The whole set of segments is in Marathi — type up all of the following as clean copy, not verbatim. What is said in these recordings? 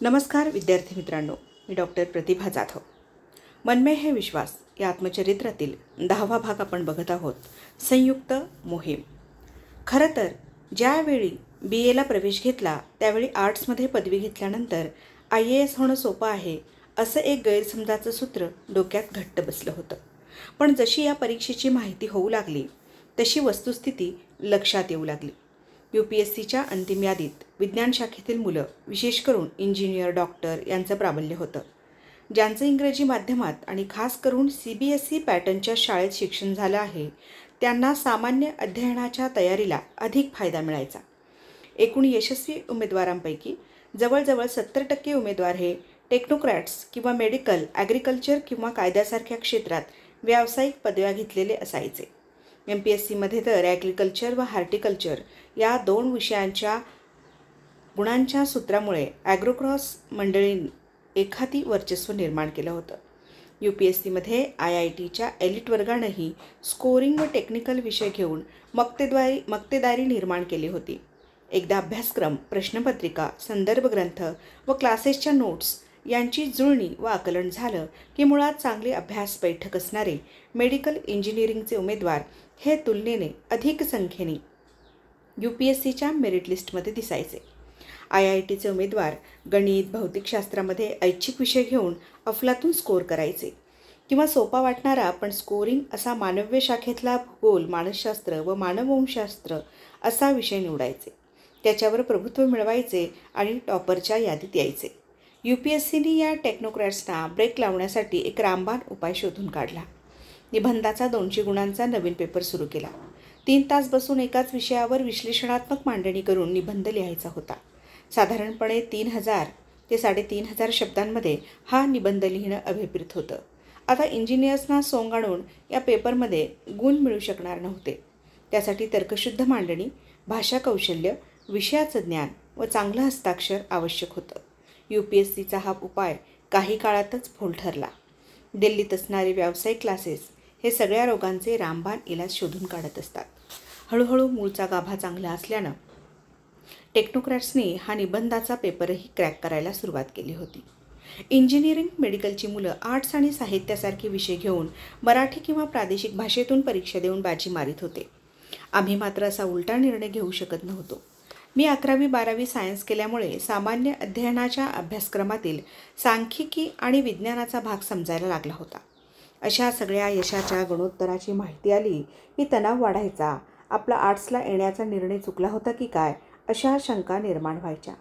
नमस्कार विद्यार्थी मित्रांनो, मी डॉक्टर प्रतिभा जाधव. मन में है विश्वास या आत्मचरित्रातील 10वा भाग आपण बघत आहोत. संयुक्त मोहीम. खरं तर ज्यावेळी BAला प्रवेश घेतला त्यावेळी आर्ट्समध्ये पदवी घेतल्यानंतर IAS होणं सोपं आहे असं एक गैरसमजाचं सूत्र डोक्यात घट्ट बसलं होतं. पण जशी या परीक्षेची माहिती होऊ लागली तशी वस्तुस्थिती लक्षात येऊ लागली. UPSCच्या अंतिम यादीत विज्ञान शाखेतील मुलं, विशेष करून इंजिनियर, डॉक्टर यांचं प्राबल्य होतं. ज्यांचं इंग्रजी माध्यमात आणि खास करून CBSE पॅटर्नच्या शाळेत शिक्षण झालं आहे त्यांना सामान्य अध्ययनाच्या तयारीला अधिक फायदा मिळायचा. एकूण यशस्वी उमेदवारांपैकी जवळजवळ 70% उमेदवार हे टेक्नोक्रॅट्स किंवा मेडिकल, ॲग्रिकल्चर किंवा कायद्यासारख्या क्षेत्रात व्यावसायिक पदव्या घेतलेले असायचे. MPSCमध्ये तर ॲग्रिकल्चर व हॉर्टिकल्चर या 2 विषयांच्या गुणांच्या सूत्रामुळे ॲग्रोक्रॉस मंडळींनी एखादी वर्चस्व निर्माण केलं होतं. UPSCमध्ये IITच्या एलिट वर्गानंही स्कोरिंग व टेक्निकल विषय घेऊन मक्तेदारी निर्माण केली होती. एकदा अभ्यासक्रम, प्रश्नपत्रिका, संदर्भ ग्रंथ व क्लासेसच्या नोट्स यांची जुळणी व आकलन झालं की मुळात चांगले अभ्यास बैठक असणारे मेडिकल इंजिनिअरिंगचे उमेदवार हे तुलनेने अधिक संख्येने UPSCच्या मेरिट लिस्टमध्ये दिसायचे. IITचे उमेदवार गणित, भौतिकशास्त्रामध्ये ऐच्छिक विषय घेऊन अफलातून स्कोर करायचे किंवा सोपा वाटणारा पण स्कोरिंग असा मानव्य शाखेतला भूगोल, मानसशास्त्र व मानववंशशास्त्र असा विषय निवडायचे. त्याच्यावर प्रभुत्व मिळवायचे आणि टॉपरच्या यादीत यायचे. UPSCने या टेक्नोक्रॅट्सना ब्रेक लावण्यासाठी एक रामबाण उपाय शोधून काढला. निबंधाचा 200 गुणांचा नवीन पेपर सुरू केला. 3 तास बसून एकाच विषयावर विश्लेषणात्मक मांडणी करून निबंध लिहायचा होता. साधारणपणे 3000 ते 3500 शब्दांमध्ये हा निबंध लिहिणं अभिप्रेत होतं. आता इंजिनियर्सना सोंग आणून या पेपरमध्ये गुण मिळू शकणार नव्हते. त्यासाठी तर्कशुद्ध मांडणी, भाषा कौशल्य, विषयाचं ज्ञान व चांगलं हस्ताक्षर आवश्यक होतं. UPSCचा हा उपाय काही काळातच फोल ठरला. दिल्लीत असणारे व्यावसायिक क्लासेस हे सगळ्या रोगांचे रामबाण इलाज शोधून काढत असतात. हळूहळू मूळचा गाभा चांगला असल्यानं टेक्नोक्रॅट्सनी हा निबंधाचा पेपरही क्रॅक करायला सुरुवात केली होती. इंजिनिअरिंग, मेडिकलची मुलं आर्ट्स आणि साहित्यासारखे विषय घेऊन मराठी किंवा प्रादेशिक भाषेतून परीक्षा देऊन बाजी मारित होते. आम्ही मात्र असा उलटा निर्णय घेऊ शकत नव्हतो. मी 11वी-12वी सायन्स केल्यामुळे सामान्य अध्ययनाच्या अभ्यासक्रमातील सांख्यिकी आणि विज्ञानाचा भाग समजायला लागला होता. अशा सगळ्या यशाच्या गुणोत्तराची माहिती आली की तणाव वाढायचा. आपला आर्ट्सला येण्याचा निर्णय चुकला होता की काय अशा शंका निर्माण व्हायच्या.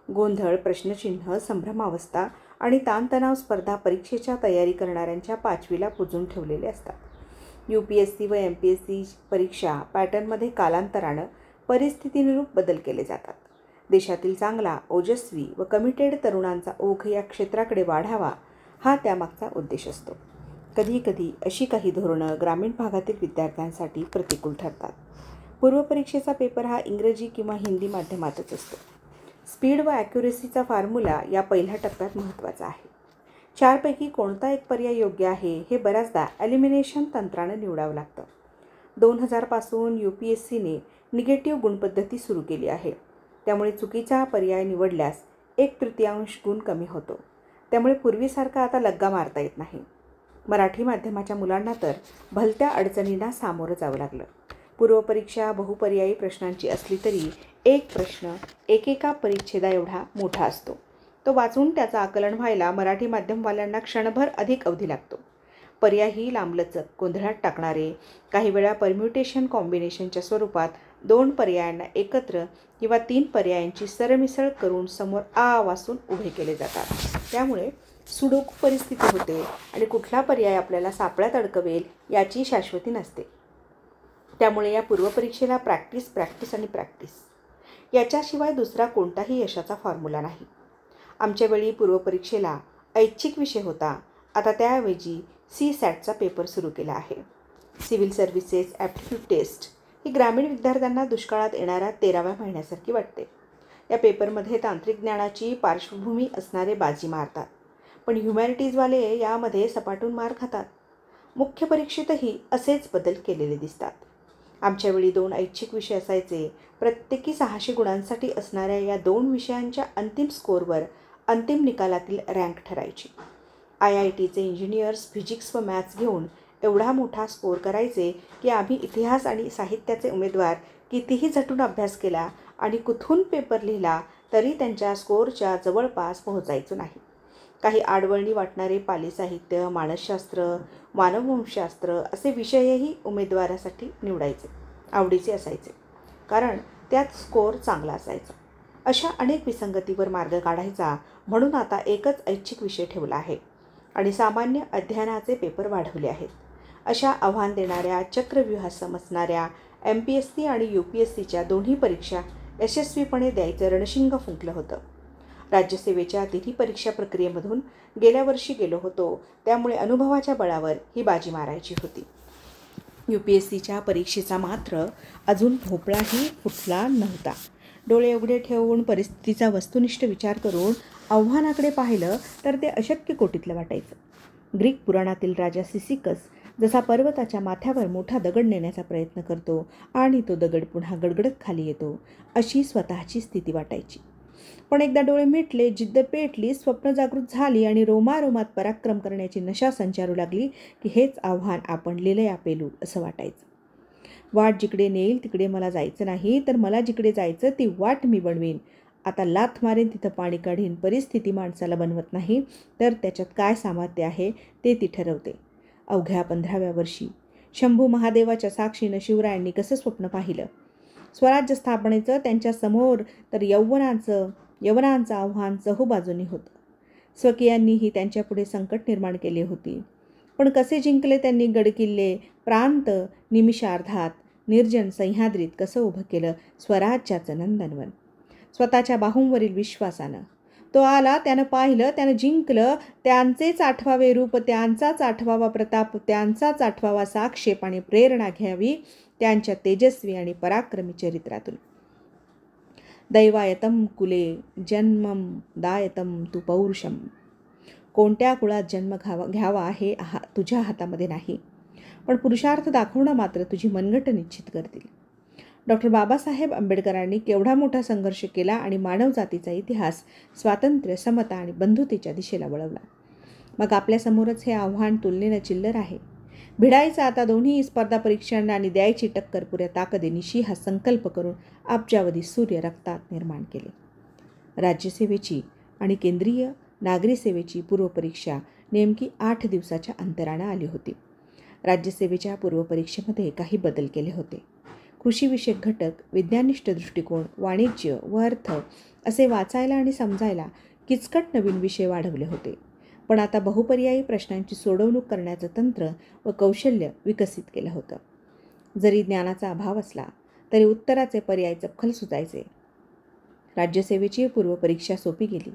गोंधळ, प्रश्नचिन्ह, संभ्रमावस्था आणि ताणतणाव स्पर्धा परीक्षेच्या तयारी करणाऱ्यांच्या पाचवीला पुजून ठेवलेले असतात. UPSC व MPSC परीक्षा पॅटर्नमध्ये कालांतरानं परिस्थितीनुरूप बदल केले जातात. देशातील चांगला, ओजस्वी व कमिटेड तरुणांचा ओघ या क्षेत्राकडे वाढावा हा त्यामागचा उद्देश असतो. कधीकधी अशी काही धोरणं ग्रामीण भागातील विद्यार्थ्यांसाठी प्रतिकूल ठरतात. पूर्वपरीक्षेचा पेपर हा इंग्रजी किंवा हिंदी माध्यमातच असतो. स्पीड व ॲक्युरेसीचा फॉर्म्युला या पहिल्या टप्प्यात महत्त्वाचा आहे. 4 पैकी कोणता एक पर्याय योग्य आहे हे बऱ्याचदा एलिमिनेशन तंत्रानं निवडावं लागतं. 2000 पासून UPSCने निगेटिव्ह गुणपद्धती सुरू केली आहे. त्यामुळे चुकीचा पर्याय निवडल्यास 1/3 गुण कमी होतो. त्यामुळे पूर्वीसारखा आता लग्गा मारता येत नाही. मराठी माध्यमाच्या मुलांना तर भलत्या अडचणींना सामोरं जावं लागलं. पूर्वपरीक्षा बहुपर्यायी प्रश्नांची असली तरी एक प्रश्न एकेका परिच्छेदा एवढा मोठा असतो. तो वाचून त्याचं आकलन व्हायला मराठी माध्यमवाल्यांना क्षणभर अधिक अवधी लागतो. पर्यायही लांबलचक, गोंधळात टाकणारे, काही वेळा परम्युटेशन कॉम्बिनेशनच्या स्वरूपात 2 पर्यायांना एकत्र किंवा 3 पर्यायांची सरमिसळ करून समोर वाचून उभे केले जातात. त्यामुळे सुडोकू परिस्थिती होते आणि कुठला पर्याय आपल्याला सापळ्यात अडकवेल याची शाश्वती नसते. त्यामुळे या पूर्वपरीक्षेला प्रॅक्टिस आणि प्रॅक्टिस याच्याशिवाय दुसरा कोणताही यशाचा फॉर्म्युला नाही. आमच्या वेळी पूर्वपरीक्षेला ऐच्छिक विषय होता. आता त्याऐवजी CSATचा पेपर सुरू केला आहे. सिव्हिल सर्व्हिसेस ॲप्टिट्यूड टेस्ट ही ग्रामीण विद्यार्थ्यांना दुष्काळात येणाऱ्या 13व्या महिन्यासारखी वाटते. या पेपरमध्ये तांत्रिक ज्ञानाची पार्श्वभूमी असणारे बाजी मारतात, पण ह्युमॅनिटीजवाले यामध्ये सपाटून मार खातात. मुख्य परीक्षेतही असेच बदल केलेले दिसतात. आमच्या वेळी 2 ऐच्छिक विषय असायचे. प्रत्येकी 600 गुणांसाठी असणाऱ्या या 2 विषयांच्या अंतिम स्कोअरवर अंतिम निकालातील रँक ठरायची. IITचे इंजिनियर्स फिजिक्स व मॅथ्स घेऊन एवढा मोठा स्कोअर करायचे की आम्ही इतिहास आणि साहित्याचे उमेदवार कितीही झटून अभ्यास केला आणि कुठून पेपर लिहिला तरी त्यांच्या स्कोअरच्या जवळपास पोहोचायचो नाही. काही आडवळणी वाटणारे पाली साहित्य, मानसशास्त्र, मानववंशशास्त्र असे विषयही उमेदवारासाठी आवडीचे असायचे, कारण त्यात स्कोअर चांगला असायचा. अशा अनेक विसंगतीवर मार्ग काढायचा म्हणून आता एकच ऐच्छिक विषय ठेवला आहे आणि सामान्य अध्ययनाचे पेपर वाढवले आहेत. अशा आव्हान देणाऱ्या, चक्रव्यूहात समजणाऱ्या MPSC आणि UPSCच्या दोन्ही परीक्षा यशस्वीपणे द्यायचं रणशिंग फुंकलं होतं. राज्यसेवेच्या तिन्ही परीक्षा प्रक्रियेमधून गेल्या वर्षी गेलो होतो, त्यामुळे अनुभवाच्या बळावर ही बाजी मारायची होती. UPSCच्या परीक्षेचा मात्र अजून भोपळाही फुटला नव्हता. डोळे उघडे ठेवून परिस्थितीचा वस्तुनिष्ठ विचार करून आव्हानाकडे पाहिलं तर ते अशक्य कोटीतलं वाटायचं. ग्रीक पुराणातील राजा सिसिकस जसा पर्वताच्या माथ्यावर मोठा दगड नेण्याचा प्रयत्न करतो आणि तो दगड पुन्हा गडगडत खाली येतो, अशी स्वतःची स्थिती वाटायची. पण एकदा डोळे मिटले, जिद्द पेटली, स्वप्न जागृत झाली आणि रोमारोमात पराक्रम करण्याची नशा संचारू लागली की हेच आव्हान आपण लिलया पेलू असं वाटायचं. वाट जिकडे नेईल तिकडे मला जायचं नाही, तर मला जिकडे जायचं ती वाट मी बनवीन. आता लाथ मारेन तिथं पाणी काढीन. परिस्थिती माणसाला बनवत नाही, तर त्याच्यात काय सामर्थ्य आहे ते ती ठरवते. अवघ्या 15व्या वर्षी शंभू महादेवाच्या साक्षीनं शिवरायांनी कसं स्वप्न पाहिलं. स्वराज्य स्थापनेचं त्यांच्या समोर तर यवनांचं आव्हान चहूबाजूंनी होतं. स्वकीयांनीही त्यांच्यापुढे संकट निर्माण केली होती. पण कसे जिंकले त्यांनी गडकिल्ले, प्रांत निमिषार्धात. निर्जन सह्याद्रीत कसं उभं केलं स्वराज्याचं नंदनवन. स्वतःच्या बाहूंवरील विश्वासानं तो आला, त्यानं पाहिलं, त्यानं जिंकलं. त्यांचेच आठवावे रूप, त्यांचाच आठवावा प्रताप, त्यांचाच आठवावा साक्षेप आणि प्रेरणा घ्यावी त्यांच्या तेजस्वी आणि पराक्रमी चरित्रातून. दैवायतम कुले जन्मम दायतम तू पौरुषम. कोणत्या कुळात जन्म घ्यावा हे तुझ्या हातामध्ये नाही, पण पुरुषार्थ दाखवणं मात्र तुझी मनगट निश्चित करतील. डॉक्टर बाबासाहेब आंबेडकरांनी केवढा मोठा संघर्ष केला आणि मानवजातीचा इतिहास स्वातंत्र्य, समता आणि बंधुतेच्या दिशेला वळवला. मग आपल्यासमोरच हे आव्हान तुलनेनं चिल्लर आहे. भिडायचं आता दोन्ही स्पर्धा परीक्षांना आणि द्यायची टक्कर पुऱ्या ताकदीनिशी हा संकल्प करून अब्जावधी सूर्य रक्तात निर्माण केले. राज्यसेवेची आणि केंद्रीय नागरी सेवेची पूर्वपरीक्षा नेमकी 8 दिवसाच्या अंतरानं आली होती. राज्यसेवेच्या पूर्वपरीक्षेमध्ये काही बदल केले होते. कृषीविषयक घटक, विज्ञाननिष्ठ दृष्टिकोन, वाणिज्य व अर्थ असे वाचायला आणि समजायला किचकट नवीन विषय वाढवले होते. पण आता बहुपर्यायी प्रश्नांची सोडवणूक करण्याचं तंत्र व कौशल्य विकसित केलं होतं. जरी ज्ञानाचा अभाव असला तरी उत्तराचे पर्याय चपखल सुचायचे. राज्यसेवेची पूर्वपरीक्षा सोपी गेली.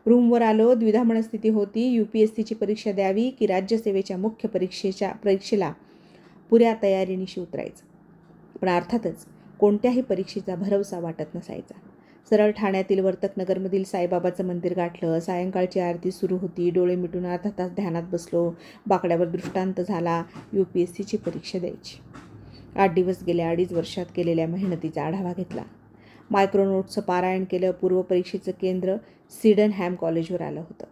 रूमवर आलो, द्विधा मनस्थिती होती. UPSCची परीक्षा द्यावी की राज्यसेवेच्या मुख्य परीक्षेला पुऱ्या तयारीनिशी उतरायचं. पण अर्थातच कोणत्याही परीक्षेचा भरवसा वाटत नसायचा. सरळ ठाण्यातील वर्तकनगरमधील साईबाबाचं मंदिर गाठलं. सायंकाळची आरती सुरू होती. डोळे मिटून अर्धा तास ध्यानात बसलो. बाकड्यावर दृष्टांत झाला. UPSCची परीक्षा द्यायची. 8 दिवस गेल्या. 2.5 वर्षात केलेल्या मेहनतीचा आढावा घेतला. मायक्रोनोट्सचं पारायण केलं. पूर्वपरीक्षेचं केंद्र सिडनहॅम कॉलेजवर आलं होतं.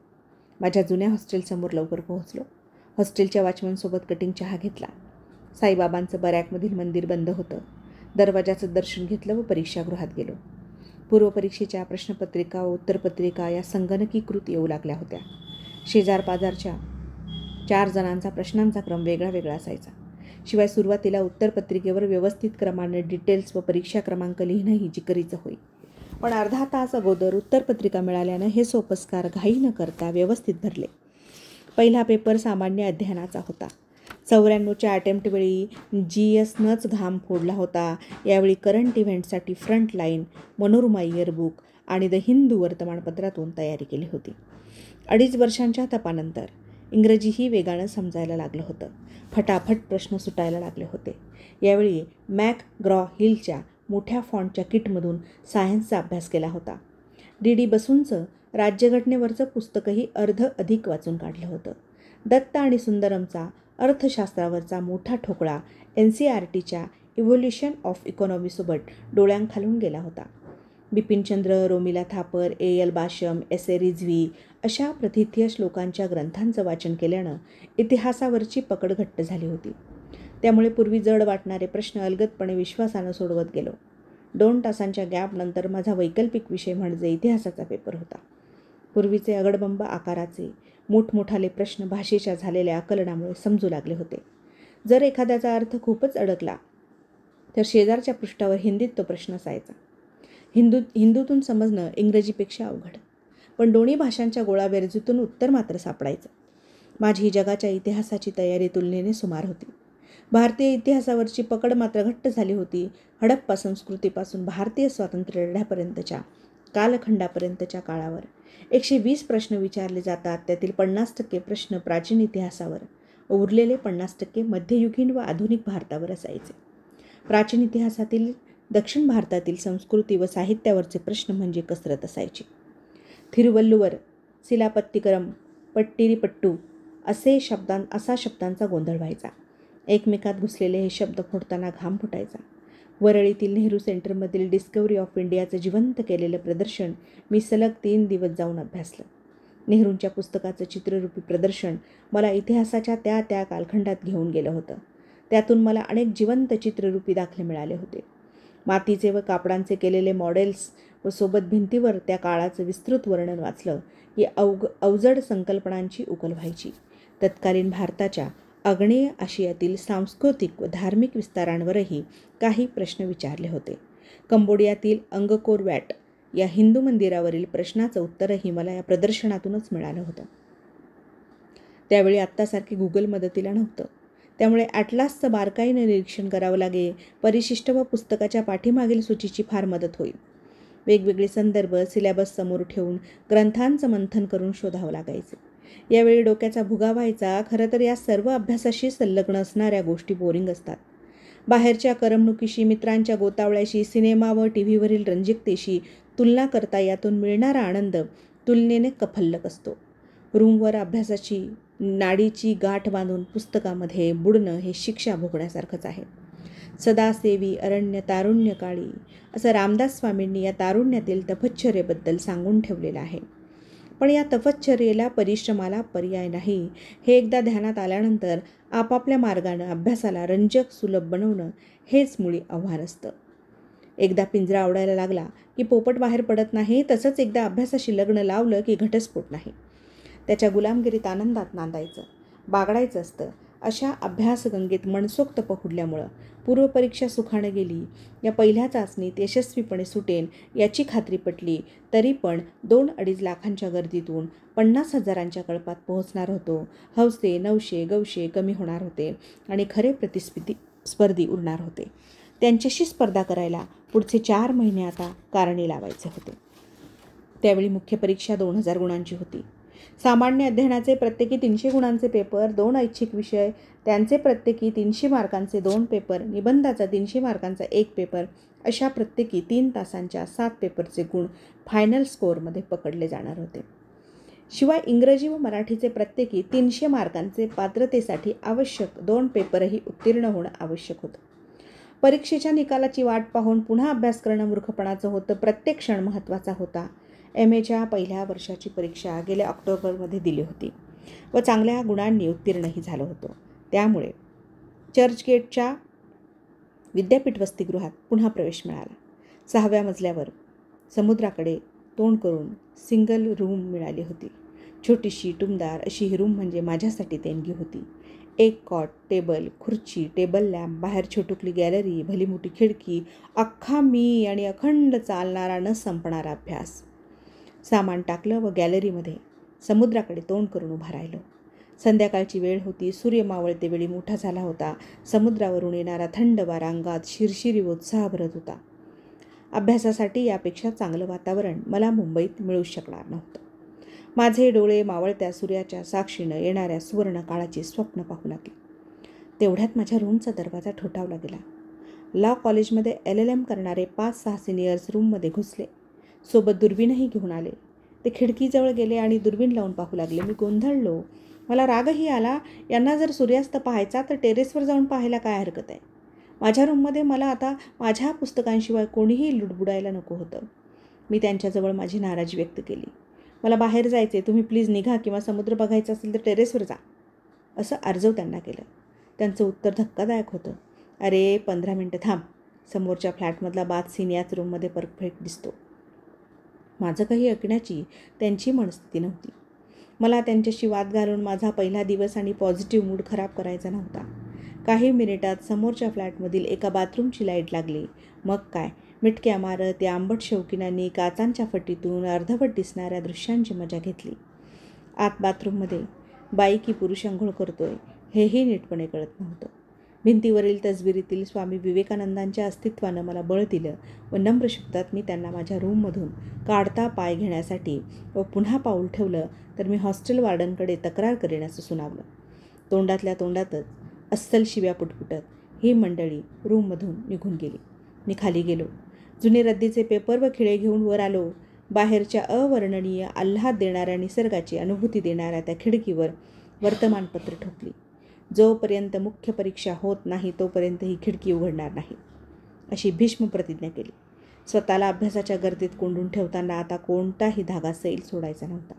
माझ्या जुन्या हॉस्टेलसमोर लवकर पोहोचलो. हॉस्टेलच्या वॉचमनसोबत कटिंग चहा घेतला. साईबाबांचं बरॅकमधील मंदिर बंद होतं. दरवाजाचं दर्शन घेतलं व परीक्षागृहात गेलो. पूर्वपरीक्षेच्या प्रश्नपत्रिका व उत्तरपत्रिका या संगणकीकृत येऊ लागल्या होत्या. शेजारपाजारच्या 4 जणांचा प्रश्नांचा क्रम वेगळा वेगळा असायचा. शिवाय सुरुवातीला उत्तरपत्रिकेवर व्यवस्थित क्रमाने डिटेल्स व परीक्षा क्रमांक लिहिणंही जिकरीचं होई. पण अर्धा तास अगोदर उत्तरपत्रिका मिळाल्यानं हे सोपस्कार घाई न करता व्यवस्थित भरले. पहिला पेपर सामान्य अध्ययनाचा होता. 94च्या अटेम्प्टवेळी GSनंच घाम फोडला होता. यावेळी करंट इव्हेंटसाठी फ्रंटलाईन, मनोरमा इयरबुक आणि द हिंदू वर्तमानपत्रातून तयारी केली होती. 2.5 वर्षांच्या तपानंतर इंग्रजीही वेगानं समजायला लागलं होतं. फटाफट प्रश्न सुटायला लागले होते. यावेळी मॅक-ग्रॉ हिलच्या मोठ्या फॉन्टच्या किटमधून सायन्सचा अभ्यास केला होता. D.D. बसूंचं राज्यघटनेवरचं पुस्तकही अधिक वाचून काढलं होतं. दत्त आणि सुंदरमचा अर्थशास्त्रावरचा मोठा ठोकळा NCERTच्या इव्होल्युशन ऑफ इकॉनॉमीसोबत डोळ्यांखालून गेला होता. Bipin Chandra, Romila Thapar, A.L. Basham, S.A. Rizvi अशा प्रथितयश श्लोकांच्या ग्रंथांचं वाचन केल्यानं इतिहासावरची पकड घट्ट झाली होती. त्यामुळे पूर्वी जड वाटणारे प्रश्न अलगदपणे विश्वासानं सोडवत गेलो. 2 तासांच्या गॅपनंतर माझा वैकल्पिक विषय म्हणजे इतिहासाचा पेपर होता. पूर्वीचे अगडबंब आकाराचे मोठमोठाले प्रश्न भाषेच्या झालेल्या आकलनामुळे समजू लागले होते. जर एखाद्याचा अर्थ खूपच अडकला तर शेजारच्या पृष्ठावर हिंदीत तो प्रश्न असायचा. हिंदूतून समजणं इंग्रजीपेक्षा अवघड, पण दोन्ही भाषांच्या गोळाबेरजीतून उत्तर मात्र सापडायचं. माझी जगाच्या इतिहासाची तयारी तुलनेने सुमार होती. भारतीय इतिहासावरची पकड मात्र घट्ट झाली होती. हडप्पा संस्कृतीपासून भारतीय स्वातंत्र्य लढ्यापर्यंतच्या कालखंडापर्यंतच्या काळावर 120 प्रश्न विचारले जातात. त्यातील 50% प्रश्न प्राचीन इतिहासावर, उरलेले 50% मध्ययुगीन व आधुनिक भारतावर असायचे. प्राचीन इतिहासातील दक्षिण भारतातील संस्कृती व साहित्यावरचे प्रश्न म्हणजे कसरत असायची. थिरुवल्लुवर, सिलापत्तीकरम, पट्टिरीपट्टू असा शब्दांचा गोंधळ व्हायचा. एकमेकात घुसलेले हे शब्द फोडताना घाम फुटायचा. वरळीतील नेहरू सेंटरमधील डिस्कव्हरी ऑफ इंडियाचं जिवंत केलेलं प्रदर्शन मी सलग 3 दिवस जाऊन अभ्यासलं. नेहरूंच्या पुस्तकाचं चित्ररूपी प्रदर्शन मला इतिहासाच्या त्या कालखंडात घेऊन गेलं होतं. त्यातून मला अनेक जिवंत चित्ररूपी दाखले मिळाले होते. मातीचे व कापडांचे केलेले मॉडेल्स व सोबत भिंतीवर त्या काळाचं विस्तृत वर्णन वाचलं की अवजड संकल्पनांची उकल व्हायची. तत्कालीन भारताच्या आग्नेय आशियातील सांस्कृतिक व धार्मिक विस्तारांवरही काही प्रश्न विचारले होते. कंबोडियातील अंगकोर वॅट या हिंदू मंदिरावरील प्रश्नाचं उत्तरही मला या प्रदर्शनातूनच मिळालं होतं. त्यावेळी आत्तासारखे गुगल मदतीला नव्हतं. त्यामुळे ॲटलासचं बारकाईनं निरीक्षण करावं लागे. परिशिष्ट व पुस्तकाच्या पाठीमागील सूचीची फार मदत होईल. वेगवेगळे संदर्भ सिलॅबस समोर ठेवून ग्रंथांचं मंथन करून शोधावं लागायचे. यावेळी डोक्याचा भुगा व्हायचा. खरं तर या सर्व अभ्यासाशी संलग्न असणाऱ्या गोष्टी बोरिंग असतात. बाहेरच्या करमणुकीशी, मित्रांच्या गोतावळ्याशी, सिनेमा व टीव्हीवरील रंजिकतेशी तुलना करता यातून मिळणारा आनंद तुलनेने कफल्लक असतो. रूमवर अभ्यासाची नाडीची गाठ बांधून पुस्तकामध्ये बुडणं हे शिक्षा भोगण्यासारखंच आहे. सदासेवी अरण्य तारुण्य काळी असं रामदास स्वामींनी या तारुण्यातील तपश्चर्येबद्दल सांगून ठेवलेलं आहे. पण या तपश्चर्येला, परिश्रमाला पर्याय नाही. हे एकदा ध्यानात आल्यानंतर आपापल्या मार्गानं अभ्यासाला रंजक सुलभ बनवणं हेच मुळी आव्हान असतं. एकदा पिंजरा आवडायला लागला की पोपट बाहेर पडत नाही. तसंच एकदा अभ्यासाशी लग्न लावलं की घटस्फोट नाही. त्याच्या गुलामगिरीत आनंदात नांदायचं, बागडायचं असतं. अशा अभ्यासगंगेत मनसोक्त पहुडल्यामुळं पूर्वपरीक्षा सुखाने गेली. या पहिल्या चाचणीत यशस्वीपणे सुटेन याची खात्री पटली तरी पण 2-2.5 लाखांच्या गर्दीतून 50,000च्या कळपात पोहोचणार होतो. हौसे, नवशे, गवशे कमी होणार होते आणि खरे स्पर्धी उरणार होते. त्यांच्याशी स्पर्धा करायला पुढचे 4 महिने आता कारणे लावायचे होते. त्यावेळी मुख्य परीक्षा 2000 गुणांची होती. सामान्य अध्ययनाचे प्रत्येकी 300 गुणांचे पेपर, 2 ऐच्छिक विषय त्यांचे प्रत्येकी 300 मार्कांचे 2 पेपर, निबंधाचा 300 मार्कांचा 1 पेपर अशा प्रत्येकी 3 तासांच्या 7 पेपरचे गुण फायनल स्कोअरमध्ये पकडले जाणार होते. शिवाय इंग्रजी व मराठीचे प्रत्येकी 300 मार्कांचे पात्रतेसाठी आवश्यक 2 पेपरही उत्तीर्ण होणं आवश्यक होतं. परीक्षेच्या निकालाची वाट पाहून पुन्हा अभ्यास करणं मूर्खपणाचं होतं. प्रत्येक क्षण महत्त्वाचा होता. MAच्या पहिल्या वर्षाची परीक्षा गेल्या ऑक्टोबरमध्ये दिली होती व चांगल्या गुणांनी उत्तीर्णही झालो होतो. त्यामुळे चर्चगेटच्या विद्यापीठ वसतिगृहात पुन्हा प्रवेश मिळाला. 6व्या मजल्यावर समुद्राकडे तोंड करून सिंगल रूम मिळाली होती. छोटीशी टुमदार अशी ही रूम म्हणजे माझ्यासाठी देणगी होती. 1 कॉट, टेबल, खुर्ची, टेबल लॅम्प, बाहेर छोटुकली गॅलरी, भली मोठी खिडकी, अख्खा मी आणि अखंड चालणारा न संपणारा अभ्यास. सामान टाकलं व गॅलरीमध्ये समुद्राकडे तोंड करून उभा राहिलो. संध्याकाळची वेळ होती. सूर्य मावळते वेळी मोठा झाला होता. समुद्रावरून येणारा थंड वारा अंगात शिरशिरी व उत्साह भरत होता. अभ्यासासाठी यापेक्षा चांगलं वातावरण मला मुंबईत मिळू शकणार नव्हतं. माझे डोळे मावळत्या सूर्याच्या साक्षीनं येणाऱ्या सुवर्ण काळाची स्वप्न पाहू लागले. तेवढ्यात माझ्या रूमचा दरवाजा ठोठावला गेला. लॉ कॉलेजमध्ये LLM करणारे 5-6 सिनियर्स रूममध्ये घुसले. सोबत दुर्बीणही घेऊन आले. ते खिडकीजवळ गेले आणि दुर्बीण लावून पाहू लागले. मी गोंधळलो. मला रागही आला. यांना जर सूर्यास्त पाहायचा तर टेरेसवर जाऊन पाहायला काय हरकत आहे. माझ्या रूममध्ये मला आता माझ्या पुस्तकांशिवाय कोणीही लुडबुडायला नको होतं. मी त्यांच्याजवळ माझी नाराजी व्यक्त केली. मला बाहेर जायचे, तुम्ही प्लीज निघा, किंवा समुद्र बघायचा असेल तर टेरेसवर जा, असं आर्जव त्यांना केलं. त्यांचं उत्तर धक्कादायक होतं. अरे 15 मिनटं थांब, समोरच्या फ्लॅटमधला बाथ सीन याच रूममध्ये परफेक्ट दिसतो. माझं काही ऐकण्याची त्यांची मनस्थिती नव्हती. मला त्यांच्याशी वाद घालून माझा पहिला दिवस आणि पॉझिटिव्ह मूड खराब करायचा नव्हता. काही मिनिटात समोरच्या फ्लॅटमधील एका बाथरूमची लाईट लागली. मग काय, मिटक्या मारत या आंबट शौकीनांनी काचांच्या फटीतून अर्धवट दिसणाऱ्या दृश्यांची मजा घेतली. आत बाथरूममध्ये बाई की पुरुष अंघोळ करतोय हेही नीटपणे कळत नव्हतं. भिंतीवरील तसबिरीतील स्वामी विवेकानंदांच्या अस्तित्वानं मला बळ दिलं व नम्र शब्दात मी त्यांना माझ्या रूममधून काढता पाय घेण्यासाठी व पुन्हा पाऊल ठेवलं तर मी हॉस्टेल वॉर्डनकडे तक्रार करेन असं सुनावलं. तोंडातल्या तोंडातच अस्सल शिव्या पुटपुटत ही मंडळी रूममधून निघून गेली. मी खाली गेलो. जुने रद्दीचे पेपर व खिळे घेऊन वर आलो. बाहेरच्या अवर्णनीय आल्हाद देणाऱ्या निसर्गाची अनुभूती देणाऱ्या त्या खिडकीवर वर्तमानपत्र ठोकली. जोपर्यंत मुख्य परीक्षा होत नाही तोपर्यंत ही खिडकी उघडणार नाही, अशी भीष्म प्रतिज्ञा केली. स्वतःला अभ्यासाच्या गर्दीत कोंडून ठेवताना आता कोणताही धागा सैल सोडायचा नव्हता.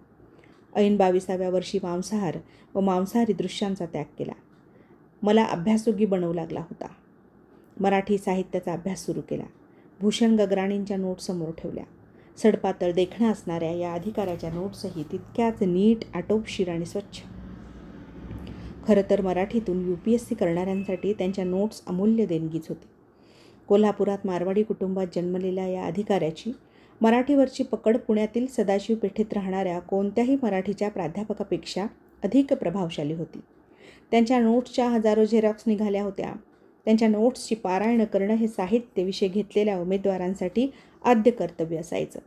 ऐन 22व्या वर्षी मांसाहार व मांसाहारी दृश्यांचा त्याग केला. मला अभ्यासोगी बनवू लागला होता. मराठी साहित्याचा अभ्यास सुरू केला. भूषण गगराणींच्या नोट्स समोर ठेवल्या. सडपातळ देखणं असणाऱ्या या अधिकाऱ्याच्या नोट्सही तितक्याच नीट, आटोपशीर आणि स्वच्छ. खरं तर मराठीतून UPSC करणाऱ्यांसाठी त्यांच्या नोट्स अमूल्य देणगीच होती. कोल्हापुरात मारवाडी कुटुंबात जन्मलेल्या या अधिकाऱ्याची मराठीवरची पकड पुण्यातील सदाशिव पेठेत राहणाऱ्या कोणत्याही मराठीच्या प्राध्यापकापेक्षा अधिक प्रभावशाली होती. त्यांच्या नोट्सच्या हजारो झेरॉक्स निघाल्या होत्या. त्यांच्या नोट्सची पारायण करणं हे साहित्य विषय घेतलेल्या उमेदवारांसाठी आद्य कर्तव्य असायचं.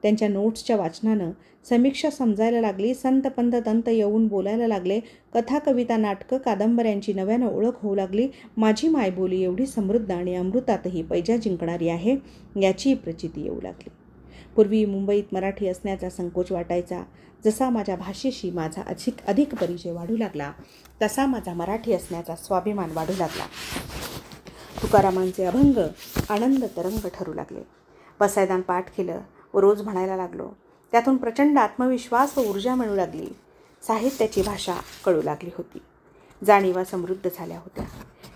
त्यांच्या नोट्सच्या वाचनानं समीक्षा समजायला लागली, संत पंत तंत येऊन बोलायला लागले, कथा कविता नाटकं कादंबऱ्यांची नव्यानं ओळख होऊ लागली. माझी मायबोली एवढी समृद्ध आणि अमृतातही पैजा जिंकणारी आहे याची प्रचिती येऊ लागली. पूर्वी मुंबईत मराठी असण्याचा संकोच वाटायचा. जसा माझ्या भाषेशी माझा अधिक परिचय वाढू लागला तसा माझा मराठी असण्याचा स्वाभिमान वाढू लागला. तुकारामांचे अभंग आनंद तरंग ठरू लागले. पसायदान पाठ केलं व रोज म्हणायला लागलो. त्यातून प्रचंड आत्मविश्वास व ऊर्जा मिळू लागली. साहित्याची भाषा कळू लागली होती. जाणीवा समृद्ध झाल्या होत्या.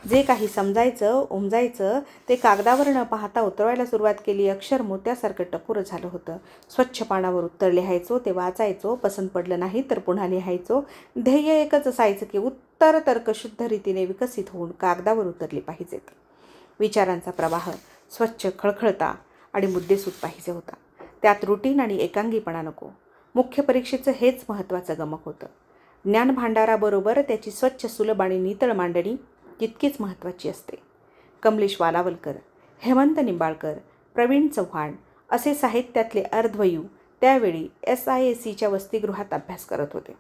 जे काही समजायचं उमजायचं ते कागदावर न पाहता उतरवायला सुरुवात केली. अक्षर मोत्यासारखं टपोरं झालं होतं. स्वच्छ पानावर उत्तर लिहायचो, ते वाचायचो, पसंत पडलं नाही तर पुन्हा लिहायचो. ध्येय एकच असायचं की उत्तर तर्क शुद्ध रीतीने विकसित होऊन कागदावर उतरली पाहिजेत. विचारांचा प्रवाह स्वच्छ, खळखळता आणि मुद्देसूद पाहिजे होता. त्यात रुटीन आणि एकांगीपणा नको. मुख्य परीक्षेचं हेच महत्त्वाचं गमक होतं. ज्ञानभांडाराबरोबर त्याची स्वच्छ, सुलभ आणि नितळ मांडणी तितकीच महत्त्वाची असते. कमलेश वालावलकर, हेमंत निंबाळकर, प्रवीण चव्हाण असे साहित्यातले अर्धवयू त्यावेळी SISCच्या वसतिगृहात अभ्यास करत होते.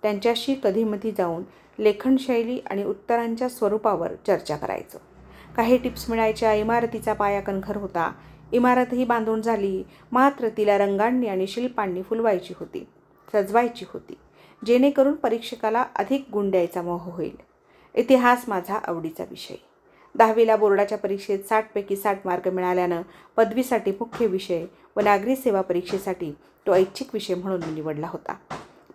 त्यांच्याशी कधीमधी जाऊन लेखनशैली आणि उत्तरांच्या स्वरूपावर चर्चा करायचो. काही टिप्स मिळायच्या. इमारतीचा पाया कणखर होता. इमारतही बांधून झाली, मात्र तिला रंगांनी आणि शिल्पांनी फुलवायची होती, सजवायची होती, जेणेकरून परीक्षकाला अधिक गुण द्यायचा मोह होईल. इतिहास माझा आवडीचा विषय. 10वीला बोर्डाच्या परीक्षेत 60पैकी 60 मार्क मिळाल्यानं पदवीसाठी मुख्य विषय व नागरी सेवा परीक्षेसाठी तो ऐच्छिक विषय म्हणून मी निवडला होता.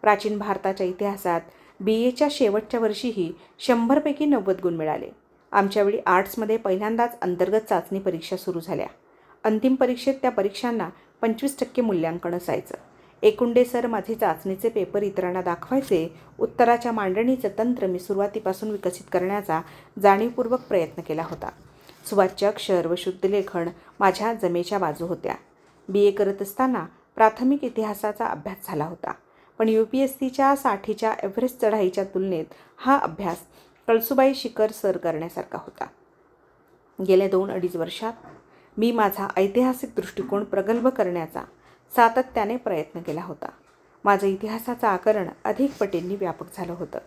प्राचीन भारताच्या इतिहासात BAच्या शेवटच्या वर्षीही 100पैकी 90 गुण मिळाले. आमच्यावेळी आर्ट्समध्ये पहिल्यांदाच अंतर्गत चाचणी परीक्षा सुरू झाल्या. अंतिम परीक्षेत त्या परीक्षांना 25% मूल्यांकन असायचं. एकुंडे सर माझे चाचणीचे पेपर इतरांना दाखवायचे. उत्तराच्या मांडणीचं तंत्र मी सुरुवातीपासून विकसित करण्याचा जाणीवपूर्वक प्रयत्न केला होता. सुवाच्य अक्षर व शुद्धलेखन माझ्या जमेच्या बाजू होत्या. BA करत असताना प्राथमिक इतिहासाचा अभ्यास झाला होता. पण UPSCच्या 60च्या एव्हरेस्ट चढाईच्या तुलनेत हा अभ्यास कळसुबाई शिखर सर करण्यासारखा होता. गेल्या 2-2.5 वर्षात मी माझा ऐतिहासिक दृष्टिकोन प्रगल्भ करण्याचा सातत्याने प्रयत्न केला होता. माझं इतिहासाचं आकलन अधिक पटींनी व्यापक झालं होतं.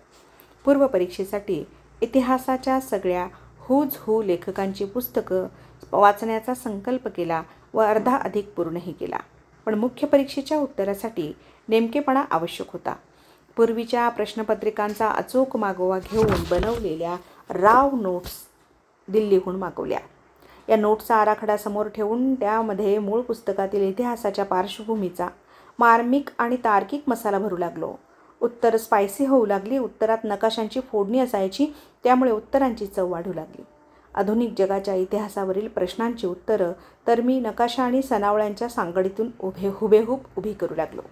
पूर्वपरीक्षेसाठी इतिहासाच्या सगळ्या हूज लेखकांची पुस्तकं वाचण्याचा संकल्प केला व अर्धा अधिक पूर्णही केला. पण मुख्य परीक्षेच्या उत्तरासाठी नेमकेपणा आवश्यक होता. पूर्वीच्या प्रश्नपत्रिकांचा अचूक मागोवा घेऊन बनवलेल्या राव नोट्स दिल्लीहून मागवल्या. या नोट्सचा आराखडा समोर ठेवून त्यामध्ये मूळ पुस्तकातील इतिहासाच्या पार्श्वभूमीचा मार्मिक आणि तार्किक मसाला भरू लागलो. उत्तरं स्पायसी होऊ लागली. उत्तरात नकाशांची फोडणी असायची, त्यामुळे उत्तरांची चव वाढू लागली. आधुनिक जगाच्या इतिहासावरील प्रश्नांची उत्तरं तर मी नकाशा आणि सनावळ्यांच्या सांगडीतून हुबेहूब उभी करू लागलो.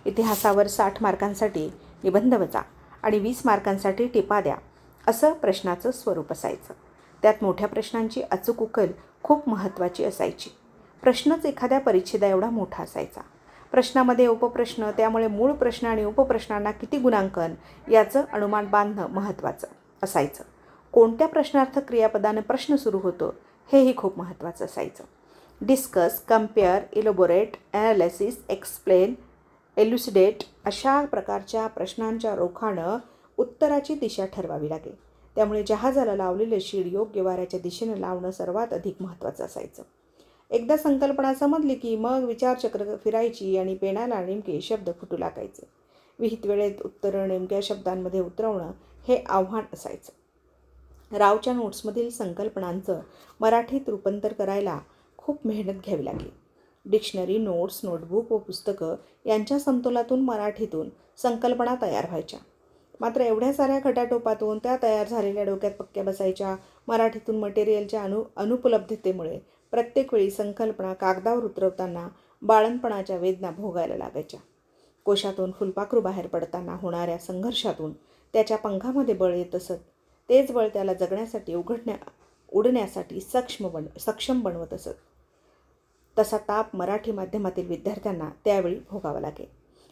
इतिहासावर 60 मार्कांसाठी निबंध वजा आणि 20 मार्कांसाठी टिपा द्या, असं प्रश्नाचं स्वरूप असायचं. त्यात मोठ्या प्रश्नांची अचूक उकल खूप महत्त्वाची असायची. प्रश्नच एखाद्या परिच्छेदा एवढा मोठा असायचा. प्रश्नामध्ये उपप्रश्न, त्यामुळे मूळ प्रश्न आणि उपप्रश्नांना किती गुणांकन याचं अनुमान बांधणं महत्त्वाचं असायचं. कोणत्या प्रश्नार्थक क्रियापदाने प्रश्न सुरू होतो हेही खूप महत्त्वाचं असायचं. डिस्कस, कम्पेअर, इलोबोरेट, ॲनालिसिस, एक्सप्लेन, एल्युसिडेट अशा प्रकारच्या प्रश्नांच्या रोखानं उत्तराची दिशा ठरवावी लागेल. त्यामुळे जहाजाला लावलेलं शीड योग्य वाऱ्याच्या दिशेनं लावणं सर्वात अधिक महत्त्वाचं असायचं. एकदा संकल्पना समजली की मग विचारचक्र फिरायची आणि पेनाला नेमके शब्द फुटू लागायचे. विहित वेळेत उत्तरं नेमक्या शब्दांमध्ये उतरवणं हे आव्हान असायचं. रावच्या नोट्समधील संकल्पनांचं मराठीत रूपांतर करायला खूप मेहनत घ्यावी लागली. डिक्शनरी, नोट्स, नोटबुक व पुस्तकं यांच्या समतोलातून मराठीतून संकल्पना तयार व्हायच्या. मात्र एवढ्या साऱ्या खटाटोपातून त्या तयार झालेल्या डोक्यात पक्क्या बसायच्या. मराठीतून मटेरियलच्या अनुपलब्धतेमुळे प्रत्येक वेळी संकल्पना कागदावर उतरवताना बाळणपणाच्या वेदना भोगायला लागायच्या. कोशातून फुलपाखरू बाहेर पडताना होणाऱ्या संघर्षातून त्याच्या पंखामध्ये बळ येत असत. तेच बळ त्याला जगण्यासाठी उडण्यासाठी सक्षम बनवत असत. तसा ताप मराठी माध्यमातील विद्यार्थ्यांना त्यावेळी भोगावा लागे.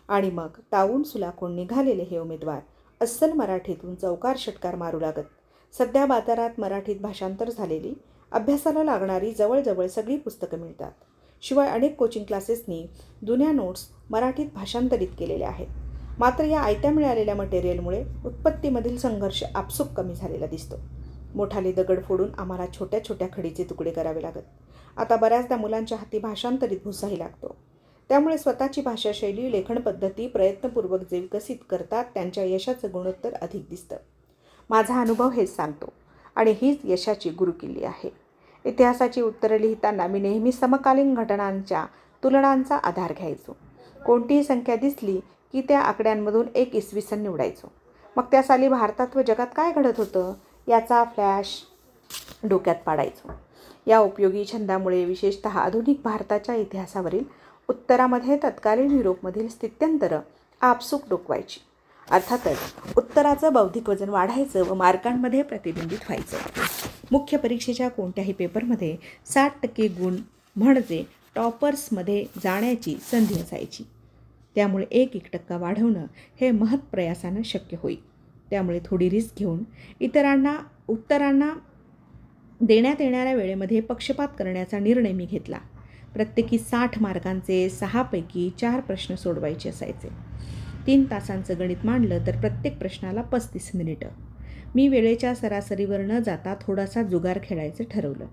आणि मग तावून सुलाखून निघालेले हे उमेदवार अस्सल मराठीतून चौकार षटकार मारू लागत. सध्या बाजारात मराठीत भाषांतर झालेली, अभ्यासाला लागणारी जवळजवळ सगळी पुस्तकं मिळतात. शिवाय अनेक कोचिंग क्लासेसनी जुन्या नोट्स मराठीत भाषांतरित केलेल्या आहेत. मात्र या आयत्या मिळालेल्या मटेरियलमुळे उत्पत्तीमधील संघर्ष आपसूक कमी झालेला दिसतो. मोठाले दगड फोडून आम्हाला छोट्या छोट्या खडीचे तुकडे करावे लागत. आता बऱ्याचदा मुलांच्या हाती भाषांतरित भुसाही लागतो. त्यामुळे स्वतःची भाषाशैली, लेखन पद्धती प्रयत्नपूर्वक जे विकसित करतात त्यांच्या यशाचं गुणोत्तर अधिक दिसतं. माझा अनुभव हेच सांगतो आणि हीच यशाची गुरुकिल्ली आहे. इतिहासाची उत्तरं लिहिताना मी नेहमी समकालीन घटनांच्या तुलनांचा आधार घ्यायचो. कोणतीही संख्या दिसली की त्या आकड्यांमधून एक इसवी सन निवडायचो. मग त्या साली भारतात व जगात काय घडत होतं याचा फ्लॅश डोक्यात पाडायचो. या उपयोगी छंदामुळे विशेषतः आधुनिक भारताच्या इतिहासावरील उत्तरामध्ये तत्कालीन युरोपमधील स्थित्यंतरं आपसूक डोकवायची. अर्थातच उत्तराचं बौद्धिक वजन वाढायचं व मार्कांमध्ये प्रतिबिंबित व्हायचं. मुख्य परीक्षेच्या कोणत्याही पेपरमध्ये 60% गुण म्हणजे टॉपर्समध्ये जाण्याची संधी असायची. त्यामुळे 1% वाढवणं हे महत्प्रयासानं शक्य होईल. त्यामुळे थोडी रिस्क घेऊन उत्तरांना देण्यात येणाऱ्या वेळेमध्ये पक्षपात करण्याचा निर्णय मी घेतला. प्रत्येकी 60 मार्कांचे 6 पैकी 4 प्रश्न सोडवायचे असायचे. 3 तासांचं गणित मांडलं तर प्रत्येक प्रश्नाला 35 मिनिटं. मी वेळेच्या सरासरीवर न जाता थोडासा जुगार खेळायचं ठरवलं.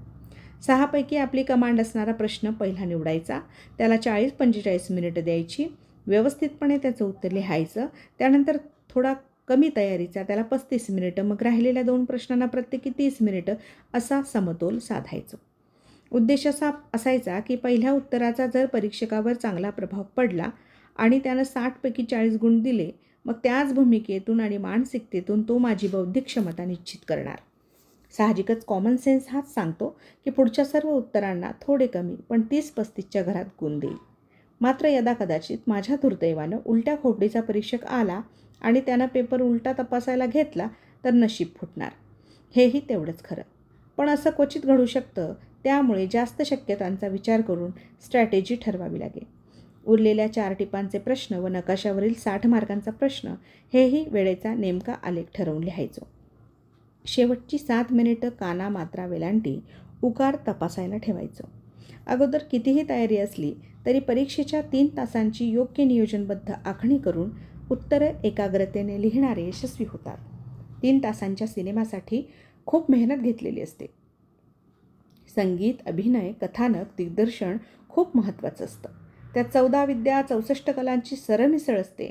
6 पैकी आपली कमांड असणारा प्रश्न पहिला निवडायचा. त्याला 40-45 मिनिटं द्यायची. व्यवस्थितपणे त्याचं उत्तर लिहायचं. त्यानंतर थोडा कमी तयारीचा त्याला 35 मिनिटं, मग राहिलेल्या 2 प्रश्नांना प्रत्येकी 30 मिनिटं असा समतोल साधायचो. उद्देश असा असायचा की पहिल्या उत्तराचा जर परीक्षकावर चांगला प्रभाव पडला आणि त्यानं 60 पैकी 40 गुण दिले, मग त्याच भूमिकेतून आणि मानसिकतेतून तो माझी बौद्धिक क्षमता निश्चित करणार. साहजिकच कॉमन सेन्स हाच सांगतो की पुढच्या सर्व उत्तरांना थोडे कमी पण 30-35च्या घरात गुण देईल. मात्र यदाकदाचित माझ्या दुर्दैवानं उलट्या खोपडीचा परीक्षक आला आणि त्यानं पेपर उलटा तपासायला घेतला तर नशीब फुटणार. हेही तेवढंच खरं. पण असं क्वचित घडू शकतं. त्यामुळे जास्त शक्यतांचा विचार करून स्ट्रॅटेजी ठरवावी लागेल. उरलेल्या 4 टिपांचे प्रश्न व नकाशावरील 60 मार्कांचा प्रश्न हेही वेळेचा नेमका आलेख ठरवून लिहायचो. शेवटची 7 मिनिटं काना, मात्रा, वेलांटी, उकार तपासायला ठेवायचो. अगोदर कितीही तयारी असली तरी परीक्षेच्या 3 तासांची योग्य नियोजनबद्ध आखणी करून उत्तरं एकाग्रतेने लिहिणारे यशस्वी होतात. 3 तासांच्या सिनेमासाठी खूप मेहनत घेतलेली असते. संगीत, अभिनय, कथानक, दिग्दर्शन खूप महत्त्वाचं असतं. त्यात 14 विद्या, 64 कलांची सरमिसळ असते.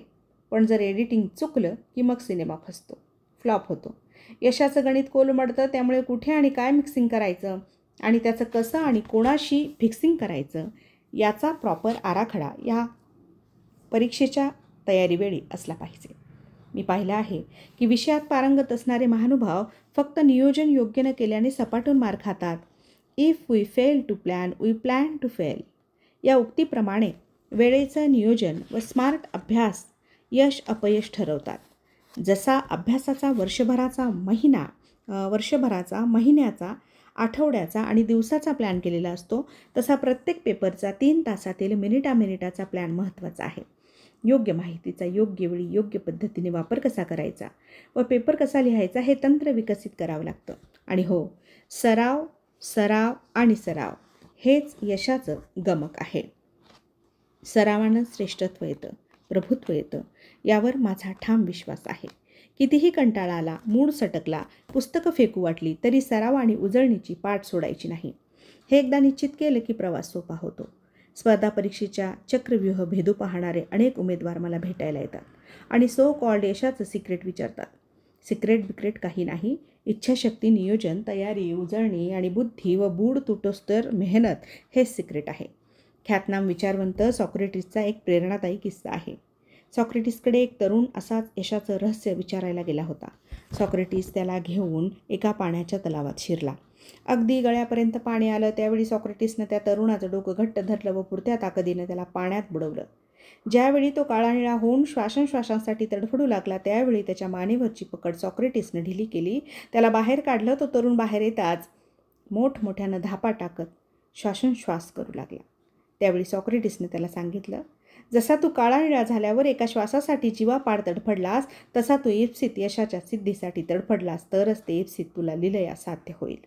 पण जर एडिटिंग चुकलं की मग सिनेमा फसतो, फ्लॉप होतो. यशाचं गणित कोलमडतं. त्यामुळे कुठे आणि काय मिक्सिंग करायचं आणि त्याचं कसं आणि कोणाशी फिक्सिंग करायचं याचा प्रॉपर आराखडा या परीक्षेच्या तयारीवेळी असला पाहिजे. मी पाहिलं आहे की विषयात पारंगत असणारे महानुभाव फक्त नियोजन योग्य न केल्याने सपाटून मार खातात. If we fail to plan we plan to fail या उक्तीप्रमाणे वेळेचं नियोजन व स्मार्ट अभ्यास यश अपयश ठरवतात. जसा अभ्यासाचा वर्षभराचा, महिन्याचा, आठवड्याचा आणि दिवसाचा प्लॅन केलेला असतो, तसा प्रत्येक पेपरचा 3 तासातील मिनिटाचा प्लॅन महत्त्वाचा आहे. योग्य माहितीचा योग्य वेळी योग्य पद्धतीने वापर कसा करायचा व पेपर कसा लिहायचा हे तंत्र विकसित करावं लागतं. आणि हो, सराव सराव आणि सराव हेच यशाचं गमक आहे. सरावानं श्रेष्ठत्व येतं, प्रभुत्व येतं, यावर माझा ठाम विश्वास आहे. कितीही कंटाळा आला, मूड सटकला, पुस्तकं फेकू वाटली तरी सराव आणि उजळणीची पाठ सोडायची नाही. हे एकदा निश्चित केलं की प्रवास सोपा होतो. स्पर्धा परीक्षेच्या चक्रव्यूह भेदू पाहणारे अनेक उमेदवार मला भेटायला येतात आणि सो कॉल्ड यशाचं सिक्रेट विचारतात. सिक्रेट काही नाही. इच्छाशक्ती, नियोजन, तयारी, उजळणी आणि बुद्धी व बूड तुटोस्तर मेहनत हेच सिक्रेट आहे. ख्यातनाम विचारवंत सॉक्रेटिसचा एक प्रेरणादायी किस्सा आहे. सॉक्रेटिसकडे एक तरुण असाच यशाचं रहस्य विचारायला गेला होता. सॉक्रेटिस त्याला घेऊन एका पाण्याच्या तलावात शिरला. अगदी गळ्यापर्यंत पाणी आलं. त्यावेळी सॉक्रेटिसनं त्या तरुणाचं डोकं घट्ट धरलं व पुरत्या ताकदीनं त्याला पाण्यात बुडवलं. ज्यावेळी तो काळानिळा होऊन श्वासांसाठी तडफडू लागला, त्यावेळी त्याच्या मानेवरची पकड सॉक्रेटिसनं ढिली केली. त्याला बाहेर काढलं. तो तरुण बाहेर येताच मोठमोठ्यानं धापा टाकत श्वास करू लागला. त्यावेळी सॉक्रेटिसने त्याला सांगितलं, जसा तू काळानिळा झाल्यावर एका श्वासासाठी जीवापाड तडफडलास, तसा तू इप्सित यशाच्या सिद्धीसाठी तडफडलास तरच ते इप्सित तुला लिलया साध्य होईल.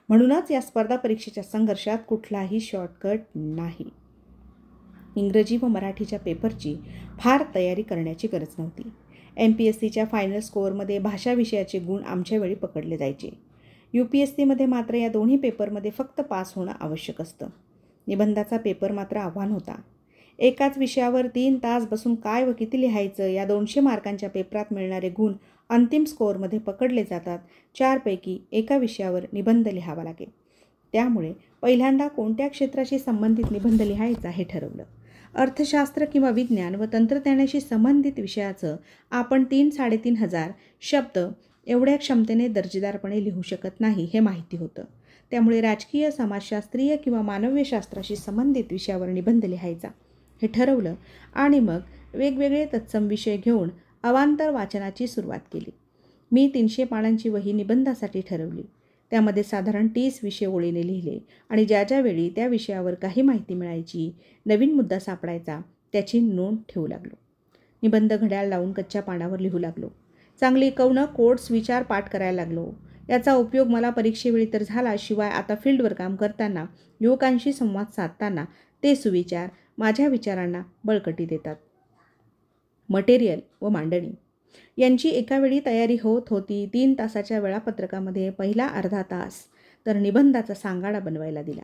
म्हणूनच या स्पर्धा परीक्षेच्या संघर्षात कुठलाही शॉर्टकट नाही. इंग्रजी व मराठीच्या पेपरची फार तयारी करण्याची गरज नव्हती. MPSCच्या फायनल स्कोअरमध्ये भाषा विषयाचे गुण आमच्या वेळी पकडले जायचे. UPSCमध्ये मात्र या दोन्ही पेपरमध्ये फक्त पास होणं आवश्यक असतं. निबंधाचा पेपर मात्र आव्हान होता. एकाच विषयावर 3 तास बसून काय व किती लिहायचं या 200 मार्कांच्या पेपरात मिळणारे गुण अंतिम स्कोअरमध्ये पकडले जातात. 4 पैकी एका विषयावर निबंध लिहावा लागेल. त्यामुळे पहिल्यांदा कोणत्या क्षेत्राशी संबंधित निबंध लिहायचा हे ठरवलं. अर्थशास्त्र किंवा विज्ञान व तंत्रज्ञानाशी संबंधित विषयाचं आपण 3-3.5 हजार शब्द एवढ्या क्षमतेने दर्जेदारपणे लिहू शकत नाही हे माहिती होतं. त्यामुळे राजकीय, समाजशास्त्रीय किंवा मानव्यशास्त्राशी संबंधित विषयावर निबंध लिहायचा हे ठरवलं आणि मग वेगवेगळे तत्सम विषय घेऊन अवांतर वाचनाची सुरुवात केली. मी 300 पानांची वही निबंधासाठी ठरवली. त्यामध्ये साधारण 30 विषय ओळीने लिहिले आणि ज्या वेळी त्या विषयावर काही माहिती मिळायची, नवीन मुद्दा सापडायचा, त्याची नोंद ठेवू लागलो. निबंध घड्याळ लावून कच्च्या पानावर लिहू लागलो. चांगली कौनं कोट्स विचार पाठ करायला लागलो. याचा उपयोग मला परीक्षेवेळी तर झाला, शिवाय आता फील्डवर काम करताना, युवकांशी संवाद साधताना ते सुविचार माझ्या विचारांना बळकटी देतात. मटेरियल व मांडणी यांची एकावेळी तयारी होत होती. 3 तासाच्या वेळापत्रकामध्ये पहिला अर्धा तास तर निबंधाचा सांगाडा बनवायला दिला.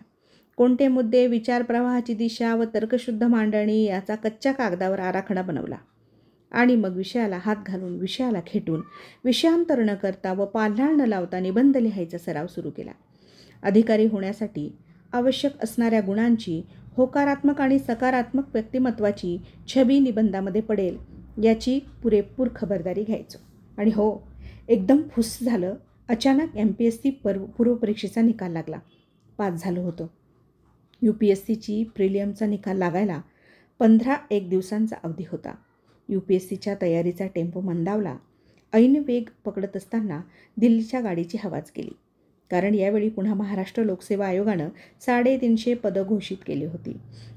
कोणते मुद्दे, विचारप्रवाहाची दिशा व तर्कशुद्ध मांडणी याचा कच्च्या कागदावर आराखडा बनवला आणि मग विषयाला हात घालून, विषयाला खेटून, विषयांतर न करता व पाल्हाळ न लावता निबंध लिहायचा सराव सुरू केला. अधिकारी होण्यासाठी आवश्यक असणाऱ्या गुणांची, होकारात्मक आणि सकारात्मक व्यक्तिमत्वाची छबी निबंधामध्ये पडेल याची पुरेपूर खबरदारी घ्यायचो. आणि हो, एकदम फुस झालं. अचानक MPSC पूर्वपरीक्षेचा निकाल लागला. पास झालं होतं. UPSCची प्रिलियमचा निकाल लागायला 15-1 दिवसांचा अवधी होता. UPSCच्या तयारीचा टेम्पो मंदावला. ऐन वेग पकडत असताना दिल्लीच्या गाडीची हवाच गेली. कारण यावेळी पुन्हा महाराष्ट्र लोकसेवा आयोगानं 350 पदं घोषित केली होती.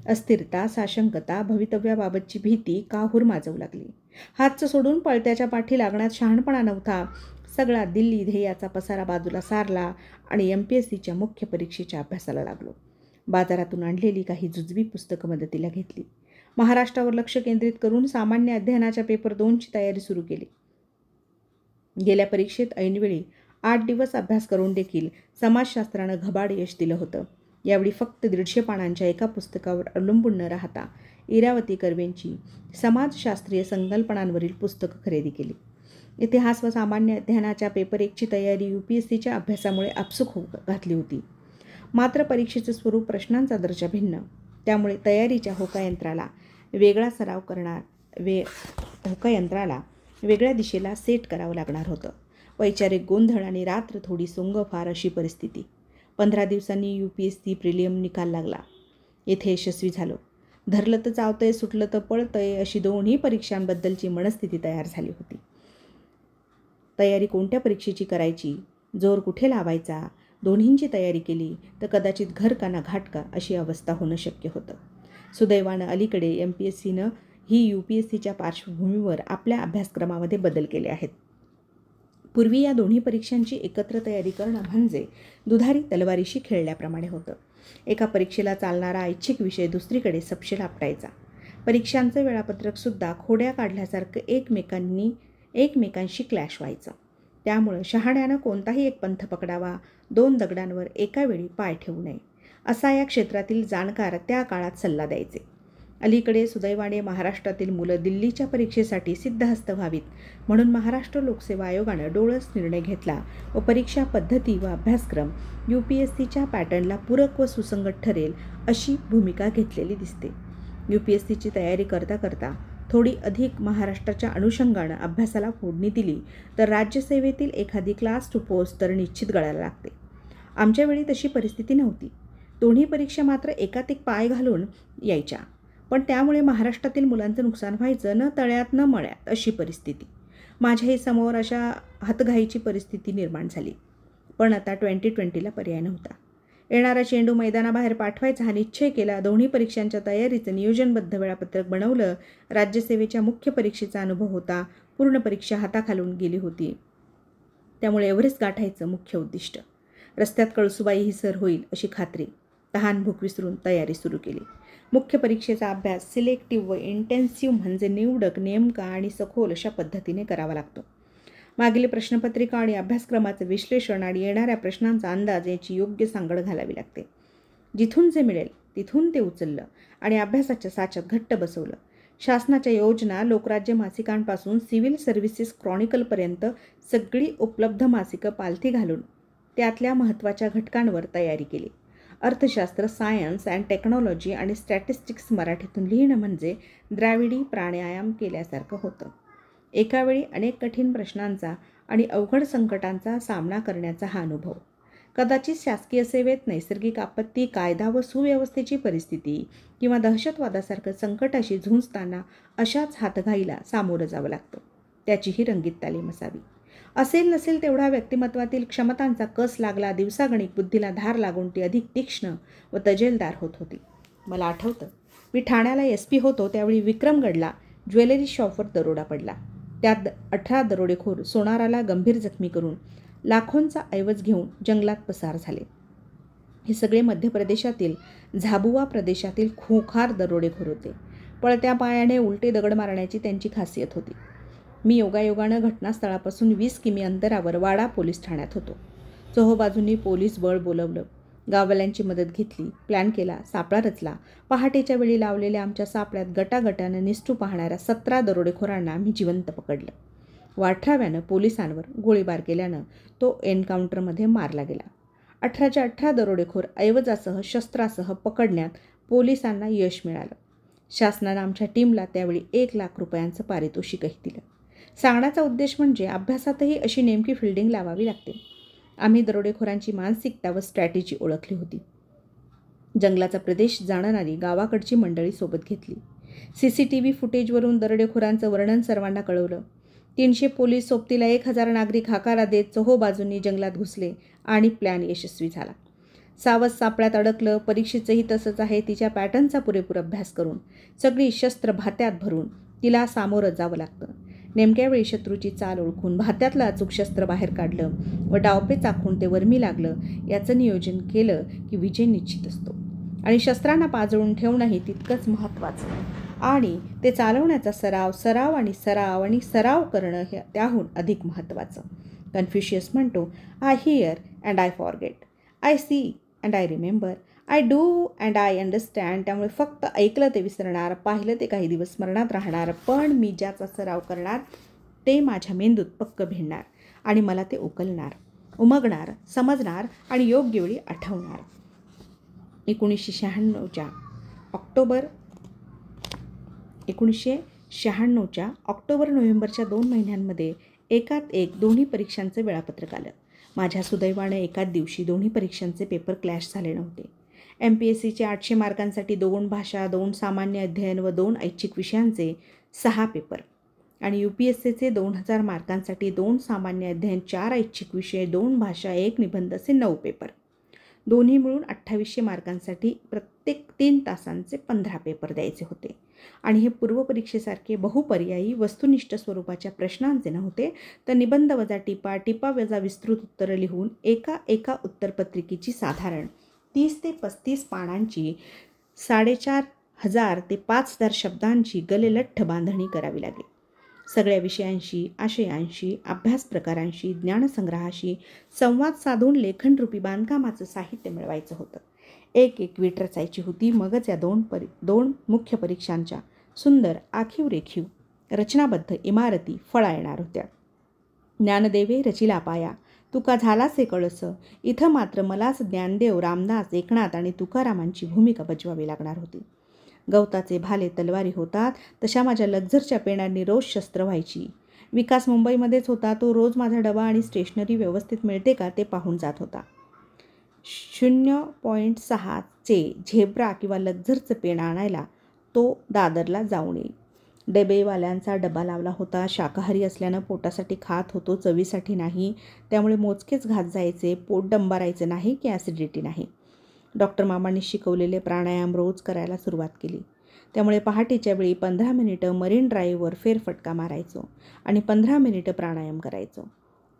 अस्थिरता, साशंकता, भवितव्याबाबतची भीती काहूर माजवू लागली. हातचं सोडून पळत्याच्या पाठी लागण्यात शहाणपणा नव्हता. सगळा दिल्ली ध्येयाचा पसारा बाजूला सारला आणि MPSCच्या मुख्य परीक्षेच्या अभ्यासाला लागलो. बाजारातून आणलेली काही जुजवी पुस्तकं मदतीला घेतली. महाराष्ट्रावर लक्ष केंद्रित करून सामान्य अध्ययनाच्या पेपर 2ची तयारी सुरू केली. गेल्या परीक्षेत ऐनवेळी 8 दिवस अभ्यास करून देखील समाजशास्त्रानं घबाड यश दिलं होतं. यावेळी फक्त 150 पानांच्या एका पुस्तकावर अवलंबून न राहता इरावती कर्वेंची समाजशास्त्रीय संकल्पनांवरील पुस्तकं खरेदी केली. इतिहास व सामान्य अध्ययनाच्या पेपर 1ची तयारी UPSCच्या अभ्यासामुळे आपसूक घातली होती. मात्र परीक्षेचं स्वरूप, प्रश्नांचा दर्जा भिन्न. त्यामुळे तयारीच्या होकायंत्राला वेगळ्या दिशेला सेट करावं लागणार होतं. वैचारिक गोंधळ आणि रात्र थोडी सोंग फार अशी परिस्थिती. 15 दिवसांनी UPSC प्रिलियम निकाल लागला. येथे यशस्वी झालो. धरलं तर चावतंय, सुटलं तर पळतंय अशी दोन्ही परीक्षांबद्दलची मनस्थिती तयार झाली होती. तयारी कोणत्या परीक्षेची करायची, जोर कुठे लावायचा, दोन्हींची तयारी केली तर कदाचित घर का ना घाट का अशी अवस्था होणं शक्य होतं. सुदैवानं अलीकडे MPSCनं ही UPSCच्या पार्श्वभूमीवर आपल्या अभ्यासक्रमामध्ये बदल केले आहेत. पूर्वी या दोन्ही परीक्षांची एकत्र तयारी करणं म्हणजे दुधारी तलवारीशी खेळल्याप्रमाणे होतं. एका परीक्षेला चालणारा ऐच्छिक विषय दुसरीकडे सपशेल आपटायचा. परीक्षांचं वेळापत्रकसुद्धा खोड्या काढल्यासारखं एकमेकांशी क्लॅश व्हायचं. त्यामुळं शहाण्यानं कोणताही एक पंथ पकडावा, 2 दगडांवर एका वेळी पाय ठेवू नये असा या क्षेत्रातील जाणकार त्या काळात सल्ला द्यायचे. अलीकडे सुदैवाने महाराष्ट्रातील मुलं दिल्लीच्या परीक्षेसाठी सिद्धहस्त व्हावीत म्हणून महाराष्ट्र लोकसेवा आयोगानं डोळस निर्णय घेतला व परीक्षा पद्धती व अभ्यासक्रम UPSCच्या पॅटर्नला पूरक व सुसंगत ठरेल अशी भूमिका घेतलेली दिसते. UPSCची तयारी करता करता थोडी अधिक महाराष्ट्राच्या अनुषंगानं अभ्यासाला फोडणी दिली तर राज्यसेवेतील एखादी क्लास टू पोस्ट तर निश्चित गळायला लागते. आमच्या वेळी तशी परिस्थिती नव्हती. दोन्ही परीक्षा मात्र एकात-एक पाय घालून यायच्या, पण त्यामुळे महाराष्ट्रातील मुलांचं नुकसान व्हायचं, न तळ्यात न मळ्यात अशी परिस्थिती. माझ्याही समोर अशा हातघाईची परिस्थिती निर्माण झाली. पण आता 2020ला पर्याय नव्हता. येणारा चेंडू मैदानाबाहेर पाठवायचा हा निश्चय केला. दोन्ही परीक्षांच्या तयारीचं नियोजनबद्ध वेळापत्रक बनवलं. राज्यसेवेच्या मुख्य परीक्षेचा अनुभव होता. पूर्ण परीक्षा हाताखालून गेली होती. त्यामुळे एव्हरेस्ट गाठायचं मुख्य उद्दिष्ट. रस्त्यात कळसुबाई ही सर होईल अशी खात्री. तहान भूक विसरून तयारी सुरू केली. मुख्य परीक्षेचा अभ्यास सिलेक्टिव्ह व इंटेन्सिव्ह म्हणजे निवडक, नेमका आणि सखोल अशा पद्धतीने करावा लागतो. मागील प्रश्नपत्रिका आणि अभ्यासक्रमाचं विश्लेषण आणि येणाऱ्या प्रश्नांचा अंदाज याची योग्य सांगड घालावी लागते. जिथून जे मिळेल तिथून ते उचललं आणि अभ्यासाच्या साच्यात घट्ट बसवलं. शासनाच्या योजना, लोकराज्य मासिकांपासून सिव्हिल सर्व्हिसेस क्रॉनिकलपर्यंत सगळी उपलब्ध मासिकं पालथी घालून त्यातल्या महत्त्वाच्या घटकांवर तयारी केली. अर्थशास्त्र, सायन्स अँड टेक्नॉलॉजी आणि स्टॅटिस्टिक्स मराठीतून लिहिणं म्हणजे द्राविडी प्राणायाम केल्यासारखं होतं. एकावेळी अनेक कठीण प्रश्नांचा आणि अवघड संकटांचा सामना करण्याचा हा अनुभव. कदाचित शासकीय सेवेत नैसर्गिक आपत्ती, कायदा व सुव्यवस्थेची परिस्थिती किंवा दहशतवादासारखं संकटाशी झुंजताना अशाच हातघाईला सामोरं जावं लागतं. त्याचीही रंगीत तालीम असावी. असेल नसेल तेवढा व्यक्तिमत्वातील क्षमतांचा कस लागला. दिवसागणिक बुद्धीला धार लागून ती अधिक तीक्ष्ण व तजेलदार होत होती. मला आठवतं, मी ठाण्याला SP होतो त्यावेळी विक्रमगडला ज्वेलरी शॉपवर दरोडा पडला. त्यात 18 दरोडेखोर सोनाराला गंभीर जखमी करून लाखोंचा ऐवज घेऊन जंगलात पसार झाले. हे सगळे मध्य प्रदेशातील झाबुआ प्रदेशातील खूंखार दरोडेखोर होते. पळत्या पायाने उलटे दगड मारण्याची त्यांची खासियत होती. मी योगायोगानं घटनास्थळापासून 20 किमी अंतरावर वाडा पोलीस ठाण्यात होतो. चोहोबाजूंनी पोलीस बळ बोलवलं. गाववाल्यांची मदत घेतली. प्लॅन केला. सापळा रचला. पहाटेच्या वेळी लावलेल्या आमच्या सापळ्यात गटागटानं निष्ठू पाहणाऱ्या 17 दरोडेखोरांना मी जिवंत पकडलं. 18व्यानं पोलिसांवर गोळीबार केल्यानं तो एन्काउंटरमध्ये मारला गेला. 18च्या 18 दरोडेखोर ऐवजासह शस्त्रासह पकडण्यात पोलिसांना यश मिळालं. शासनानं आमच्या टीमला त्यावेळी 1 लाख रुपयांचं पारितोषिकही दिलं. सांगण्याचा उद्देश म्हणजे अभ्यासातही अशी नेमकी फिल्डिंग लावावी लागते. आम्ही दरोडेखोरांची मानसिकता व स्ट्रॅटेजी ओळखली होती. जंगलाचा प्रदेश जाणणारी गावाकडची मंडळी सोबत घेतली. CCTV फुटेजवरून दरोडेखोरांचं वर्णन सर्वांना कळवलं. 300 पोलीस सोबतीला 1000 नागरिक हाकारा देत चोहोबाजूंनी जंगलात घुसले आणि प्लॅन यशस्वी झाला. सावध सापळ्यात अडकलं. परीक्षेचंही तसंच आहे. तिच्या पॅटर्नचा पुरेपूर अभ्यास करून सगळी शस्त्र भात्यात भरून तिला सामोरं जावं लागतं. नेमक्या वेळी शत्रूची चाल ओळखून भात्यातलं अचूक शस्त्र बाहेर काढलं व डावपेच आखून ते वर्मी लागलं. याचं नियोजन केलं की विजय निश्चित असतो. आणि शस्त्रांना पाजळून ठेवणंही तितकंच महत्त्वाचं. आणि ते चालवण्याचा सराव आणि सराव करणं हे त्याहून अधिक महत्त्वाचं. कन्फ्युशियस म्हणतो, I hear and I forget, I see and I remember, I do and I understand. त्यामुळे फक्त ऐकलं ते विसरणार, पाहिलं ते काही दिवस स्मरणात राहणार, पण मी ज्याचा सराव करणार ते माझ्या मेंदूत पक्क भिडणार आणि मला ते उमगणार, समजणार आणि योग्य वेळी आठवणार. 1996च्या ऑक्टोबर नोव्हेंबरच्या 2 महिन्यांमध्ये एकात एक दोन्ही परीक्षांचं वेळापत्रक आलं. माझ्या सुदैवाने एकाच दिवशी दोन्ही परीक्षांचे पेपर क्लॅश झाले नव्हते. MPSCचे 800 मार्कांसाठी 2 भाषा, 2 सामान्य अध्ययन व 2 ऐच्छिक विषयांचे 6 पेपर आणि UPSCचे 2000 मार्कांसाठी 2 सामान्य अध्ययन, 4 ऐच्छिक विषय, 2 भाषा, 1 निबंध असे 9 पेपर. दोन्ही मिळून 2800 मार्कांसाठी प्रत्येक 3 तासांचे 15 पेपर द्यायचे होते. आणि हे पूर्वपरीक्षेसारखे बहुपर्यायी वस्तुनिष्ठ स्वरूपाच्या प्रश्नांचे नव्हते, तर निबंध वजा टिपा, टिपा वजा विस्तृत उत्तरं लिहून एका उत्तरपत्रिकेची साधारण 30 ते 35 पानांची 4500 ते 5000 शब्दांची गलेलठ्ठ बांधणी करावी लागेल. सगळ्या विषयांशी, आशयांशी, अभ्यास प्रकारांशी, ज्ञानसंग्रहाशी संवाद साधून लेखनरूपी बांधकामाचं साहित्य मिळवायचं होतं. एक वीट रचायची होती. मगच या दोन मुख्य परीक्षांच्या सुंदर आखीव रेखीव रचनाबद्ध इमारती फळा येणार होत्या. ज्ञानदेवे रचिला पाया, तुका झालासे कळस, इथं मात्र मलाच ज्ञानदेव, रामदास, एकनाथ आणि तुकारामांची भूमिका बजवावी लागणार होती. गवताचे भाले तलवारी होतात तशा माझ्या लक्झरच्या पेनांनी रोज शस्त्र व्हायची. विकास मुंबईमध्येच होता. तो रोज माझा डबा आणि स्टेशनरी व्यवस्थित मिळते का ते पाहून जात होता. 0.6चे झेब्रा किंवा लक्झरचं पेन आणायला तो दादरला जाऊन येईल. डबेवाल्यांचा डबा लावला होता. शाकाहारी असल्यानं पोटासाठी खात होतो, चवीसाठी नाही. त्यामुळे मोजकेच घात जायचे. पोट डंबारायचं नाही की ॲसिडिटी नाही. डॉक्टर मामांनी शिकवलेले प्राणायाम रोज करायला सुरुवात केली. त्यामुळे पहाटेच्या वेळी 15 मिनिटं मरीन ड्राईव्हवर फेरफटका मारायचो आणि 15 मिनिटं प्राणायाम करायचो.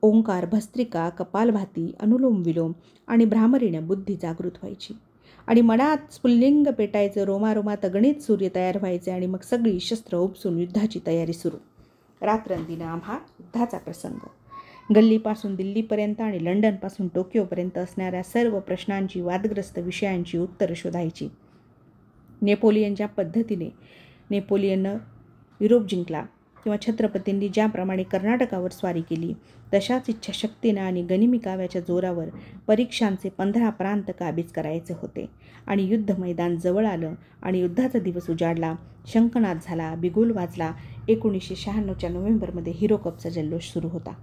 ओंकार, भस्त्रिका, कपालभाती, अनुलोम विलोम आणि भ्रामरीनं बुद्धी जागृत व्हायची आणि मनात स्फुल्लिंग पेटायचं. रोमारोमात अगणित सूर्य तयार व्हायचे आणि मग सगळी शस्त्र उपसून युद्धाची तयारी सुरू. रात्रंदिनं आम्हा युद्धाचा प्रसंग. गल्लीपासून दिल्लीपर्यंत आणि लंडनपासून टोकियोपर्यंत असणाऱ्या सर्व प्रश्नांची, वादग्रस्त विषयांची उत्तरं शोधायची. नेपोलियनच्या पद्धतीने नेपोलियननं युरोप जिंकला किंवा छत्रपतींनी ज्याप्रमाणे कर्नाटकावर स्वारी केली तशाच इच्छाशक्तीनं आणि गनिमी काव्याच्या जोरावर परीक्षांचे 15 प्रांत काबीज करायचे होते. आणि युद्ध मैदान जवळ आलं आणि युद्धाचा दिवस उजाडला. शंखनाद झाला, बिगुल वाजला. 1996च्या नोव्हेंबरमध्ये हिरो कपचा जल्लोष सुरू होता.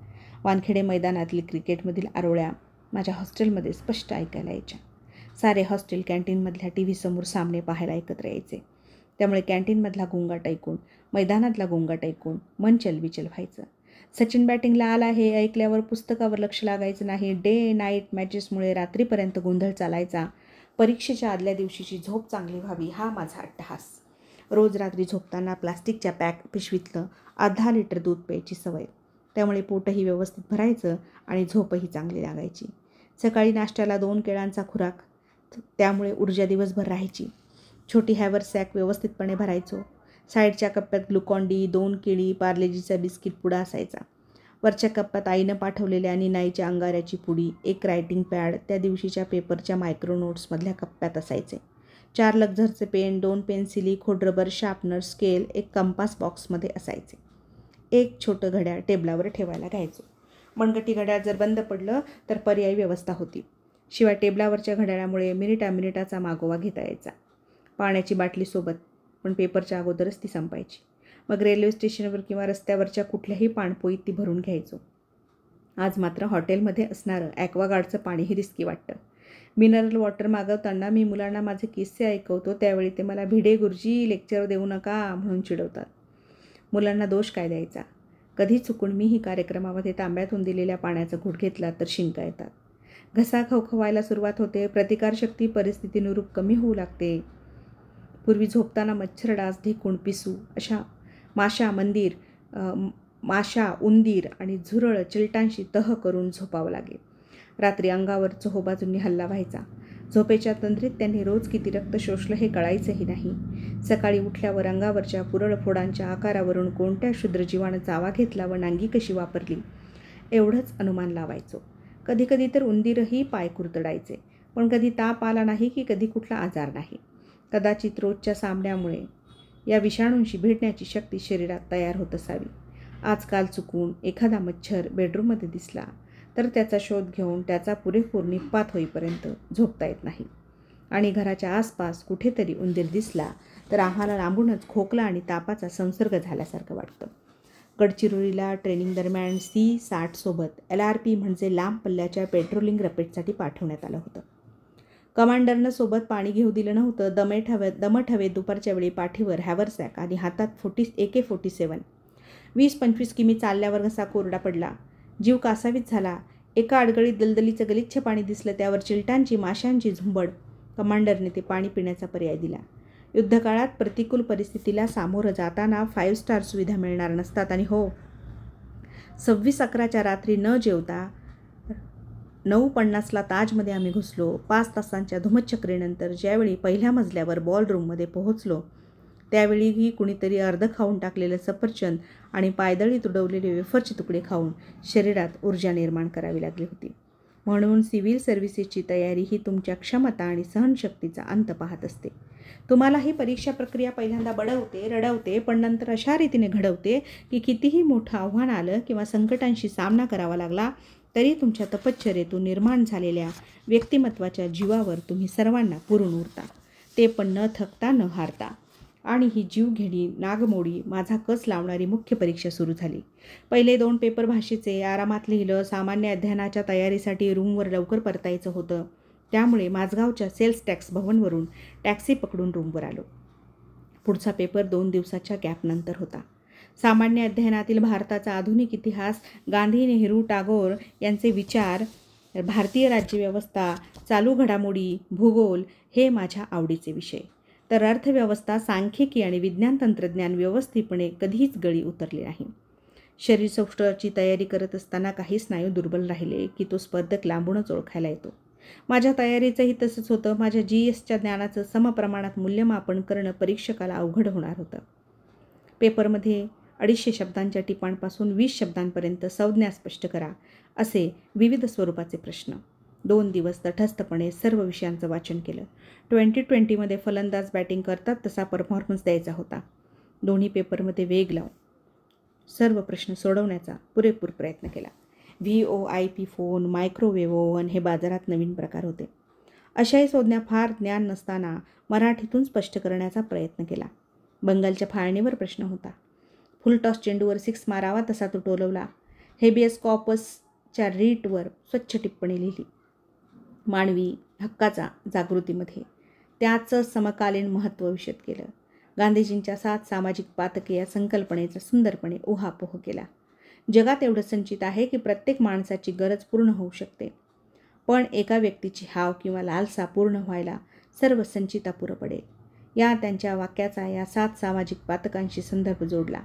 वानखेडे मैदानातील क्रिकेटमधील आरोळ्या माझ्या हॉस्टेलमध्ये स्पष्ट ऐकायला यायच्या. सारे हॉस्टेल कॅन्टीनमधल्या TV समोर सामने पाहायला एकत्र यायचे. त्यामुळे कॅन्टीनमधला गोंगाट ऐकून, मैदानातला गोंगाट ऐकून मन चलबिचल व्हायचं. सचिन बॅटिंगला आला हे ऐकल्यावर पुस्तकावर लक्ष लागायचं नाही. डे नाईट मॅचेसमुळे रात्रीपर्यंत गोंधळ चालायचा. परीक्षेच्या आदल्या दिवशीची झोप चांगली व्हावी हा माझा अट्टहास. रोज रात्री झोपताना प्लास्टिकच्या पिशवीतलं 1/2 लिटर दूध प्यायची सवय. त्यामुळे पोटही व्यवस्थित भरायचं आणि झोपही चांगली लागायची. सकाळी नाश्त्याला 2 केळांचा खुराक, त्यामुळे ऊर्जा दिवसभर राहायची. छोटी हॅवरसॅक व्यवस्थितपणे भरायचो. साईडच्या कप्प्यात ग्लुकॉन-डी, 2 केळी, पार्लेजीचा बिस्किट पुडा असायचा. वरच्या कप्प्यात आईनं पाठवलेल्या निनाईच्या अंगाऱ्याची पुडी, 1 रायटिंग पॅड त्या दिवशीच्या पेपरच्या मायक्रो नोट्समधल्या कप्प्यात असायचे. 4 लक्झरचे पेन, 2 पेन्सिली, खोडरबर, शार्पनर, स्केल 1 कंपास बॉक्समध्ये असायचे. 1 छोटं घड्याळ टेबलावर ठेवायला घ्यायचो. मनगटी घड्याळ जर बंद पडलं तर पर्यायी व्यवस्था होती. शिवाय टेबलावरच्या घड्याळामुळे मिनिटाचा मागोवा घेता यायचा. पाण्याची बाटली सोबत, पण पेपरच्या अगोदरच ती संपायची. मग रेल्वे स्टेशनवर किंवा रस्त्यावरच्या कुठल्याही पाणपोईत ती भरून घ्यायचो. आज मात्र हॉटेलमध्ये असणारं ॲक्वागार्डचं पाणीही रिस्की वाटतं. मिनरल वॉटर मागवताना मी मुलांना माझे किस्से ऐकवतो त्यावेळी ते मला भिडे गुरुजी लेक्चर देऊ नका म्हणून चिडवतात. मुलांना दोष काय द्यायचा? कधी चुकून मीही कार्यक्रमामध्ये तांब्यातून दिलेल्या पाण्याचा घूट घेतला तर शिंका येतात. घसा खवखवायला सुरुवात होते. प्रतिकारशक्ती परिस्थितीनुरूप कमी होऊ लागते. पूर्वी झोपताना मच्छर डास, ढेकूण, पिसू अशा माशा, उंदीर आणि झुरळ चिलटांशी तह करून झोपावं लागे. रात्री अंगावर चोहोबाजूंनी हल्ला व्हायचा. झोपेच्या तंद्रीत त्यांनी रोज किती रक्त शोषलं हे कळायचंही नाही. सकाळी उठल्यावर अंगावरच्या पुरळ फोडांच्या आकारावरून कोणत्या क्षुद्रजीवानं चावा घेतला व नांगी कशी वापरली एवढंच अनुमान लावायचो. कधीकधी तर उंदीरही पाय कुरतडायचे. पण कधी ताप आला नाही की कधी कुठला आजार नाही. कदाचित रोजच्या सामन्यामुळे या विषाणूंशी भिडण्याची शक्ती शरीरात तयार होत असावी. आजकाल चुकून एखादा मच्छर बेडरूममध्ये दिसला तर त्याचा शोध घेऊन त्याचा पुरेपूर निपात होईपर्यंत झोपता येत नाही. आणि घराच्या आसपास कुठेतरी उंदीर दिसला तर आम्हाला लांबूनच खोकला आणि तापाचा संसर्ग झाल्यासारखं वाटतं. गडचिरोलीला ट्रेनिंग दरम्यान C-60 सोबत LRP म्हणजे लांब पल्ल्याच्या पेट्रोलिंग रपेटसाठी पाठवण्यात आलं होतं. कमांडरनं सोबत पाणी घेऊ दिलं नव्हतं. दमट हवेत दुपारच्या वेळी पाठीवर हॅवरसॅक आणि हातात AK-47. 20-25 किमी चालल्यावर घसा कोरडा पडला. जीव कासावीस झाला. एका अडगळीत दलदलीचं गलिच्छ पाणी दिसलं. त्यावर चिलटांची, माशांची झुंबड. कमांडरने ते पाणी पिण्याचा पर्याय दिला. युद्धकाळात प्रतिकूल परिस्थितीला सामोरं जाताना 5 स्टार सुविधा मिळणार नसतात. आणि हो, 26/11च्या रात्री न जेवता 9:50ला ताजमध्ये आम्ही घुसलो. 5 तासांच्या धुमचक्रीनंतर ज्यावेळी पहिल्या मजल्यावर बॉलरूममध्ये पोहोचलो त्यावेळीही कुणीतरी अर्ध खाऊन टाकलेलं सफरचंद आणि पायदळीत उडवलेले वेफरचे तुकडे खाऊन शरीरात ऊर्जा निर्माण करावी लागली होती. म्हणून सिव्हिल सर्व्हिसेसची तयारी ही तुमच्या क्षमता आणि सहनशक्तीचा अंत पाहत असते. तुम्हाला ही परीक्षा प्रक्रिया पहिल्यांदा बडवते, रडवते, पण नंतर अशा रीतीने घडवते की कितीही मोठं आव्हान आलं किंवा संकटांशी सामना करावा लागला तरी तुमच्या तपश्चर्येतून निर्माण झालेल्या व्यक्तिमत्वाच्या जीवावर तुम्ही सर्वांना पुरून उरता, ते पण न थकता न हारता. आणि ही जीवघेणी, नागमोडी, माझा कस लावणारी मुख्य परीक्षा सुरू झाली. पहिले 2 पेपर भाषेचे आरामात लिहिलं. सामान्य अध्ययनाच्या तयारीसाठी रूमवर लवकर परतायचं होतं. त्यामुळे माझगावच्या सेल्स टॅक्स भवनवरून टॅक्सी पकडून रूमवर आलो. पुढचा पेपर 2 दिवसाच्या गॅपनंतर होता. सामान्य अध्ययनातील भारताचा आधुनिक इतिहास, गांधी, नेहरू, टागोर यांचे विचार, भारतीय राज्यव्यवस्था, चालू घडामोडी, भूगोल हे माझ्या आवडीचे विषय. तर अर्थव्यवस्था, सांख्यिकी आणि विज्ञान तंत्रज्ञान व्यवस्थितपणे कधीच गळी उतरले नाही. शरीरसौष्ठवाची तयारी करत असताना काही स्नायू दुर्बल राहिले की तो स्पर्धक लांबूनच ओळखायला येतो. माझ्या तयारीचंही तसंच होतं. माझ्या GSच्या ज्ञानाचं समप्रमाणात मूल्यमापन करणं परीक्षकाला अवघड होणार होतं. पेपरमध्ये 250 शब्दांच्या टिपांपासून 20 शब्दांपर्यंत संज्ञा स्पष्ट करा असे विविध स्वरूपाचे प्रश्न. 2 दिवस तटस्थपणे सर्व विषयांचं वाचन केलं. 2020मध्ये फलंदाज बॅटिंग करतात तसा परफॉर्मन्स द्यायचा होता. दोन्ही पेपरमध्ये वेग लावून सर्व प्रश्न सोडवण्याचा पुरेपूर प्रयत्न केला. VoIP फोन, मायक्रोवेव्ह ओव्हन हे बाजारात नवीन प्रकार होते. अशाही संज्ञा फार ज्ञान नसताना मराठीतून स्पष्ट करण्याचा प्रयत्न केला. बंगालच्या फाळणीवर प्रश्न होता. फुलटॉस चेंडूवर 6 मारावा तसा तो टोलवला. हेबियस कॉर्पसच्या रीटवर स्वच्छ टिप्पणी लिहिली. मानवी हक्काचा जागृतीमध्ये त्याचं समकालीन महत्त्व विशद केलं. गांधीजींच्या 7 सामाजिक पातके या संकल्पनेचा सुंदरपणे उहापोह केला. जगात एवढं संचित आहे की प्रत्येक माणसाची गरज पूर्ण होऊ शकते, पण एका व्यक्तीची हाव किंवा लालसा पूर्ण व्हायला सर्व संचितापुरं पडेल. या त्यांच्या वाक्याचा या 7 सामाजिक पातकांशी संदर्भ जोडला.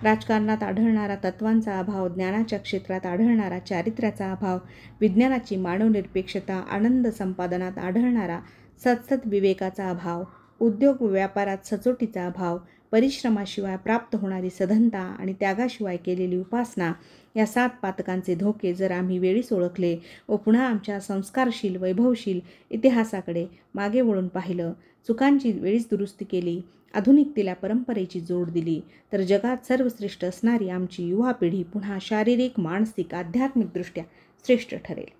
राजकारणात आढळणारा तत्वांचा अभाव, ज्ञानाच्या क्षेत्रात आढळणारा चारित्र्याचा अभाव, विज्ञानाची मानवनिरपेक्षता, आनंद संपादनात आढळणारा सतसत विवेकाचा अभाव, उद्योग व्यापारात सचोटीचा अभाव, परिश्रमाशिवाय प्राप्त होणारी सधनता आणि त्यागाशिवाय केलेली उपासना या 7 पातकांचे धोके जर आम्ही वेळीच ओळखले व पुन्हा आमच्या संस्कारशील, वैभवशील इतिहासाकडे मागे वळून पाहिलं, चुकांची वेळीच दुरुस्ती केली, आधुनिकतेला परंपरेची जोड दिली तर जगात सर्वश्रेष्ठ असणारी आमची युवा पिढी पुन्हा शारीरिक, मानसिक, आध्यात्मिकदृष्ट्या श्रेष्ठ ठरेल.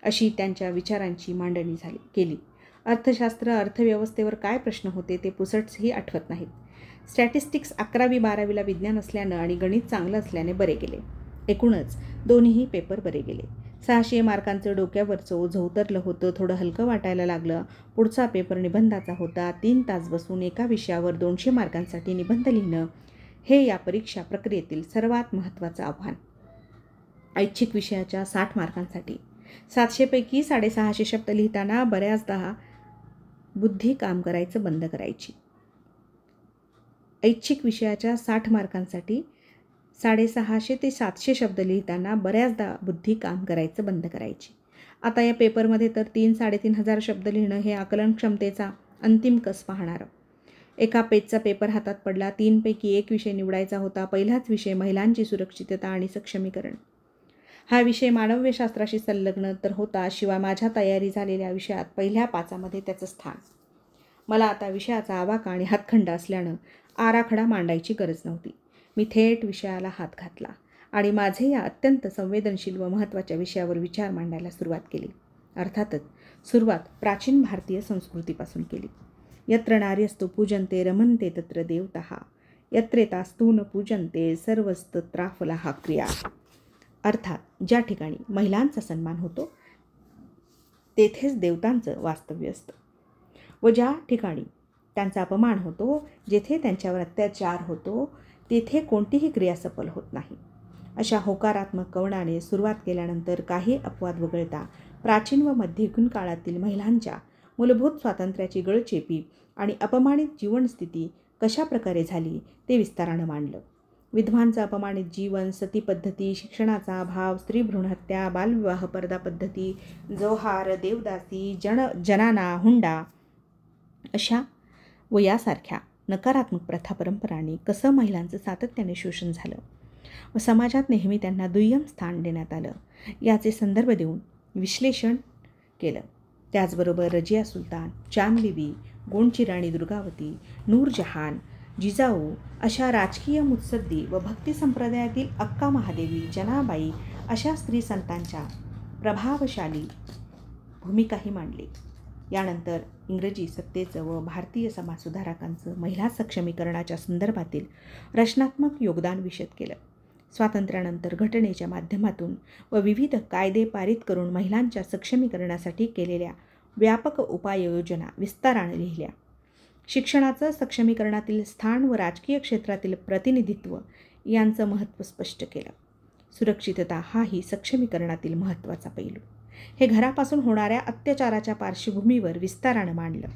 अशी त्यांच्या विचारांची मांडणी केली. अर्थशास्त्र, अर्थव्यवस्थेवर काय प्रश्न होते ते पुसटही आठवत नाहीत. स्टॅटिस्टिक्स 11वी-12वीला विज्ञान असल्यानं आणि गणित चांगलं असल्याने बरे गेले. एकूणच दोन्हीही पेपर बरे गेले. 600 मार्कांचं डोक्यावरचं ओझं उतरलं होतं. थोडं हलकं वाटायला लागलं. पुढचा पेपर निबंधाचा होता. 3 तास बसून एका विषयावर 200 मार्कांसाठी निबंध लिहिणं हे या परीक्षा प्रक्रियेतील सर्वात महत्त्वाचं आव्हान. ऐच्छिक विषयाच्या 60 मार्कांसाठी 700 पैकी 650 शब्द लिहिताना बऱ्याचदा बुद्धी काम करायचं बंद करायची. ऐच्छिक विषयाच्या 60 मार्कांसाठी 650 ते 700 शब्द लिहिताना बऱ्याचदा बुद्धी काम करायचं बंद करायची. आता या पेपरमध्ये तर 3-3.5 हजार शब्द लिहिणं हे आकलन क्षमतेचा अंतिम कस पाहणारं. एका पेजचा पेपर हातात पडला. 3 पैकी 1 विषय निवडायचा होता. पहिलाच विषय महिलांची सुरक्षितता आणि सक्षमीकरण. हा विषय मानव्यशास्त्राशी संलग्न तर होता, शिवाय माझ्या तयारी झालेल्या विषयात पहिल्या 5मध्ये त्याचं स्थान. मला आता विषयाचा आवाका आणि हातखंड असल्यानं आराखडा मांडायची गरज नव्हती. मी थेट विषयाला हात घातला आणि माझे या अत्यंत संवेदनशील व महत्त्वाच्या विषयावर विचार मांडायला सुरुवात केली. अर्थातच सुरुवात प्राचीन भारतीय संस्कृतीपासून केली. यत्र नार्यस्तु पूजन्ते रमन्ते तत्र देवताः, यत्रेतास्तु न पूजन्ते सर्वस्तत्राफलाः क्रिया. अर्थात ज्या ठिकाणी महिलांचा सन्मान होतो तेथेच देवतांचं वास्तव्य असतं, व ज्या ठिकाणी त्यांचा अपमान होतो, जेथे त्यांच्यावर अत्याचार होतो, तेथे कोणतीही क्रिया सफल होत नाही. अशा होकारात्मक कवनाने सुरुवात केल्यानंतर काही अपवाद वगळता प्राचीन व मध्ययुगीन काळातील महिलांच्या मूलभूत स्वातंत्र्याची गळचेपी आणि अपमानित जीवनस्थिती कशा प्रकारे झाली ते विस्तारानं मांडलं. विधवांचं अपमानित जीवन, सती पद्धती, शिक्षणाचा अभाव, स्त्री भ्रूणहत्या, बालविवाह, पर्दा पद्धती, जोहार, देवदासी, जनाना, हुंडा अशा व यासारख्या नकारात्मक प्रथा परंपरांनी कसं महिलांचं सातत्याने शोषण झालं व समाजात नेहमी त्यांना दुय्यम स्थान देण्यात आलं याचे संदर्भ देऊन विश्लेषण केलं. त्याचबरोबर रजिया सुलतान, चांदबीबी, गोंडची राणी दुर्गावती, नूरजहान, जिजाऊ अशा राजकीय मुत्सद्दी व भक्ती संप्रदायातील अक्का महादेवी, जनाबाई अशा स्त्री संतांच्या प्रभावशाली भूमिकाही मांडली. यानंतर इंग्रजी सत्तेचं व भारतीय समाजसुधारकांचं महिला सक्षमीकरणाच्या संदर्भातील रचनात्मक योगदान विशद केलं. स्वातंत्र्यानंतर घटनेच्या माध्यमातून व विविध कायदे पारित करून महिलांच्या सक्षमीकरणासाठी केलेल्या व्यापक उपाययोजना विस्ताराने लिहिल्या. शिक्षणाचं सक्षमीकरणातील स्थान व राजकीय क्षेत्रातील प्रतिनिधित्व यांचं महत्त्व स्पष्ट केलं. सुरक्षितता हाही सक्षमीकरणातील महत्त्वाचा पैलू. हे घरापासून होणाऱ्या अत्याचाराच्या पार्श्वभूमीवर विस्तारानं मांडलं.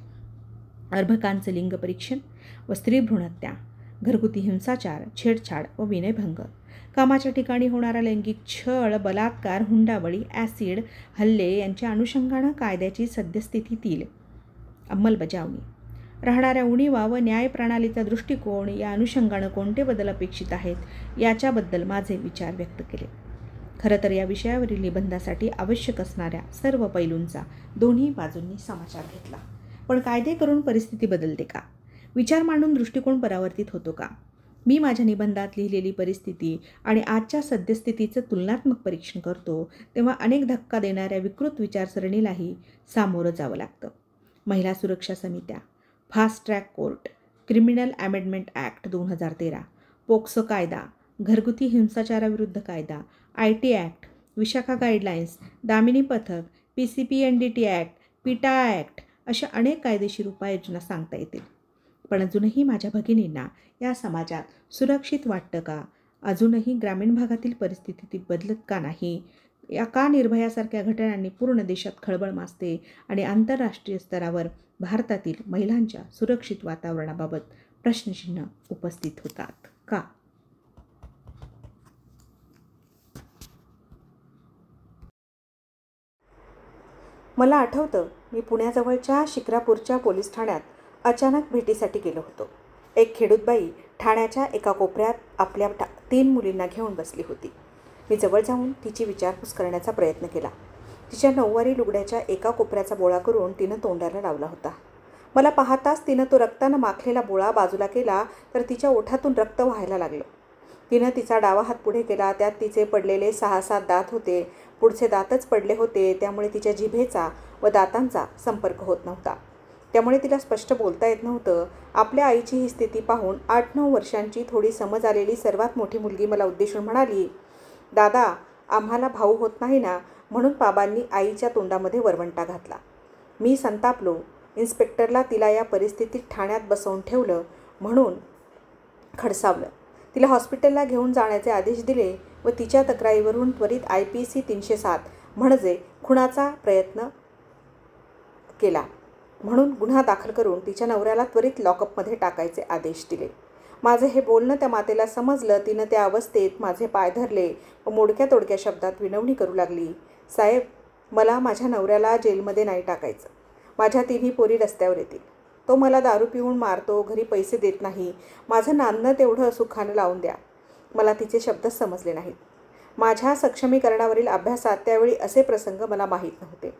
अर्भकांचं लिंग परीक्षण व स्त्री भ्रूणहत्या, घरगुती हिंसाचार, छेडछाड व विनयभंग, कामाच्या ठिकाणी होणारा लैंगिक छळ, बलात्कार, हुंडाबळी, ॲसिड हल्ले यांच्या अनुषंगानं कायद्याची सद्यस्थितीतील अंमलबजावणी, राहणाऱ्या उणीवा व न्यायप्रणालीचा दृष्टिकोन या अनुषंगानं कोणते बदल अपेक्षित आहेत याच्याबद्दल माझे विचार व्यक्त केले. खरं तर या विषयावरील निबंधासाठी आवश्यक असणाऱ्या सर्व पैलूंचा दोन्ही बाजूंनी समाचार घेतला. पण कायदे करून परिस्थिती बदलते का? विचार मांडून दृष्टिकोन परावर्तित होतो का? मी माझ्या निबंधात लिहिलेली परिस्थिती आणि आजच्या सद्यस्थितीचं तुलनात्मक परीक्षण करतो तेव्हा अनेक धक्का देणाऱ्या विकृत विचारसरणीलाही सामोरं जावं लागतं. महिला सुरक्षा समित्या, fast track court, criminal amendment act 2013, POCSO कायदा, घरगुती हिंसाचाराविरुद्ध कायदा, IT act, Vishakha guidelines, Damini पथक, PCPNDT ॲक्ट, पिटा ॲक्ट अशा अनेक कायदेशीर उपाययोजना सांगता येतील. पण अजूनही माझ्या भगिनींना या समाजात सुरक्षित वाटतं का? अजूनही ग्रामीण भागातील परिस्थिती बदलत का नाही? या का निर्भयासारख्या घटनांनी पूर्ण देशात खळबळ माजते आणि आंतरराष्ट्रीय स्तरावर भारतातील महिलांच्या सुरक्षित वातावरणाबाबत प्रश्नचिन्ह उपस्थित होतात का? मला आठवतं, मी पुण्याजवळच्या शिक्रापूरच्या पोलीस ठाण्यात अचानक भेटीसाठी गेलो होतो. एक खेडूतबाई ठाण्याच्या एका कोपऱ्यात आपल्या 3 मुलींना घेऊन बसली होती. मी जवळ जाऊन तिची विचारपूस करण्याचा प्रयत्न केला. तिच्या नऊवारी लुगड्याच्या एका कोपऱ्याचा बोळा करून तिनं तोंडाला लावला होता. मला पाहताच तिनं तो रक्तानं माखलेला बोळा बाजूला केला तर तिच्या ओठातून रक्त व्हायला लागलं. तिनं तिचा डावा हात पुढे केला. त्यात तिचे पडलेले 6-7 दात होते. पुढचे दातच पडले होते, त्यामुळे तिच्या जिभेचा व दातांचा संपर्क होत नव्हता. त्यामुळे तिला स्पष्ट बोलता येत नव्हतं. आपल्या आईची ही स्थिती पाहून 8-9 वर्षांची थोडी समज आलेली सर्वात मोठी मुलगी मला उद्देशून म्हणाली, दादा, आम्हाला भाऊ होत नाही ना, म्हणून बाबांनी आईच्या तोंडामध्ये वरवंटा घातला. मी संतापलो. इन्स्पेक्टरला तिला या परिस्थितीत ठाण्यात बसवून ठेवलं म्हणून खडसावलं. तिला हॉस्पिटलला घेऊन जाण्याचे आदेश दिले व तिच्या तक्रारीवरून त्वरित IPC 307 म्हणजे खुनाचा प्रयत्न केला म्हणून गुन्हा दाखल करून तिच्या नवऱ्याला त्वरित लॉकअपमध्ये टाकायचे आदेश दिले. माझे हे बोलणं त्या मातेला समजलं. तिनं त्या अवस्थेत माझे पाय धरले व मोडक्या तोडक्या शब्दात विनवणी करू लागली, साहेब, मला माझ्या नवऱ्याला जेलमध्ये नाही टाकायचं. माझ्या 3 पोरी रस्त्यावर येतील. तो मला दारू पिऊन मारतो, घरी पैसे देत नाही. माझं नांदणं तेवढं सुखानं लावून द्या. मला तिचे शब्दच समजले नाहीत. माझ्या सक्षमीकरणावरील अभ्यासात त्यावेळी असे प्रसंग मला माहीत नव्हते.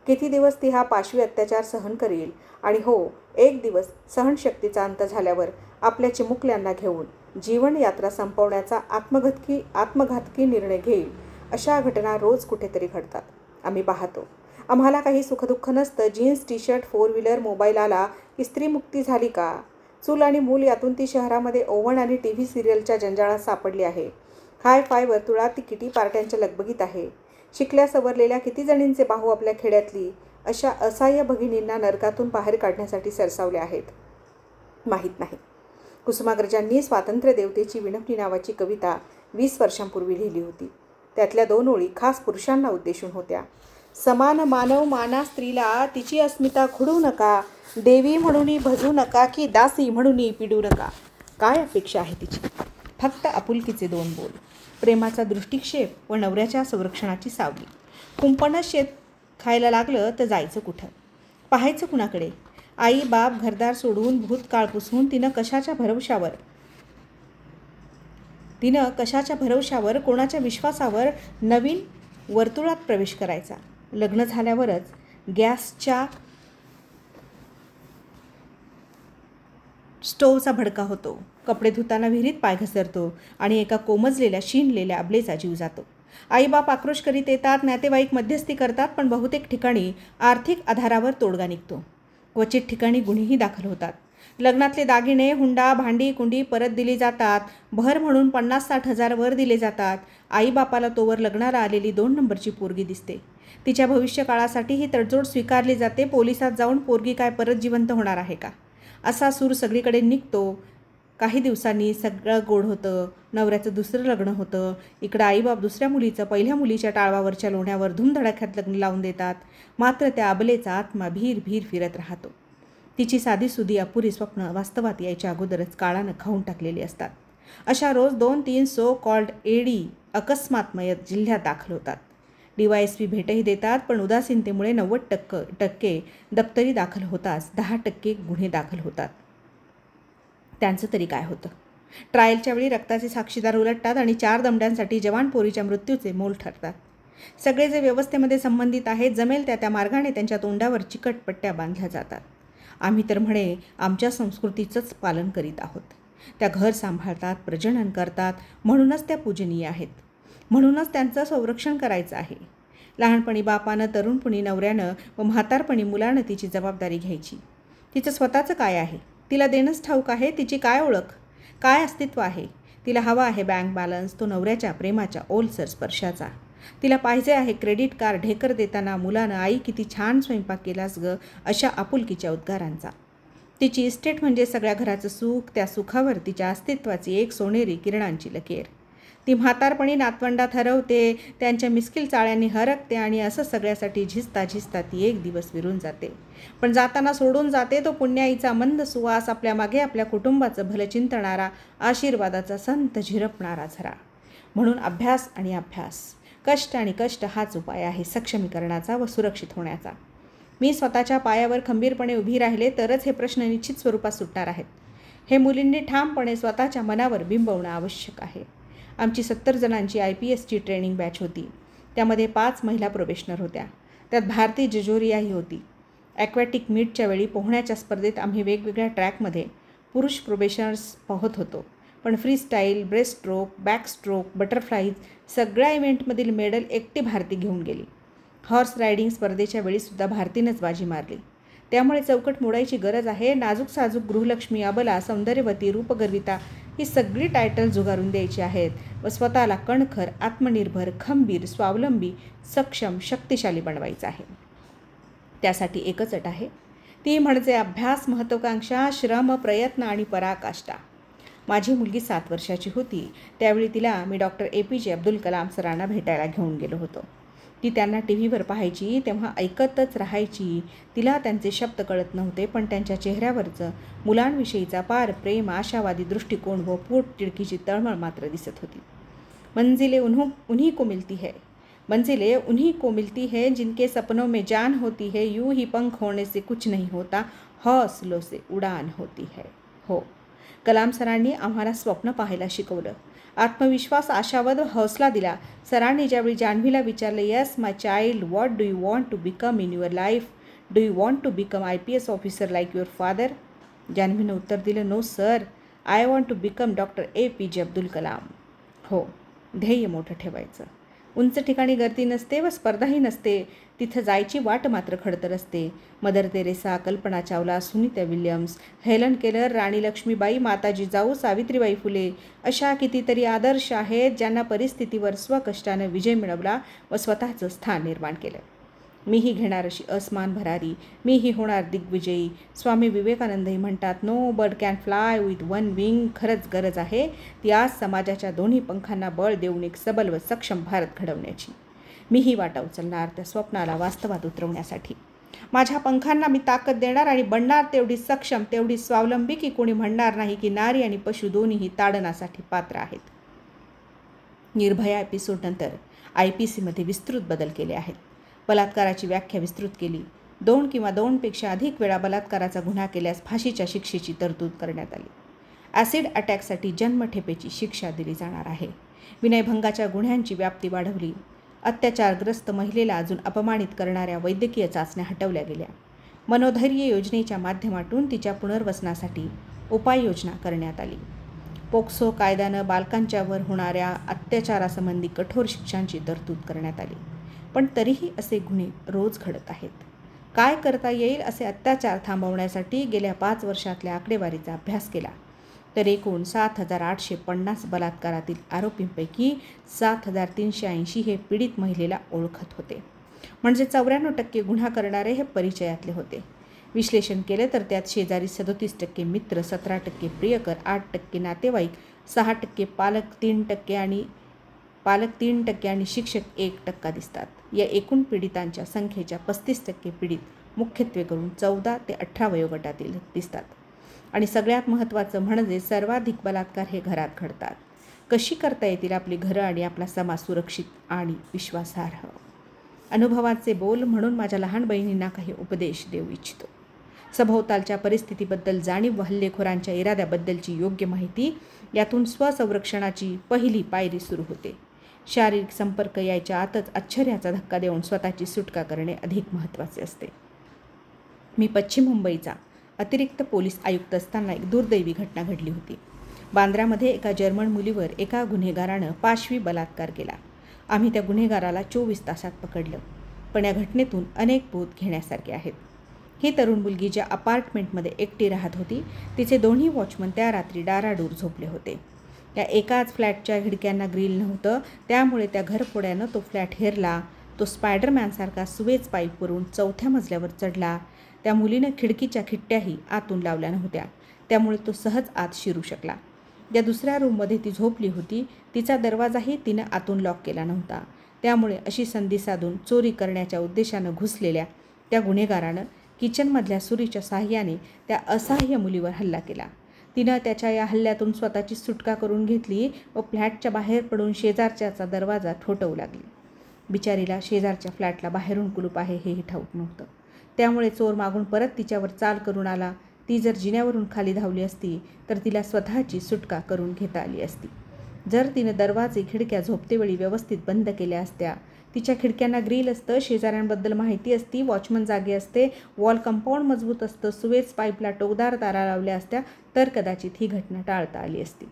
किती दिवस ती हा पाशवी अत्याचार सहन करेल आणि हो, एक दिवस सहनशक्तीचा अंत झाल्यावर आपल्या चिमुकल्यांना घेऊन जीवनयात्रा संपवण्याचा आत्मघातकी निर्णय घेईल. अशा घटना रोज कुठेतरी घडतात. आम्ही पाहतो. आम्हाला काही सुखदुःख नसतं. Jeans, T shirt, 4 wheeler, mobile आला की स्त्रीमुक्ती झाली का? चूल आणि मूल यातून ती शहरामध्ये ओव्हन आणि TV सिरियलच्या जंजाळात सापडली आहे. हाय फाय वर्तुळात ती किटी पार्ट्यांच्या लगबगीत आहे. शिकल्या सवरलेल्या किती जणींचे बाहू आपल्या खेड्यातली अशा असहाय्य भगिनींना नरकातून बाहेर काढण्यासाठी सरसावले आहेत माहीत नाही. कुसुमाग्रजांनी स्वातंत्र्य देवतेची विनवणी नावाची कविता 20 वर्षांपूर्वी लिहिली होती. त्यातल्या 2 ओळी खास पुरुषांना उद्देशून होत्या. समान मानव माना स्त्रीला तिची अस्मिता खुडू नका, देवी म्हणून भजू नका की दासी म्हणून पिडू नका. काय अपेक्षा आहे तिची? फक्त आपुलकीचे 2 बोल, प्रेमाचा दृष्टिक्षेप व नवऱ्याच्या संरक्षणाची सावली. कुंपणच शेत खायला लागलं तर जायचं कुठं? पाहायचं कुणाकडे? आई बाप घरदार सोडून भूतकाळ पुसून तिनं कशाच्या भरवशावर कोणाच्या विश्वासावर नवीन वर्तुळात प्रवेश करायचा? लग्न झाल्यावरच गॅसच्या स्टोव्हचा भडका होतो, कपडे धुताना विहिरीत पाय घसरतो आणि एका कोमजलेल्या शिनलेल्या अबलेचा जीव जातो. आईबाप आक्रोश करीत येतात, नातेवाईक मध्यस्थी करतात, पण बहुतेक ठिकाणी आर्थिक आधारावर तोडगा निघतो. क्वचित ठिकाणी गुन्हेही दाखल होतात. लग्नातले दागिने, हुंडा, भांडी कुंडी परत दिली जातात. भर म्हणून 50-60 हजार वर दिले जातात. आईबापाला तोवर लग्नाला आलेली 2 नंबरची पोरगी दिसते. तिच्या भविष्यकाळासाठी ही तडजोड स्वीकारली जाते. पोलिसात जाऊन पोरगी काय परत जिवंत होणार आहे का, असा सूर सगळीकडे निघतो. काही दिवसांनी सगळं गोड होतं. नवऱ्याचं दुसरं लग्न होतं. इकडं आईबाप दुसऱ्या मुलीचं पहिल्या मुलीच्या टाळवावरच्या लोण्यावर धूमधडाक्यात लग्न लावून देतात. मात्र त्या अबलेचा आत्मा भीर भीर फिरत राहतो. तिची साधीसुधी अपुरी स्वप्न वास्तवात यायच्या अगोदरच काळानं खाऊन टाकलेली असतात. अशा रोज 2-3 सो कॉल्ड एडी अकस्मात मयत जिल्ह्यात दाखल होतात. DYSP भेटही देतात, पण उदासीनतेमुळे 90% दप्तरी दाखल होताच 10% गुन्हे दाखल होतात. त्यांचं तरी काय होतं? ट्रायलच्या वेळी रक्ताचे साक्षीदार उलटतात आणि 4 दंड्यांसाठी जवान पोरीच्या मृत्यूचे मोल ठरतात. सगळे जे व्यवस्थेमध्ये संबंधित आहेत, जमेल त्या मार्गाने त्यांच्या तोंडावर चिकट पट्ट्या बांधल्या जातात. आम्ही तर म्हणे आमच्या संस्कृतीचंच पालन करीत आहोत. त्या घर सांभाळतात, प्रजनन करतात, म्हणूनच त्या पूजनीय आहेत. म्हणूनच त्यांचं संरक्षण करायचं आहे. लहानपणी बापानं, तरुणपणी नवऱ्यानं व म्हातारपणी मुलानं तिची जबाबदारी घ्यायची. तिचं स्वतःचं काय आहे? तिला देणंच ठाऊक आहे. तिची काय ओळख, काय अस्तित्व आहे? तिला हवा आहे बँक बॅलन्स, तो नवऱ्याच्या प्रेमाच्या ओलसर स्पर्शाचा. तिला पाहिजे आहे क्रेडिट कार्ड ढेकर देताना मुलानं आई किती छान स्वयंपाक केलास ग अशा आपुलकीच्या उद्गारांचा. तिची इस्टेट म्हणजे सगळ्या घराचं सुख, त्या सुखावर तिच्या अस्तित्वाची एक सोनेरी किरणांची लकेर. ती म्हातारपणी नातवंडात हरवते, त्यांच्या मिस्किल चाळ्यांनी हरकते आणि असं सगळ्यासाठी झिजता झिजता ती एक दिवस विरून जाते. पण जाताना सोडून जाते तो पुण्याईचा मंद सुवास, आपल्या मागे आपल्या कुटुंबाचं भलं चिंतणारा, आशीर्वादाचा संत झिरपणारा झरा. म्हणून अभ्यास आणि अभ्यास, कष्ट आणि कष्ट हाच उपाय आहे सक्षमीकरणाचा व सुरक्षित होण्याचा. मी स्वतःच्या पायावर खंबीरपणे उभी राहिले तरच हे प्रश्न निश्चित स्वरूपात सुटणार आहेत. हे मुलींनी ठामपणे स्वतःच्या मनावर बिंबवणं आवश्यक आहे. आमची 70 जणांची IPSची ट्रेनिंग बॅच होती. त्यामध्ये 5 महिला प्रोबेशनर होत्या. त्यात भारती जजोरियाही होती. ॲक्वॅटिक मीटच्या वेळी पोहण्याच्या स्पर्धेत आम्ही वेगवेगळ्या ट्रॅकमध्ये पुरुष प्रोबेशनर्स पाहत होतो. पण फ्रीस्टाईल, ब्रेस्टस्ट्रोक, बॅकस्ट्रोक, बटरफ्लाईज सगळ्या इव्हेंटमधील मेडल एकटी भारती घेऊन गेली. हॉर्स रायडिंग स्पर्धेच्या वेळीसुद्धा भारतीनंच बाजी मारली. त्यामुळे चौकट मोडायची गरज आहे. नाजूक साजूक, गृहलक्ष्मी, अबला, सौंदर्यवती, रूपगर्विता ही सगळी टायटल झुगारून द्यायची आहेत व स्वतःला कणखर, आत्मनिर्भर, खंबीर, स्वावलंबी, सक्षम, शक्तिशाली बनवायचं आहे. त्यासाठी एकच अट आहे, ती म्हणजे अभ्यास, महत्त्वाकांक्षा, श्रम, प्रयत्न आणि पराकाष्ठा. माझी मुलगी 7 वर्षाची होती. त्यावेळी तिला मी डॉक्टर APJ अब्दुल कलाम सरांना भेटायला घेऊन गेलो होतो. ती त्यांना टीव्हीवर पाहायची तेव्हा ऐकतच राहायची. तिला त्यांचे शब्द कळत नव्हते, पण त्यांच्या चेहऱ्यावरचं मुलांविषयीचा पार प्रेम, आशावादी दृष्टिकोन व पोट तिडकीची तळमळ मात्र दिसत होती. मंजिलें उन्हीं को मिलती है जिनके सपनों में जान होती है. यूं ही पंख होने से कुछ नहीं होता, हौसलों से उडान होती है. हो, कलाम सरांनी आम्हाला स्वप्न पाहायला शिकवलं, आत्मविश्वास, आशावाद व हौसला दिला. सरांनी ज्यावेळी जान्हवीला विचारलं, yes my child, what do you want to become in your life? Do you want to become IPS officer like your father? जान्हवीनं उत्तर दिलं, no sir, I want to become doctor APJ Abdul Kalam. हो, ध्येय मोठं ठेवायचं, उंच ठिकाणी गर्दी नसते व स्पर्धाही नसते. तिथं जायची वाट मात्र खडतर असते. Mother Theresa, Kalpana Chawla, Sunita Williams, Helen Keller, राणी लक्ष्मीबाई, माताजी जिजाऊ, सावित्रीबाई फुले अशा कितीतरी आदर्श आहेत ज्यांना परिस्थितीवर स्वकष्टानं विजय मिळवला व स्वतःचं स्थान निर्माण केलं. मीही घेणार अशी अस्मान भरारी, मीही होणार दिग्विजयी. स्वामी विवेकानंदही म्हणतात, no bird can fly with one wing. खरंच गरज आहे ती आज समाजाच्या दोन्ही पंखांना बळ देऊन एक सबल व सक्षम भारत घडवण्याची. मीही वाटा उचलणार त्या स्वप्नाला वास्तवात उतरवण्यासाठी. माझ्या पंखांना मी ताकद देणार आणि बनणार तेवढी सक्षम, तेवढी स्वावलंबी की कोणी म्हणणार नाही की नारी आणि पशु दोन्हीही ताडनासाठी पात्र आहेत. निर्भया एपिसोडनंतर IPCमध्ये विस्तृत बदल केले आहेत. बलात्काराची व्याख्या विस्तृत केली. 2 किंवा 2पेक्षा अधिक वेळा बलात्काराचा गुन्हा केल्यास फाशीच्या शिक्षेची तरतूद करण्यात आली. ॲसिड अटॅकसाठी जन्मठेपेची शिक्षा दिली जाणार आहे. विनयभंगाच्या गुन्ह्यांची व्याप्ती वाढवली. अत्याचारग्रस्त महिलेला अजून अपमानित करणाऱ्या वैद्यकीय चाचण्या हटवल्या गेल्या. मनोधैर्य योजनेच्या माध्यमातून तिच्या पुनर्वसनासाठी उपाययोजना करण्यात आली. पोक्सो कायद्यानं बालकांच्यावर होणाऱ्या अत्याचारासंबंधी कठोर शिक्षांची तरतूद करण्यात आली. पण तरीही असे गुन्हे रोज घडत आहेत. काय करता येईल असे अत्याचार थांबवण्यासाठी गेल्या 5 वर्षातल्या आकडेवारीचा अभ्यास केला तर एकूण 7,850 बलात्कारातील आरोपींपैकी 7,380 हे पीडित महिलेला ओळखत होते. म्हणजे 94% गुन्हा करणारे हे परिचयातले होते. विश्लेषण केले तर त्यात शेजारी 37% मित्र, 17% प्रियकर, 8% नातेवाईक, 6% पालक 3% आणि शिक्षक 1% दिसतात. या एकूण पीडितांच्या संख्येच्या 35% पीडित मुख्यत्वे करून 14 ते 18 वयोगटातील दिसतात. आणि सगळ्यात महत्त्वाचं म्हणजे सर्वाधिक बलात्कार हे घरात घडतात. कशी करता येतील आपली घरं आणि आपला समाज सुरक्षित आणि विश्वासार्ह? अनुभवाचे बोल म्हणून माझ्या लहान बहिणींना काही उपदेश देऊ इच्छितो. सभोवतालच्या परिस्थितीबद्दल जाणीव व हल्लेखोरांच्या इराद्याबद्दलची योग्य माहिती यातून स्वसंरक्षणाची पहिली पायरी सुरू होते. शारीरिक संपर्क यायच्या आतच आश्चर्याचा धक्का देऊन स्वतःची सुटका करणे अधिक महत्त्वाचे असते. मी पश्चिम मुंबईचा अतिरिक्त पोलीस आयुक्त असताना एक दुर्दैवी घटना घडली होती. बांद्र्यामध्ये एका जर्मन मुलीवर एका गुन्हेगारानं पाशवी बलात्कार केला. आम्ही त्या गुन्हेगाराला 24 तासात पकडलं. पण या घटनेतून अनेक बोध घेण्यासारखे आहेत. ही तरुण मुलगी ज्या अपार्टमेंटमध्ये एकटी राहत होती तिचे दोन्ही वॉचमन त्या रात्री डाराडूर झोपले होते. त्या एकाच फ्लॅटच्या खिडक्यांना ग्रिल नव्हतं, त्यामुळे त्या घरफोड्यानं तो फ्लॅट हेरला. तो स्पायडरमॅनसारखा सुवेज पाईपवरून 4थ्या मजल्यावर चढला. त्या मुलीनं खिडकीच्या खिट्ट्याही आतून लावल्या नव्हत्या, त्यामुळे तो सहज आत शिरू शकला. ज्या दुसऱ्या रूममध्ये ती झोपली होती तिचा दरवाजाही तिनं आतून लॉक केला नव्हता, त्यामुळे अशी संधी साधून चोरी करण्याच्या उद्देशानं घुसलेल्या त्या गुन्हेगारानं किचनमधल्या सुरीच्या साहाय्याने त्या असहाय्य मुलीवर हल्ला केला. तिनं त्याच्या या हल्ल्यातून स्वतःची सुटका करून घेतली व फ्लॅटच्या बाहेर पडून शेजारच्याचा दरवाजा ठोठवू लागली. बिचारीला शेजारच्या फ्लॅटला बाहेरून कुलूप आहे हेही ठाऊक नव्हतं, त्यामुळे चोर मागून परत तिच्यावर चाल करून आला. ती जर जिन्यावरून खाली धावली असती तर तिला स्वतःची सुटका करून घेता आली असती. जर तिनं दरवाजे खिडक्या झोपतेवेळी व्यवस्थित बंद केल्या असत्या, तिच्या खिडक्यांना ग्रिल असतं, शेजाऱ्यांबद्दल माहिती असती, वॉचमन जागे असते, वॉल कंपाऊंड मजबूत असतं, सुवेज पाईपला टोकदार तारा लावल्या असत्या तर कदाचित ही घटना टाळता आली असती.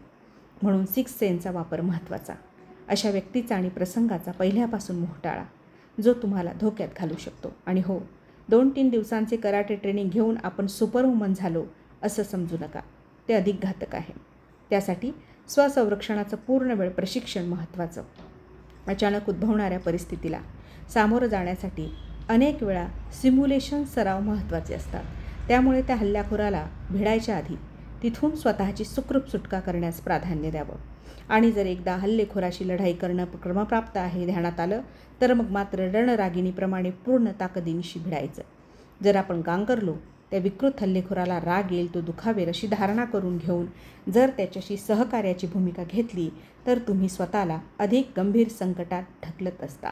म्हणून 6th सेन्सचा वापर महत्त्वाचा. अशा व्यक्तीचा आणि प्रसंगाचा पहिल्यापासून मोह टाळा जो तुम्हाला धोक्यात घालू शकतो. आणि हो, 2-3 दिवसांचे कराटे ट्रेनिंग घेऊन आपण सुपरवुमन झालो असं समजू नका, ते अधिक घातक आहे. त्यासाठी स्वसंरक्षणाचं पूर्ण वेळ प्रशिक्षण महत्त्वाचं. अचानक उद्भवणाऱ्या परिस्थितीला सामोरं जाण्यासाठी अनेक वेळा सिम्युलेशन सराव महत्त्वाचे असतात. त्यामुळे त्या हल्लेखोराला भिडायच्या आधी तिथून स्वतःची सुखरूप सुटका करण्यास प्राधान्य द्यावं. आणि जर एकदा हल्लेखोराशी लढाई करणं क्रमप्राप्त आहे ध्यानात आलं तर मग मात्र रणरागिणीप्रमाणे पूर्ण ताकदीनिशी भिडायचं. जर आपण गांगरलो त्या विकृत हल्लेखोराला राग येईल, तो दुखावेल अशी धारणा करून घेऊन जर त्याच्याशी सहकार्याची भूमिका घेतली तर तुम्ही स्वतःला अधिक गंभीर संकटात ढकलत असता.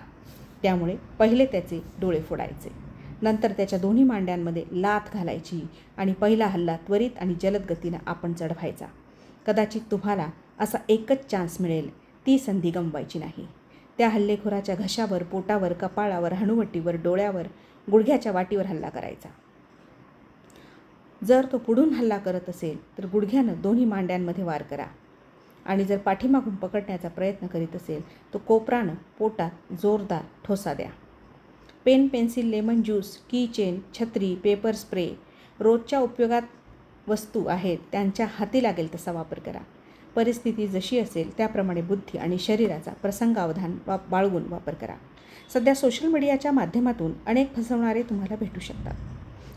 त्यामुळे पहिले त्याचे डोळे फोडायचे, नंतर त्याच्या दोन्ही मांड्यांमध्ये लाथ घालायची आणि पहिला हल्ला त्वरित आणि जलद गतीनं आपण चढवायचा. कदाचित तुम्हाला असा एकच चान्स मिळेल, ती संधी गमवायची नाही. त्या हल्लेखोराच्या घशावर, पोटावर, कपाळावर, हनुवटीवर, डोळ्यावर, गुडघ्याच्या वाटीवर हल्ला करायचा. जर तो पुढून हल्ला करत असेल तर गुडघ्यानं दोन्ही मांड्यांमध्ये वार करा. आणि जर पाठीमागून पकडण्याचा प्रयत्न करीत असेल तो कोपरानं पोटात जोरदार ठोसा द्या. पेन, पेन्सिल, लेमन ज्यूस, की चेन, छत्री, पेपर स्प्रे रोजच्या उपयोगात वस्तू आहेत त्यांच्या हाती लागेल तसा वापर करा. परिस्थिती जशी असेल त्याप्रमाणे बुद्धी आणि शरीराचा प्रसंगावधान बाळगून वापर करा. सध्या सोशल मीडियाच्या माध्यमातून अनेक फसवणारे तुम्हाला भेटू शकतात.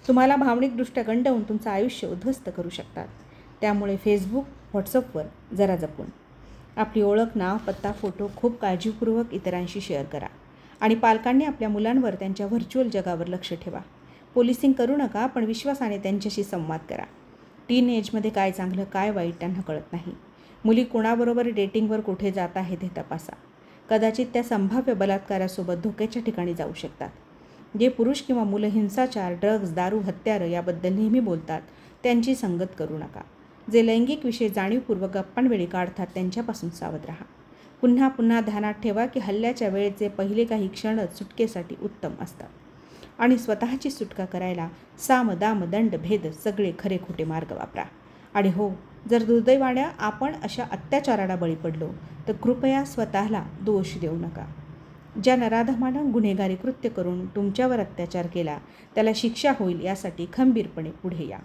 तुम्हाला भावनिकदृष्ट्या गंडवून तुमचं आयुष्य उद्ध्वस्त करू शकतात. त्यामुळे फेसबुक, व्हॉट्सअपवर जरा जपून आपली ओळख, नाव, पत्ता, फोटो खूप काळजीपूर्वक इतरांशी शेअर करा. आणि पालकांनी आपल्या मुलांवर त्यांच्या व्हर्च्युअल जगावर लक्ष ठेवा. पोलिसिंग करू नका, पण विश्वासाने त्यांच्याशी संवाद करा. टीन एजमध्ये काय चांगलं काय वाईट त्यांना कळत नाही. मुली कोणाबरोबर डेटिंगवर कुठे जात आहेत हे तपासा. कदाचित त्या संभाव्य बलात्कारासोबत धोक्याच्या ठिकाणी जाऊ शकतात. जे पुरुष किंवा मुलं हिंसाचार, ड्रग्ज, दारू, हत्यारं याबद्दल नेहमी बोलतात त्यांची संगत करू नका. जे लैंगिक विषय जाणीवपूर्वक गप्पांवेळी काढतात त्यांच्यापासून सावध राहा. पुन्हा पुन्हा ध्यानात ठेवा की हल्ल्याच्या वेळेचे पहिले काही क्षणच सुटकेसाठी उत्तम असतात. आणि स्वतःची सुटका करायला साम, दाम, दंड, भेद सगळे खरे खोटे मार्ग वापरा. आणि हो, जर दुर्दैवाने आपण अशा अत्याचाराला बळी पडलो तर कृपया स्वतःला दोष देऊ नका. ज्या नराधमानं गुन्हेगारी कृत्य करून तुमच्यावर अत्याचार केला त्याला शिक्षा होईल यासाठी खंबीरपणे पुढे या.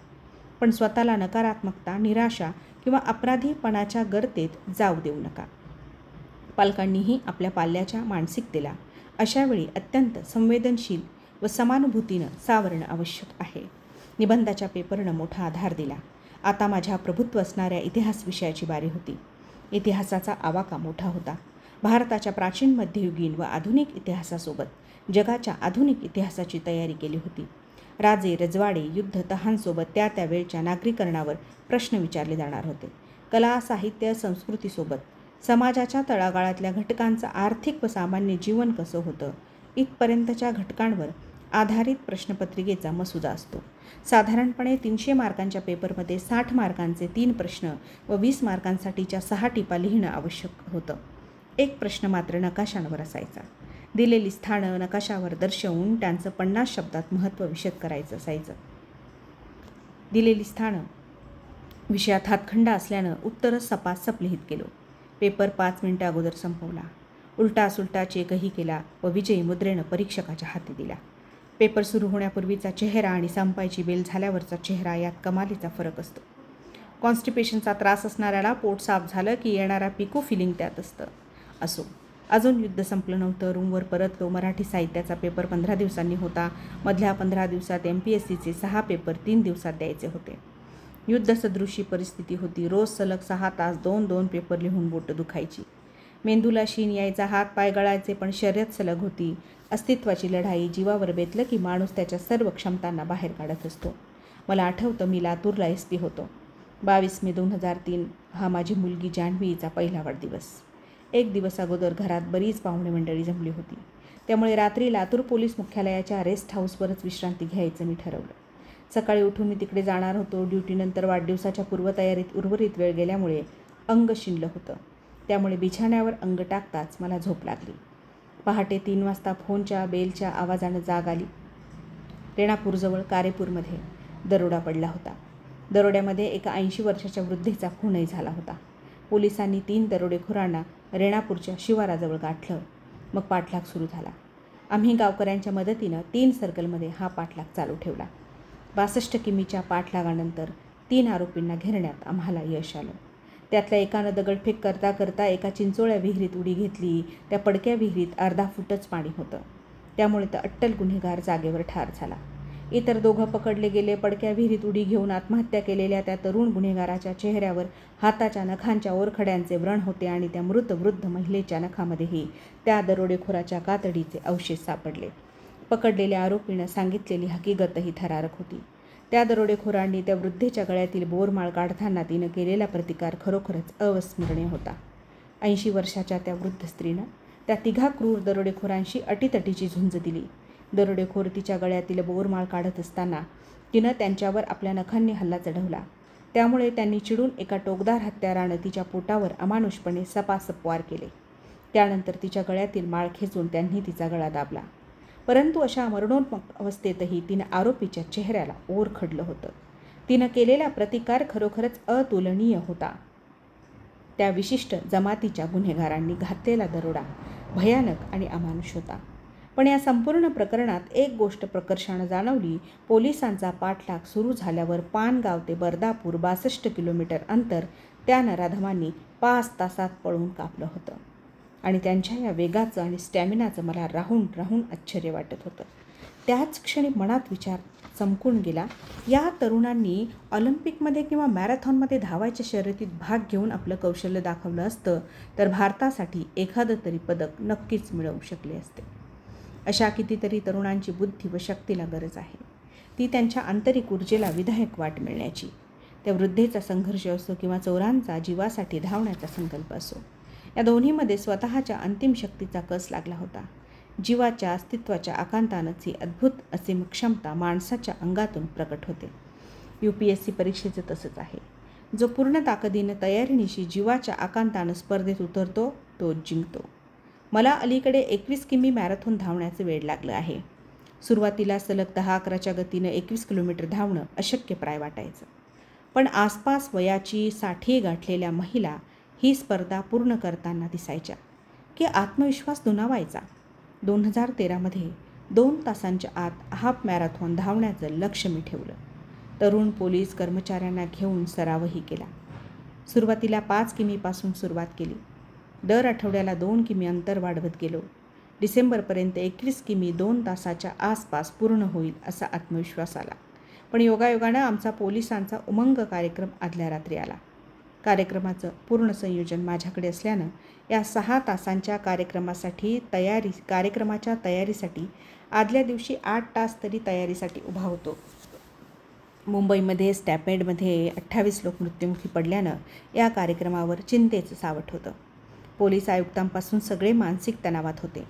पण स्वतःला नकारात्मकता, निराशा किंवा अपराधीपणाच्या गर्तेत जाऊ देऊ नका. पालकांनीही आपल्या पाल्याच्या मानसिकतेला अशावेळी अत्यंत संवेदनशील व समानुभूतीनं सावरणं आवश्यक आहे. निबंधाच्या पेपरनं मोठा आधार दिला. आता माझ्या प्रभुत्व असणाऱ्या इतिहास विषयाची बारी होती. इतिहासाचा आवाका मोठा होता. भारताच्या प्राचीन, मध्ययुगीन व आधुनिक इतिहासासोबत जगाच्या आधुनिक इतिहासाची तयारी केली होती. राजे, रजवाडे, युद्ध, तहांसोबत त्या वेळच्या नागरीकरणावर प्रश्न विचारले जाणार होते. कला, साहित्य, संस्कृतीसोबत समाजाच्या तळागाळातल्या घटकांचं आर्थिक व सामान्य जीवन कसं होतं इथपर्यंतच्या घटकांवर आधारित प्रश्नपत्रिकेचा मसुदा असतो. साधारणपणे 300 मार्कांच्या पेपरमध्ये 60 मार्कांचे 3 प्रश्न व 20 मार्कांसाठीच्या 6 टिपा लिहिणं आवश्यक होतं. एक प्रश्न मात्र नकाशांवर असायचा. दिलेली स्थानं नकाशावर दर्शवून त्यांचं 50 शब्दात महत्त्व विशद करायचं असायचं. दिलेली स्थानं विषयात हातखंडा असल्यानं उत्तरं सपासप लिहित गेलो. पेपर 5 मिनिटं अगोदर संपवला. उलटा सुलटा चेकही केला व विजयी मुद्रेनं परीक्षकाच्या हाती दिला. पेपर सुरू होण्यापूर्वीचा चेहरा आणि संपायची बेल झाल्यावरचा चेहरा यात कमालीचा फरक असतो. कॉन्स्टिपेशनचा त्रास असणाऱ्याला पोट साफ झालं की येणारा पिकू फिलिंग त्यात असतं. असो, अजून युद्ध संपलं नव्हतं. रूमवर परतलो. मराठी साहित्याचा पेपर 15 दिवसांनी होता. मधल्या 15 दिवसात MPSCचे 6 पेपर 3 दिवसात द्यायचे होते. युद्धसदृशी परिस्थिती होती. रोज सलग 6 तास 2-2 पेपर लिहून बोटं दुखायची. मेंदूला शीन यायचा, हात पाय गळायचे, पण शर्यत सलग होती. अस्तित्वाची लढाई. जीवावर बेतलं की माणूस त्याच्या सर्व क्षमतांना बाहेर काढत असतो. मला आठवतं मी लातूरला SP होतो. 22 मे 2003 हा माझी मुलगी जान्हवीचा पहिला वाढदिवस. एक दिवस अगोदर घरात बरीच पाहुणे मंडळी जमली होती. त्यामुळे रात्री लातूर पोलीस मुख्यालयाच्या रेस्ट हाऊसवरच विश्रांती घ्यायचं मी ठरवलं. सकाळी उठून मी तिकडे जाणार होतो. ड्युटीनंतर वाढदिवसाच्या पूर्वतयारीत उर्वरित वेळ गेल्यामुळे अंग शिणलं होतं. त्यामुळे बिछाण्यावर अंग टाकताच मला झोप लागली. पहाटे 3 वाजता फोनच्या बेलच्या आवाजानं जाग आली. रेणापूरजवळ कारेपूरमध्ये दरोडा पडला होता. दरोड्यामध्ये एका 80 वर्षाच्या वृद्धेचा खूनही झाला होता. पोलिसांनी 3 दरोडेखोरांना रेणापूरच्या शिवाराजवळ गाठलं. मग पाठलाग सुरू झाला. आम्ही गावकऱ्यांच्या मदतीनं 3 सर्कलमध्ये हा पाठलाग चालू ठेवला. 62 किमीच्या पाठलागानंतर 3 आरोपींना घेरण्यात आम्हाला यश आलं. त्यातल्या एकानं दगडफेक करता करता एका चिंचोळ्या विहिरीत उडी घेतली. त्या पडक्या विहिरीत अर्धा फुटच पाणी होतं. त्यामुळे तर अट्टल गुन्हेगार जागेवर ठार झाला. इतर 2 पकडले गेले. पडक्या विहिरीत उडी घेऊन आत्महत्या केलेल्या त्या तरुण गुन्हेगाराच्या चेहऱ्यावर हाताच्या नखांच्या ओरखड्यांचे व्रण होते आणि त्या मृत वृद्ध महिलेच्या नखामध्येही त्या दरोडेखोराच्या कातडीचे अवशेष सापडले. पकडलेल्या आरोपीनं सांगितलेली हकीकतही थरारक होती. त्या दरोडेखोरांनी त्या वृद्धेच्या गळ्यातील बोरमाळ काढताना तिनं केलेला प्रतिकार खरोखरच अविस्मरणीय होता. 80 वर्षाच्या त्या वृद्ध स्त्रीनं त्या 3 क्रूर दरोडेखोरांशी अटीतटीची झुंज दिली. दरोडेखोर तिच्या गळ्यातील बोरमाळ काढत असताना तिनं त्यांच्यावर आपल्या नखांनी हल्ला चढवला. त्यामुळे त्यांनी चिडून एका टोकदार हत्यारानं तिच्या पोटावर अमानुषपणे सपासप वार केले. त्यानंतर तिच्या गळ्यातील माळ खेचून त्यांनी तिचा गळा दाबला. परंतु अशा मरणोन्मुख अवस्थेतही तिनं आरोपीच्या चेहऱ्याला ओर खडलं होतं. तिनं केलेला प्रतिकार खरोखरच अतुलनीय होता. त्या विशिष्ट जमातीच्या गुन्हेगारांनी घातलेला दरोडा भयानक आणि अमानुष होता. पण या संपूर्ण प्रकरणात एक गोष्ट प्रकर्षानं जाणवली. पोलिसांचा पाठलाग सुरू झाल्यावर पानगाव ते बर्दापूर 62 किलोमीटर अंतर त्या नराधमांनी 5 तासात पळून कापलं होतं. आणि त्यांच्या या वेगाचं आणि स्टॅमिनाचं मला राहून राहून आश्चर्य वाटत होतं. त्याच क्षणी मनात विचार चमकून गेला, या तरुणांनी ऑलिम्पिकमध्ये किंवा मॅरेथॉनमध्ये धावायच्या शर्यतीत भाग घेऊन आपलं कौशल्य दाखवलं असतं तर भारतासाठी एखादं तरी पदक नक्कीच मिळवू शकले असते. अशा कितीतरी तरुणांची बुद्धी व शक्तीला गरज आहे. ती त्यांच्या आंतरिक ऊर्जेला विधायक वाट मिळण्याची. त्या वृद्धेचा संघर्ष असो किंवा चोरांचा जीवासाठी धावण्याचा संकल्प असो, या दोन्हीमध्ये स्वतःच्या अंतिम शक्तीचा कस लागला होता. जीवाच्या अस्तित्वाच्या आकांतानंच ही अद्भुत असीम क्षमता माणसाच्या अंगातून प्रकट होते. UPSC परीक्षेचं तसंच आहे. जो पूर्ण ताकदीनं तयारीनिशी जीवाच्या आकांतानं स्पर्धेत उतरतो तो जिंकतो. मला अलीकडे 21 किमी मॅरेथॉन धावण्याचं वेड लागलं आहे. सुरुवातीला सलग 10-11च्या गतीनं 21 किलोमीटर धावणं अशक्यप्राय वाटायचं. पण आसपास वयाची 60 गाठलेल्या महिला ही स्पर्धा पूर्ण करताना दिसायच्या की आत्मविश्वास दुणावायचा. 2013मध्ये 2 तासांच्या आत हाफ मॅरेथॉन धावण्याचं लक्ष्य मी ठेवलं. तरुण पोलीस कर्मचाऱ्यांना घेऊन सरावही केला. सुरुवातीला 5 किमीपासून सुरुवात केली. दर आठवड्याला 2 किमी अंतर वाढवत गेलो. डिसेंबरपर्यंत 21 किमी 2 तासाच्या आसपास पूर्ण होईल असा आत्मविश्वास आला. पण योगायोगानं आमचा पोलिसांचा उमंग कार्यक्रम आदल्या रात्री आला. कार्यक्रमाचं पूर्ण संयोजन माझ्याकडे असल्यानं या 6 तासांच्या कार्यक्रमाच्या तयारीसाठी आदल्या दिवशी 8 तास तरी तयारीसाठी उभा होतो. मुंबईमध्ये स्टॅपेडमध्ये 28 लोक मृत्युमुखी पडल्यानं या कार्यक्रमावर चिंतेचं सावट होतं. पोलीस आयुक्तांपासून सगळे मानसिक तणावात होते.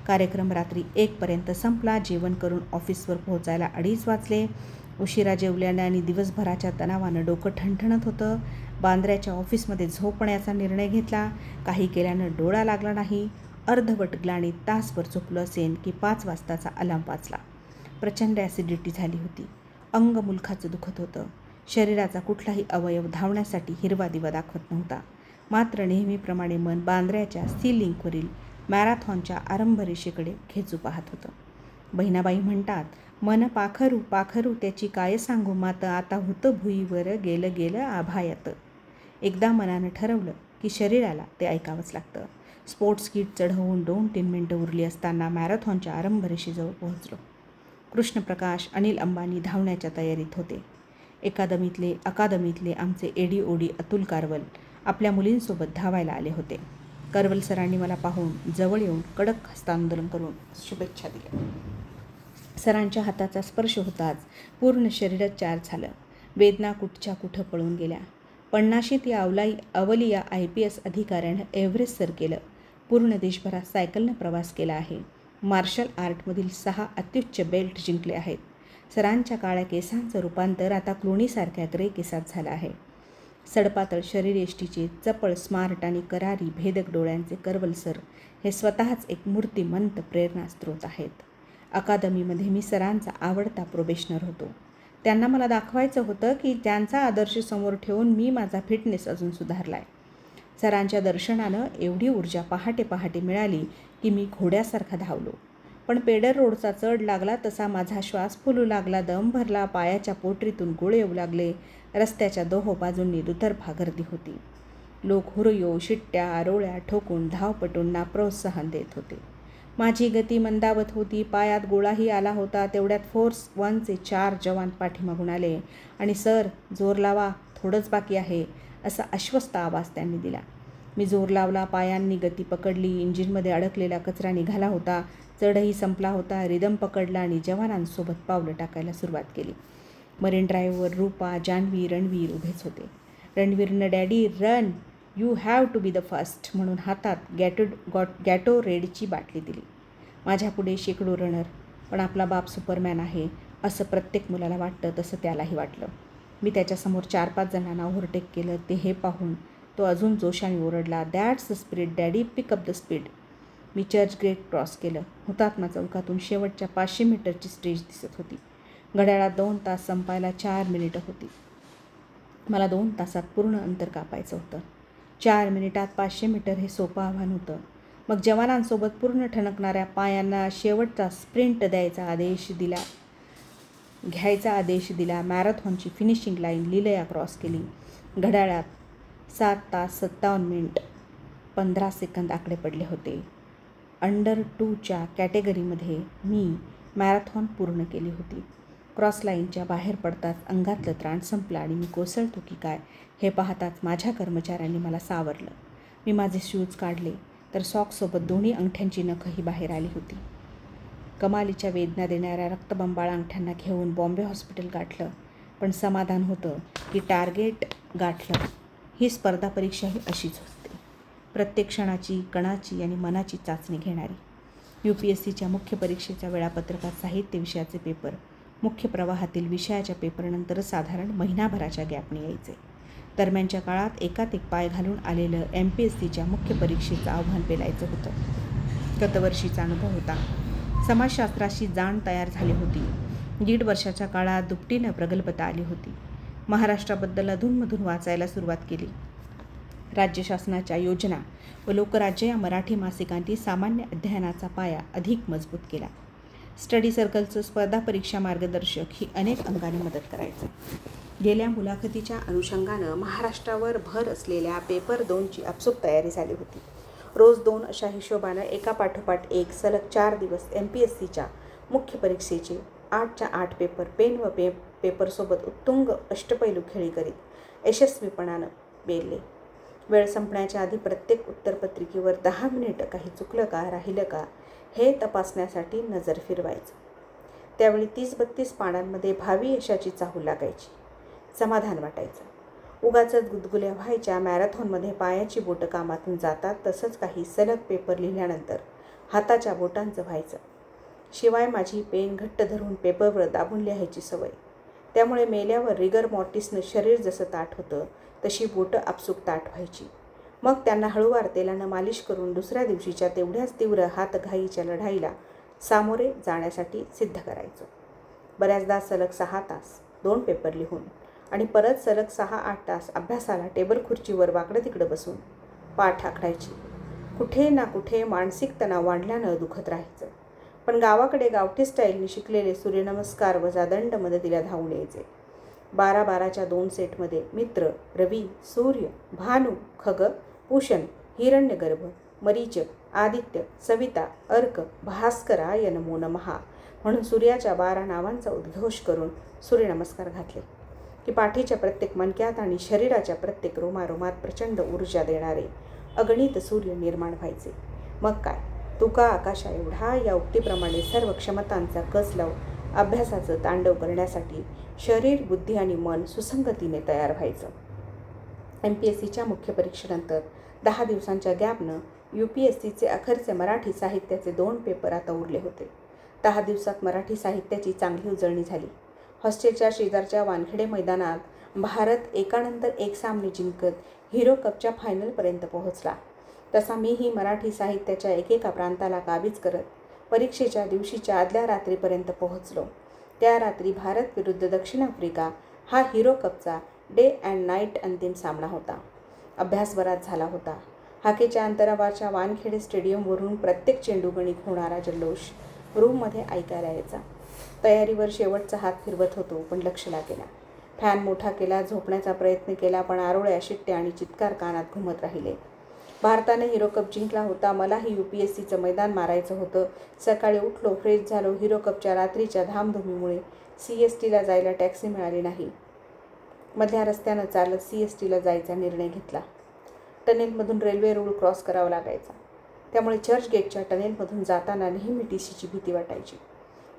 कार्यक्रम रात्री 1पर्यंत संपला. जेवण करून ऑफिसवर पोहोचायला 2:30 वाजले. उशिरा जेवल्यानं आणि दिवसभराच्या तणावानं डोकं ठणठणत होतं. बांद्र्याच्या ऑफिसमध्ये झोपण्याचा निर्णय घेतला. काही केल्यानं डोळा लागला नाही. अर्धवट ग्लानीत तासभर झोपलं असेन की 5 वाजताचा अलार्म वाजला. प्रचंड ॲसिडिटी झाली होती. अंग मुलखाचं दुखत होतं. शरीराचा कुठलाही अवयव धावण्यासाठी हिरवा दिवा दाखवत नव्हता. मात्र नेहमीप्रमाणे मन बांद्र्याच्या सी लिंकवरील मॅरेथॉनच्या आरंभरेषेकडे खेचू पाहत होतं. बहिणाबाई म्हणतात, मन पाखरू पाखरू त्याची काय सांगू मात, आता होतं भुईवर गेलं गेलं आभायात. एकदा मनानं ठरवलं की शरीराला ते ऐकावंच लागतं. स्पोर्ट्स किट चढवून 2-3 मिनटं उरली असताना मॅरेथॉनच्या आरंभरेषेजवळ पोहोचलो. कृष्णप्रकाश, अनिल अंबानी धावण्याच्या तयारीत होते. अकादमीतले आमचे AD-OD अतुल कारवल आपल्या मुलींसोबत धावायला आले होते. कारवल सरांनी मला पाहून जवळ येऊन कडक हस्तांदोलन करून शुभेच्छा दिल्या. सरांच्या हाताचा स्पर्श होताच पूर्ण शरीरात चार झालं. वेदना कुठच्या कुठं पळून गेल्या. 50शीत या अवलिया IPS अधिकाऱ्यानं एव्हरेस्ट सर केलं. पूर्ण देशभरात सायकलनं प्रवास केला आहे. मार्शल आर्टमधील 6 अत्युच्च बेल्ट जिंकले आहेत. सरांच्या काळ्या केसांचं रूपांतर आता क्लोनीसारख्या ग्रे केसात झालं आहे. सडपातळ शरीरयष्टीचे चपळ, स्मार्ट आणि करारी भेदक डोळ्यांचे करवल सर हे स्वतःच एक मूर्तिमंत प्रेरणास्त्रोत आहेत. अकादमीमध्ये मी सरांचा आवडता प्रोबेशनर होतो. त्यांना मला दाखवायचं होतं की त्यांचा आदर्श समोर ठेवून मी माझा फिटनेस अजून सुधारला आहे. सरांच्या दर्शनानं एवढी ऊर्जा पहाटे पहाटे मिळाली की मी घोड्यासारखा धावलो. पण पेडर रोडचा चढ लागला तसा माझा श्वास फुलू लागला, दम भरला, पायाच्या पोटरीतून गोळे येऊ लागले. रस्त्याच्या दोहो बाजूंनी दुतर्फा गर्दी होती. लोक हुरयो, शिट्ट्या, आरोळ्या ठोकून धावपटूंना प्रोत्साहन देत होते. माझी गती मंदावत होती. पायात गोळाही आला होता. तेवढ्यात फोर्स 1चे 4 जवान पाठीमागून आले आणि सर जोर लावा, थोडंच बाकी आहे असा आश्वस्त आवाज त्यांनी दिला. मी जोर लावला. पायांनी गती पकडली. इंजिनमध्ये अडकलेला कचरा निघाला होता. चढही संपला होता. रिदम पकडला आणि जवानांसोबत पावलं टाकायला सुरुवात केली. मरीन ड्राईव्हवर रूपा, जान्हवी, रणवीर उभेच होते. रणवीरनं daddy run, you have to be the first म्हणून हातात गॅटोरेडची बाटली दिली. माझ्यापुढे शेकडो रनर, पण आपला बाप सुपरमॅन आहे असं प्रत्येक मुलाला वाटतं तसं त्यालाही वाटलं. मी त्याच्यासमोर 4-5 जणांना ओव्हरटेक केलं. ते हे पाहून तो अजून जोशाने ओरडला, that's the spirit daddy, pick up the speed. मी चर्चगेट क्रॉस केलं. हुतात्मा चौकातून शेवटच्या 500 मीटरची स्टेज दिसत होती. घड्याळात 2 तास संपायला 4 मिनिटं होती. मला 2 तासात पूर्ण अंतर कापायचं होतं. 4 मिनिटात 500 मीटर हे सोपं आव्हान होतं. मग जवानांसोबत पूर्ण ठणकणाऱ्या पायांना शेवटचा स्प्रिंट घ्यायचा आदेश दिला. मॅरेथॉनची फिनिशिंग लाईन लीलया क्रॉस केली. घड्याळात 7 तास 57 मिनिट 15 सेकंद आकडे पडले होते. अंडर 2च्या कॅटेगरीमध्ये मी मॅरेथॉन पूर्ण केली होती. क्रॉस लाईनच्या बाहेर पडताच अंगातलं त्राण संपलं आणि मी कोसळतो की काय हे पाहताच माझ्या कर्मचाऱ्यांनी मला सावरलं. मी माझे शूज काढले तर सॉक्ससोबत दोन्ही अंगठ्यांची नखही बाहेर आली होती. कमालीच्या वेदना देणाऱ्या रक्तबंबाळ अंगठ्यांना घेऊन बॉम्बे हॉस्पिटल गाठलं. पण समाधान होतं की टार्गेट गाठलं. ही स्पर्धा परीक्षा ही अशीच असते, प्रत्येक क्षणाची, कणाची आणि मनाची चाचणी घेणारी. UPSCच्या मुख्य परीक्षेच्या वेळापत्रकात साहित्य विषयाचे पेपर मुख्य प्रवाहातील विषयाच्या पेपरनंतरच साधारण महिनाभराच्या गॅपने यायचे. दरम्यानच्या काळात एकात एक पाय घालून आलेलं MPSCच्या मुख्य परीक्षेचं आव्हान पेलायचं होतं. गतवर्षीचा अनुभव होता. समाजशास्त्राशी जाण तयार झाली होती. 1.5 वर्षाच्या काळात दुपटीनं प्रगल्भता आली होती. महाराष्ट्राबद्दल अधूनमधून वाचायला सुरुवात केली. राज्य शासनाच्या योजना व लोकराज्य या मराठी मासिकांनी सामान्य अध्ययनाचा पाया अधिक मजबूत केला. स्टडी सर्कलचं स्पर्धा परीक्षा मार्गदर्शक ही अनेक अंगाने मदत करायचं. गेल्या मुलाखतीच्या अनुषंगानं महाराष्ट्रावर भर असलेल्या पेपर 2ची आपसूक तयारी झाली होती. रोज 2 अशा हिशोबानं एकापाठोपाठ एक सलग 4 दिवस MPSCच्या मुख्य परीक्षेचे 8च्या 8 पेपर पेन व पेपरसोबत उत्तुंग अष्टपैलू खेळी करीत यशस्वीपणानं बेरले. वेळ संपण्याच्या आधी प्रत्येक उत्तरपत्रिकेवर 10 मिनिटं काही चुकलं का, राहिलं का हे तपासण्यासाठी नजर फिरवायचं. त्यावेळी 30-32 पानांमध्ये भावी यशाची चाहूल लागायची. समाधान वाटायचं. उगाचच गुदगुल्या व्हायच्या. मॅरेथॉनमध्ये पायाची बोटं कामातून जातात तसंच काही सलग पेपर लिहिल्यानंतर हाताच्या बोटांचं व्हायचं. शिवाय माझी पेन घट्ट धरून पेपरवर दाबून लिहायची सवय. त्यामुळे मेल्यावर रिगर मॉर्टिसनं शरीर जसं ताठ होतं तशी बोटं आपसूक ताठ व्हायची. मग त्यांना हळूवार तेलानं मालिश करून दुसऱ्या दिवशीच्या तेवढ्याच तीव्र हातघाईच्या लढाईला सामोरे जाण्यासाठी सिद्ध करायचो. बऱ्याचदा सलग 6 तास 2 पेपर लिहून आणि परत सलग 6-8 तास अभ्यासाला टेबल खुर्चीवर वाकडं तिकडं बसून पाठ आखडायची. कुठे ना कुठे मानसिक तणाव वाढल्यानं दुखत राहायचं. पण गावाकडे गावठी स्टाईलने शिकलेले सूर्यनमस्कार वजा दंड मदतीला धावून यायचे. 12-12च्या 2 सेटमध्ये मित्र, रवी, सूर्य, भानू, खग, पूषण, हिरण्यगर्भ, मरीच, आदित्य, सविता, अर्क, भास्कराय नमो नमः म्हणून सूर्याच्या 12 नावांचा उद्घोष करून सूर्यनमस्कार घातले की पाठीच्या प्रत्येक मणक्यात आणि शरीराच्या प्रत्येक रोमारोमात प्रचंड ऊर्जा देणारे अगणित सूर्य निर्माण व्हायचे. मग काय, तुका आकाशा एवढा या उक्तीप्रमाणे सर्व क्षमतांचा कस लावून अभ्यासाचं तांडव करण्यासाठी शरीर, बुद्धी आणि मन सुसंगतीने तयार व्हायचं. MPSCच्या मुख्य परीक्षेनंतर 10 दिवसांच्या गॅपनं UPSCचे अखेरचे मराठी साहित्याचे 2 पेपर आता उरले होते. 10 दिवसात मराठी साहित्याची चांगली उजळणी झाली. हॉस्टेलच्या शेजारच्या वानखेडे मैदानात भारत एकानंतर एक सामने जिंकत हिरो कपच्या फायनलपर्यंत पोहोचला. तसा मीही मराठी साहित्याच्या एकेका प्रांताला काबीज करत परीक्षेच्या दिवशीच्या आदल्या रात्रीपर्यंत पोहोचलो. त्या रात्री भारत विरुद्ध दक्षिण आफ्रिका हा हिरो कपचा डे अँड नाईट अंतिम सामना होता. अभ्यास बराच झाला होता. हाकेच्या अंतरावरच्या वानखेडे स्टेडियमवरून प्रत्येक चेंडूगणिक होणारा जल्लोष रूममध्ये ऐकायला यायचा. तयारीवर शेवटचा हात फिरवत होतो पण लक्ष लागेना. फॅन मोठा केला, झोपण्याचा प्रयत्न केला पण आरोळ्या, शिट्ट्या आणि चित्कार कानात घुमत राहिले. भारताने हिरो कप जिंकला होता. मलाही UPSCचं मैदान मारायचं होतं. सकाळी उठलो, फ्रेश झालो. हिरो कपच्या रात्रीच्या धामधुमीमुळे CSTला जायला टॅक्सी मिळाली नाही. मधल्या रस्त्यानं चालत CSTला जायचा निर्णय घेतला. टनेलमधून रेल्वे रूळ क्रॉस करावा लागायचा. त्यामुळे चर्चगेटच्या टनेलमधून जाताना नेहमी TCची भीती वाटायची.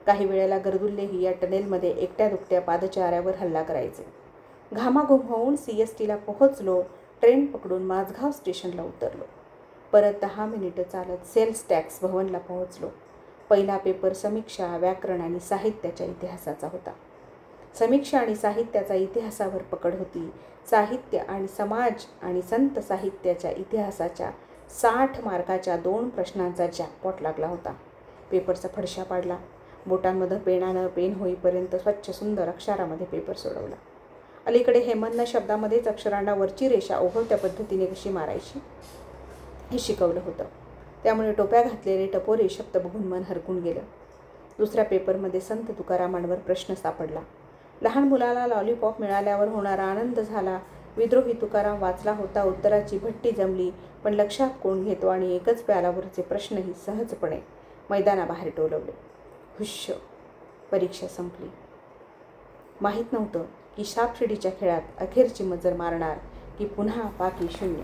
काही वेळेला गर्दुल्लेही या टनेलमध्ये एकट्या दुकट्या पादचाऱ्यावर हल्ला करायचे. घामाघूम होऊन CSTला पोहोचलो. ट्रेन पकडून माझगाव स्टेशनला उतरलो. परत 10 मिनिटं चालत सेल्स टॅक्स भवनला पोहोचलो. पहिला पेपर समीक्षा, व्याकरण आणि साहित्याच्या इतिहासाचा होता. समीक्षा आणि साहित्याचा इतिहासावर पकड होती. साहित्य आणि समाज आणि संत साहित्याच्या इतिहासाच्या 60 मार्काच्या 2 प्रश्नांचा जॅकपॉट लागला होता. पेपरचा फडशा पाडला. बोटांमध्ये पेनानं पेन होईपर्यंत स्वच्छ सुंदर अक्षरामध्ये पेपर सोडवला. अलीकडे हेमंतनं शब्दामध्येच अक्षरांना वरची रेषा ओघवत्या पद्धतीने कशी मारायची हे शिकवलं होतं. त्यामुळे टोप्या घातलेले टपोरे शब्द बघून मन हरकून गेलं. दुसऱ्या पेपरमध्ये संत तुकारामांवर प्रश्न सापडला. लहान मुलाला लॉलीपॉप मिळाल्यावर होणारा आनंद झाला. विद्रोही तुकाराम वाचला होता. उत्तराची भट्टी जमली, पण लक्षात कोण घेतो आणि एकच प्यालावरचे प्रश्नही सहजपणे मैदानाबाहेर टोलवले. हुश्य, परीक्षा संपली. माहीत नव्हतं की सापशिडीच्या खेळात अखेरची मजर मारणार की पुन्हा बाकी शून्य.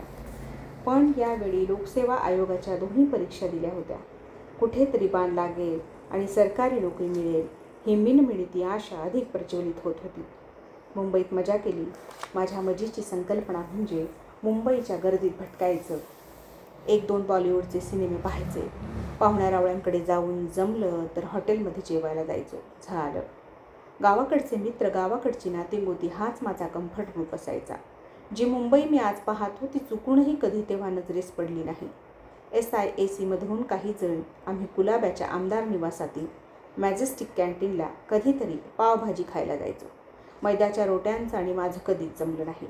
पण यावेळी लोकसेवा आयोगाच्या दोन्ही परीक्षा दिल्या होत्या. कुठेतरी बाण लागेल आणि सरकारी नोकरी मिळेल ही मिणमिणीती आशा अधिक प्रज्वलित होत होती. मुंबईत मजा केली. माझ्या मजेची संकल्पना म्हणजे मुंबईच्या गर्दीत भटकायचं, 1-2 बॉलिवूडचे सिनेमे पाहायचे, पाहुण्यारावळ्यांकडे जाऊन जमलं तर हॉटेलमध्ये जेवायला जायचो. झालं. गावाकडचे मित्र, गावाकडची नातेगोती हाच माझा कम्फर्ट ग्रुप असायचा. जी मुंबई मी आज पाहतो ती चुकूनही कधी तेव्हा नजरेस पडली नाही. SIACमधून काही जण आम्ही कुलाब्याच्या आमदार निवासातील मॅजेस्टिक कॅन्टीनला कधीतरी पावभाजी खायला जायचो. मैद्याच्या रोट्यांचं आणि माझं कधीच जमलं नाही.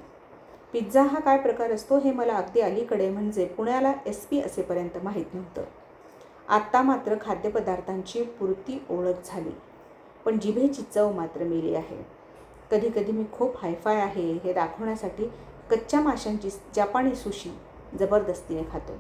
पिझ्झा हा काय प्रकार असतो हे मला अगदी अलीकडे म्हणजे पुण्याला SP असेपर्यंत माहीत नव्हतं. आत्ता मात्र खाद्यपदार्थांची पुरती ओळख झाली, पण जिभेची चव मात्र मेली आहे. कधीकधी मी खूप हायफाय आहे हे दाखवण्यासाठी कच्च्या माशांची जपानी सुशी जबरदस्तीने खातो.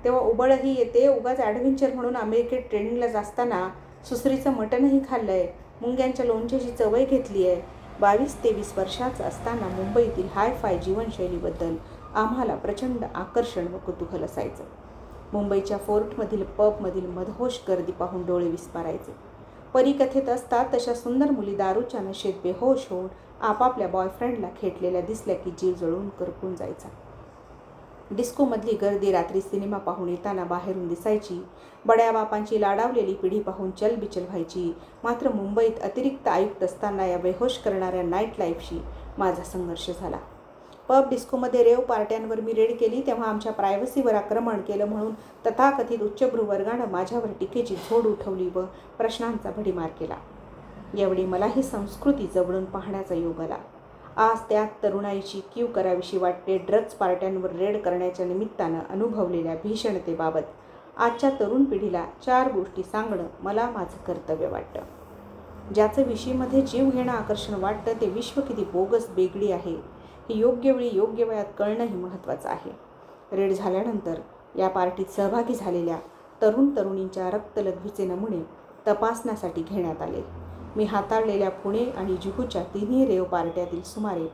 तेव्हा उबळही येते. उगाच ॲडव्हेंचर म्हणून अमेरिकेत ट्रेनिंगला असताना सुसरीचं मटणही खाल्लं आहे. मुंग्यांच्या लोणच्याची चवही घेतली आहे. 22-23 वर्षाचं असताना मुंबईतील हायफाय जीवनशैलीबद्दल आम्हाला प्रचंड आकर्षण व कुतूहल असायचं. मुंबईच्या फोर्टमधील पबमधील मधोश गर्दी पाहून डोळे विस्फारायचे. परीकथेत असतात तशा सुंदर मुली दारूच्या नशेत बेहोश होऊन आपापल्या बॉयफ्रेंडला खेटलेल्या दिसल्या की जीव जळून करपून जायचा. डिस्कोमधली गर्दी रात्री सिनेमा पाहून येताना बाहेरून दिसायची. बड्या बापांची लाडावलेली पिढी पाहून चलबिचल व्हायची. मात्र मुंबईत अतिरिक्त आयुक्त असताना या बेहोश करणाऱ्या नाईट लाईफशी माझा संघर्ष झाला. पब डिस्कोमध्ये रेव पार्ट्यांवर मी रेड केली तेव्हा आमच्या प्रायव्हसीवर आक्रमण केलं म्हणून तथाकथित उच्चभ्रू वर्गानं माझ्यावर टीकेची झोड उठवली व प्रश्नांचा भडीमार केला. यावेळी मला ही संस्कृती जवळून पाहण्याचा योग आला. आज त्यात तरुणाईची कीव करावीशी वाटते. ड्रग्ज पार्ट्यांवर रेड करण्याच्या निमित्तानं अनुभवलेल्या भीषणतेबाबत आजच्या तरुण पिढीला 4 गोष्टी सांगणं मला माझं कर्तव्य वाटतं. ज्याचं विषयीमध्ये जीव घेणं आकर्षण वाटतं ते विश्व किती बोगस बेगडी आहे हे योग्य वेळी योग्य वयात कळणंही महत्त्वाचं आहे. रेड झाल्यानंतर या पार्टीत सहभागी झालेल्या तरुणींच्या रक्तलघवीचे नमुने तपासण्यासाठी घेण्यात आले. मी हाताळलेल्या पुणे आणि जुहूच्या तिन्ही रेव पार्ट्यातील सुमारे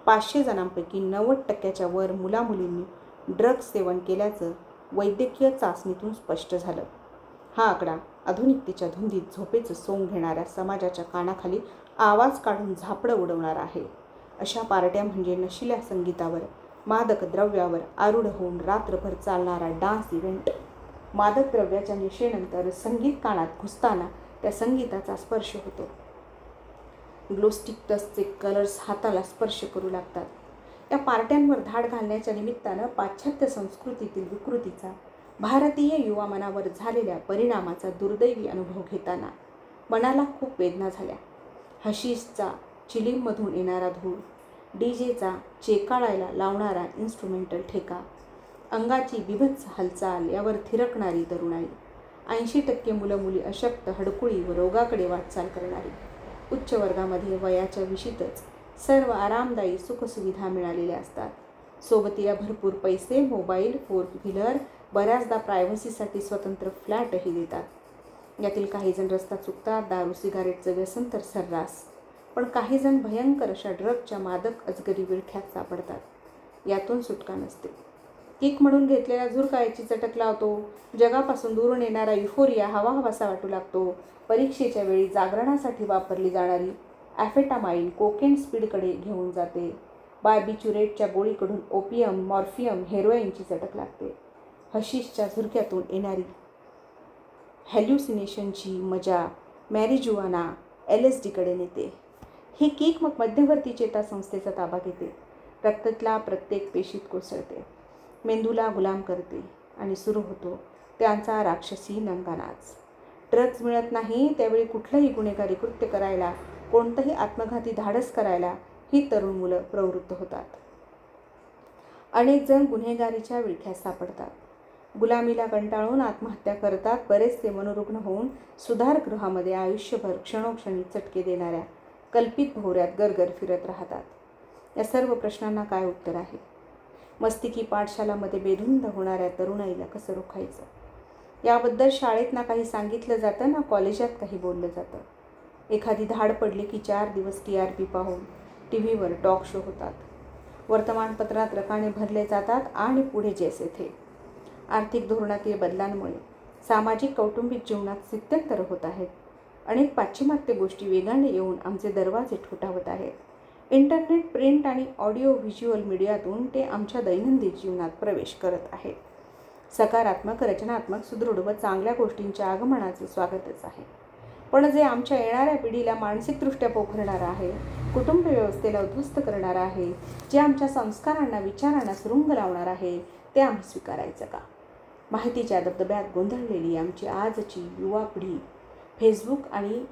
500 जणांपैकी 90% वर मुलामुलींनी ड्रग्ज सेवन केल्याचं वैद्यकीय चाचणीतून स्पष्ट झालं. हा आकडा आधुनिकतेच्या धुंदीत झोपेचं सोंग घेणाऱ्या समाजाच्या कानाखाली आवाज काढून झापडं उडवणारा आहे. अशा पार्ट्या म्हणजे नशिल्या संगीतावर, मादक द्रव्यावर आरूढ होऊन रात्रभर चालणारा डान्स इव्हेंट. मादक द्रव्याच्या निशेनंतर संगीत कानात घुसताना त्या संगीताचा स्पर्श होतो. ग्लोस्टिक टचचे कलर्स हाताला स्पर्श करू लागतात. या पार्ट्यांवर धाड घालण्याच्या निमित्तानं पाश्चात्य संस्कृतीतील विकृतीचा भारतीय युवा मनावर झालेल्या परिणामाचा दुर्दैवी अनुभव घेताना मनाला खूप वेदना झाल्या. हशीशचा चिलीममधून येणारा धूळ, DJचा चेकाळायला लावणारा इन्स्ट्रुमेंटल ठेका, अंगाची बिभत्स हालचाल यावर थिरकणारी तरुणाई, 80% मुलं मुली अशक्त, हडकुळी व रोगाकडे वाटचाल करणारी. उच्च वर्गामध्ये वयाच्या विशीतच सर्व आरामदायी सुखसुविधा मिळालेल्या असतात. सोबतीला भरपूर पैसे, मोबाईल, 4 व्हीलर, बऱ्याचदा प्रायव्हसीसाठी स्वतंत्र फ्लॅटही देतात. यातील काही जण रस्ता चुकतात. दारू सिगारेटचं व्यसन तर सर्रास. पण काही जण भयंकर अशा ड्रगच्या मादक अजगरी विळख्यात सापडतात. यातून सुटका नसते. किक म्हणून घेतलेला झुरकायची चटक लावतो. जगापासून दुरून येणारा युफोरिया हवाहवासा वाटू लागतो. परीक्षेच्या वेळी जागरणासाठी वापरली जाणारी ॲफेटामाइन कोकेन स्पीडकडे घेऊन जाते. बार्बिच्युरेटच्या गोळीकडून ओपियम, मॉर्फियम, हेरोईनची चटक लागते. हशीशच्या झुरक्यातून येणारी हॅल्युसिनेशनची मजा मॅरिजुआना, LSDकडे नेते. ही किक मग मध्यवर्ती चेतासंस्थेचा ताबा घेते. रक्तातला प्रत्येक पेशीत कोसळते, मेंदूला गुलाम करते आणि सुरू होतो त्यांचा राक्षसी नंगानाच. ड्रग्ज मिळत नाही त्यावेळी कुठलंही गुन्हेगारी कृत्य करायला, कोणतंही आत्मघाती धाडस करायला ही तरुण मुलं प्रवृत्त होतात. अनेक जण गुन्हेगारीच्या विळख्यात सापडतात. गुलामीला कंटाळून आत्महत्या करतात. बरेचसे मनोरुग्ण होऊन सुधारगृहामध्ये आयुष्यभर क्षणोक्षणी चटके देणाऱ्या कल्पित भोवऱ्यात गरगर फिरत राहतात. या सर्व प्रश्नांना काय उत्तर आहे? मस्तिकी पाठशालामध्ये बेधुंद होणाऱ्या तरुणाईला कसं रोखायचं? याबद्दल शाळेत ना काही सांगितलं जातं, ना कॉलेजात काही बोललं जातं. एखादी धाड पडली की 4 दिवस TRP पाहून TV वर टॉक शो होतात. वर्तमानपत्रात रकाने भरले जातात आणि पुढे जैसे थे. आर्थिक धोरणातील बदलांमुळे सामाजिक कौटुंबिक जीवनात स्थित्यंतर होत आहेत. अनेक पाश्चिमात्य गोष्टी वेगाने येऊन आमचे दरवाजे ठोठावत आहेत. इंटरनेट, प्रिंट आणि ऑडिओ व्हिज्युअल मीडियातून ते आमच्या दैनंदिन जीवनात प्रवेश करत आहेत. सकारात्मक, रचनात्मक, सुदृढ व चांगल्या गोष्टींच्या आगमनाचे स्वागतच आहे. पण जे आमच्या येणाऱ्या पिढीला मानसिकदृष्ट्या पोखरणारं आहे, कुटुंब व्यवस्थेला उद्ध्वस्त करणारं आहे, जे आमच्या संस्कारांना, विचारांना सुरुंग लावणार आहे, ते आम्ही स्वीकारायचं का? माहितीच्या दबदब्यात गोंधळलेली आमची आजची युवा पिढी फेसबुक आणि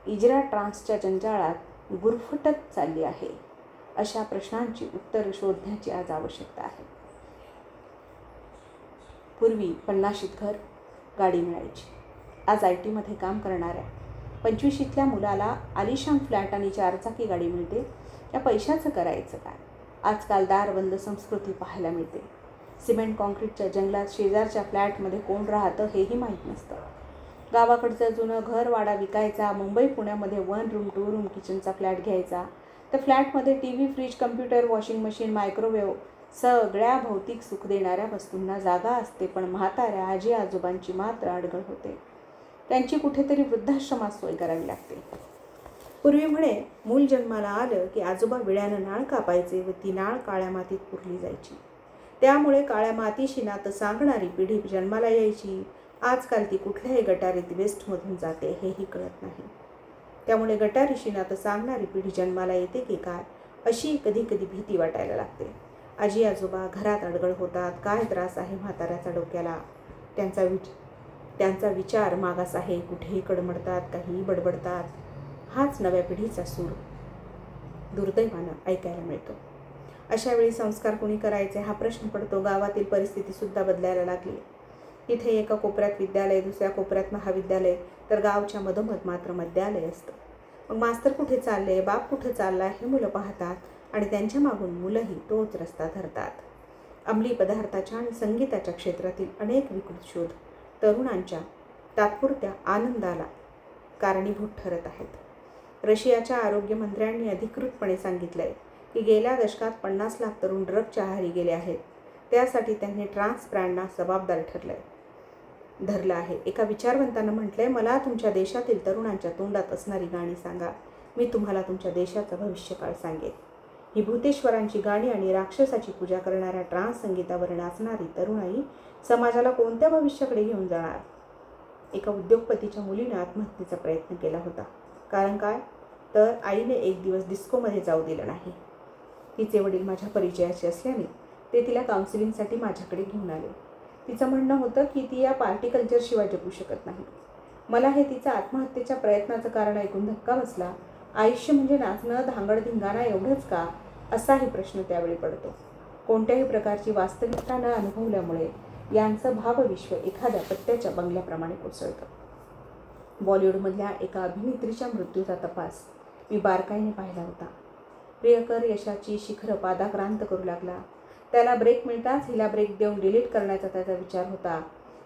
इजरा ट्रान्सच्या जंजाळात गुरफटत चालली आहे. अशा प्रश्नांची उत्तरं शोधण्याची आज आवश्यकता आहे. पूर्वी 50शीत घर, गाडी मिळायची. आज IT मध्ये काम करणाऱ्या 25शीतल्या मुलाला आलिशान फ्लॅट आणि 4चाकी गाडी मिळते. या पैशाचं करायचं काय? आजकाल दारबंद संस्कृती पाहायला मिळते. सिमेंट कॉन्क्रीटच्या जंगलात शेजारच्या फ्लॅटमध्ये कोण राहतं हेही माहीत नसतं. गावाकडचं जुनं घर वाडा विकायचा, मुंबई पुण्यामध्ये 1 रूम 2 रूम किचनचा फ्लॅट घ्यायचा. त्या फ्लॅटमध्ये TV, fridge, computer, washing machine, microwave, सगळ्या भौतिक सुख देणाऱ्या वस्तूंना जागा असते, पण म्हाताऱ्या आजी आजोबांची मात्र अडगळ होते. त्यांची कुठेतरी वृद्धाश्रमात सोय करावी लागते. पूर्वी म्हणे, मूल जन्माला आलं की आजोबा विड्यानं नाळ कापायचे व ती नाळ काळ्या मातीत पुरली जायची. त्यामुळे काळ्या मातीशी नातं सांगणारी पिढी जन्माला यायची. आजकाल ती कुठल्याही गटारीत वेस्टमधून जाते हेही कळत नाही. त्यामुळे गटारीशी नातं सांगणारी पिढी जन्माला येते की काय अशी कधी कधी भीती वाटायला लागते. आजी आजोबा घरात अडगळ होतात. काय त्रास आहे म्हाताऱ्याचा डोक्याला? त्यांचा विचार मागास आहे. कुठेही कडमडतात, काहीही बडबडतात. हाच नव्या पिढीचा सूर दुर्दैवानं ऐकायला मिळतो. अशा वेळी संस्कार कुणी करायचे हा प्रश्न पडतो. गावातील परिस्थितीसुद्धा बदलायला लागली. इथे एका कोपऱ्यात विद्यालय, दुसऱ्या कोपऱ्यात महाविद्यालय, तर गावच्या मधोमध मात्र मद्यालय असतं. मग मास्तर कुठे चालले, बाप कुठे चालला हे मुलं पाहतात आणि त्यांच्या मागून मुलंही तोच रस्ता धरतात. अंमली पदार्थाच्या आणि संगीताच्या क्षेत्रातील अनेक विकृत शोध तरुणांच्या तात्पुरत्या आनंदाला कारणीभूत ठरत आहेत. रशियाच्या आरोग्यमंत्र्यांनी अधिकृतपणे सांगितलंय की गेल्या दशकात 50 लाख तरुण ड्रगच्या आहारी गेले आहेत. त्यासाठी त्यांनी ट्रान्स ब्रँडना जबाबदार धरलं आहे. एका विचारवंतानं म्हटलंय, मला तुमच्या देशातील तरुणांच्या तोंडात असणारी गाणी सांगा, मी तुम्हाला तुमच्या देशाचा भविष्यकाळ सांगेन. ही भूतेश्वरांची गाणी आणि राक्षसाची पूजा करणाऱ्या ट्रान्स संगीतावर नाचणारी तरुणाई समाजाला कोणत्या भविष्याकडे घेऊन जाणार? एका उद्योगपतीच्या मुलीने आत्महत्येचा प्रयत्न केला होता. कारण काय? तर आईने एक दिवस डिस्कोमध्ये जाऊ दिलं नाही. तिचे वडील माझ्या परिचयाचे असल्याने ते तिला काउन्सिलिंगसाठी माझ्याकडे घेऊन आले. तिचं म्हणणं होतं की ती या पार्टी कल्चरशिवाय जगू शकत नाही. मला हे तिचं आत्महत्येच्या प्रयत्नाचं कारण ऐकून धक्का बसला. आयुष्य म्हणजे नाचणं, धांगडधिंगाणा एवढंच का, असाही प्रश्न त्यावेळी पडतो. कोणत्याही प्रकारची वास्तविकता न अनुभवल्यामुळे यांचं भावविश्व एखाद्या पत्त्याच्या बंगल्याप्रमाणे कोसळतं. बॉलिवूडमधल्या एका अभिनेत्रीच्या मृत्यूचा तपास मी बारकाईने पाहिला होता. प्रियकर यशाची शिखरं पादाक्रांत करू लागला. त्याला ब्रेक मिळताच हिला ब्रेक देऊन डिलीट करण्याचा त्याचा विचार होता.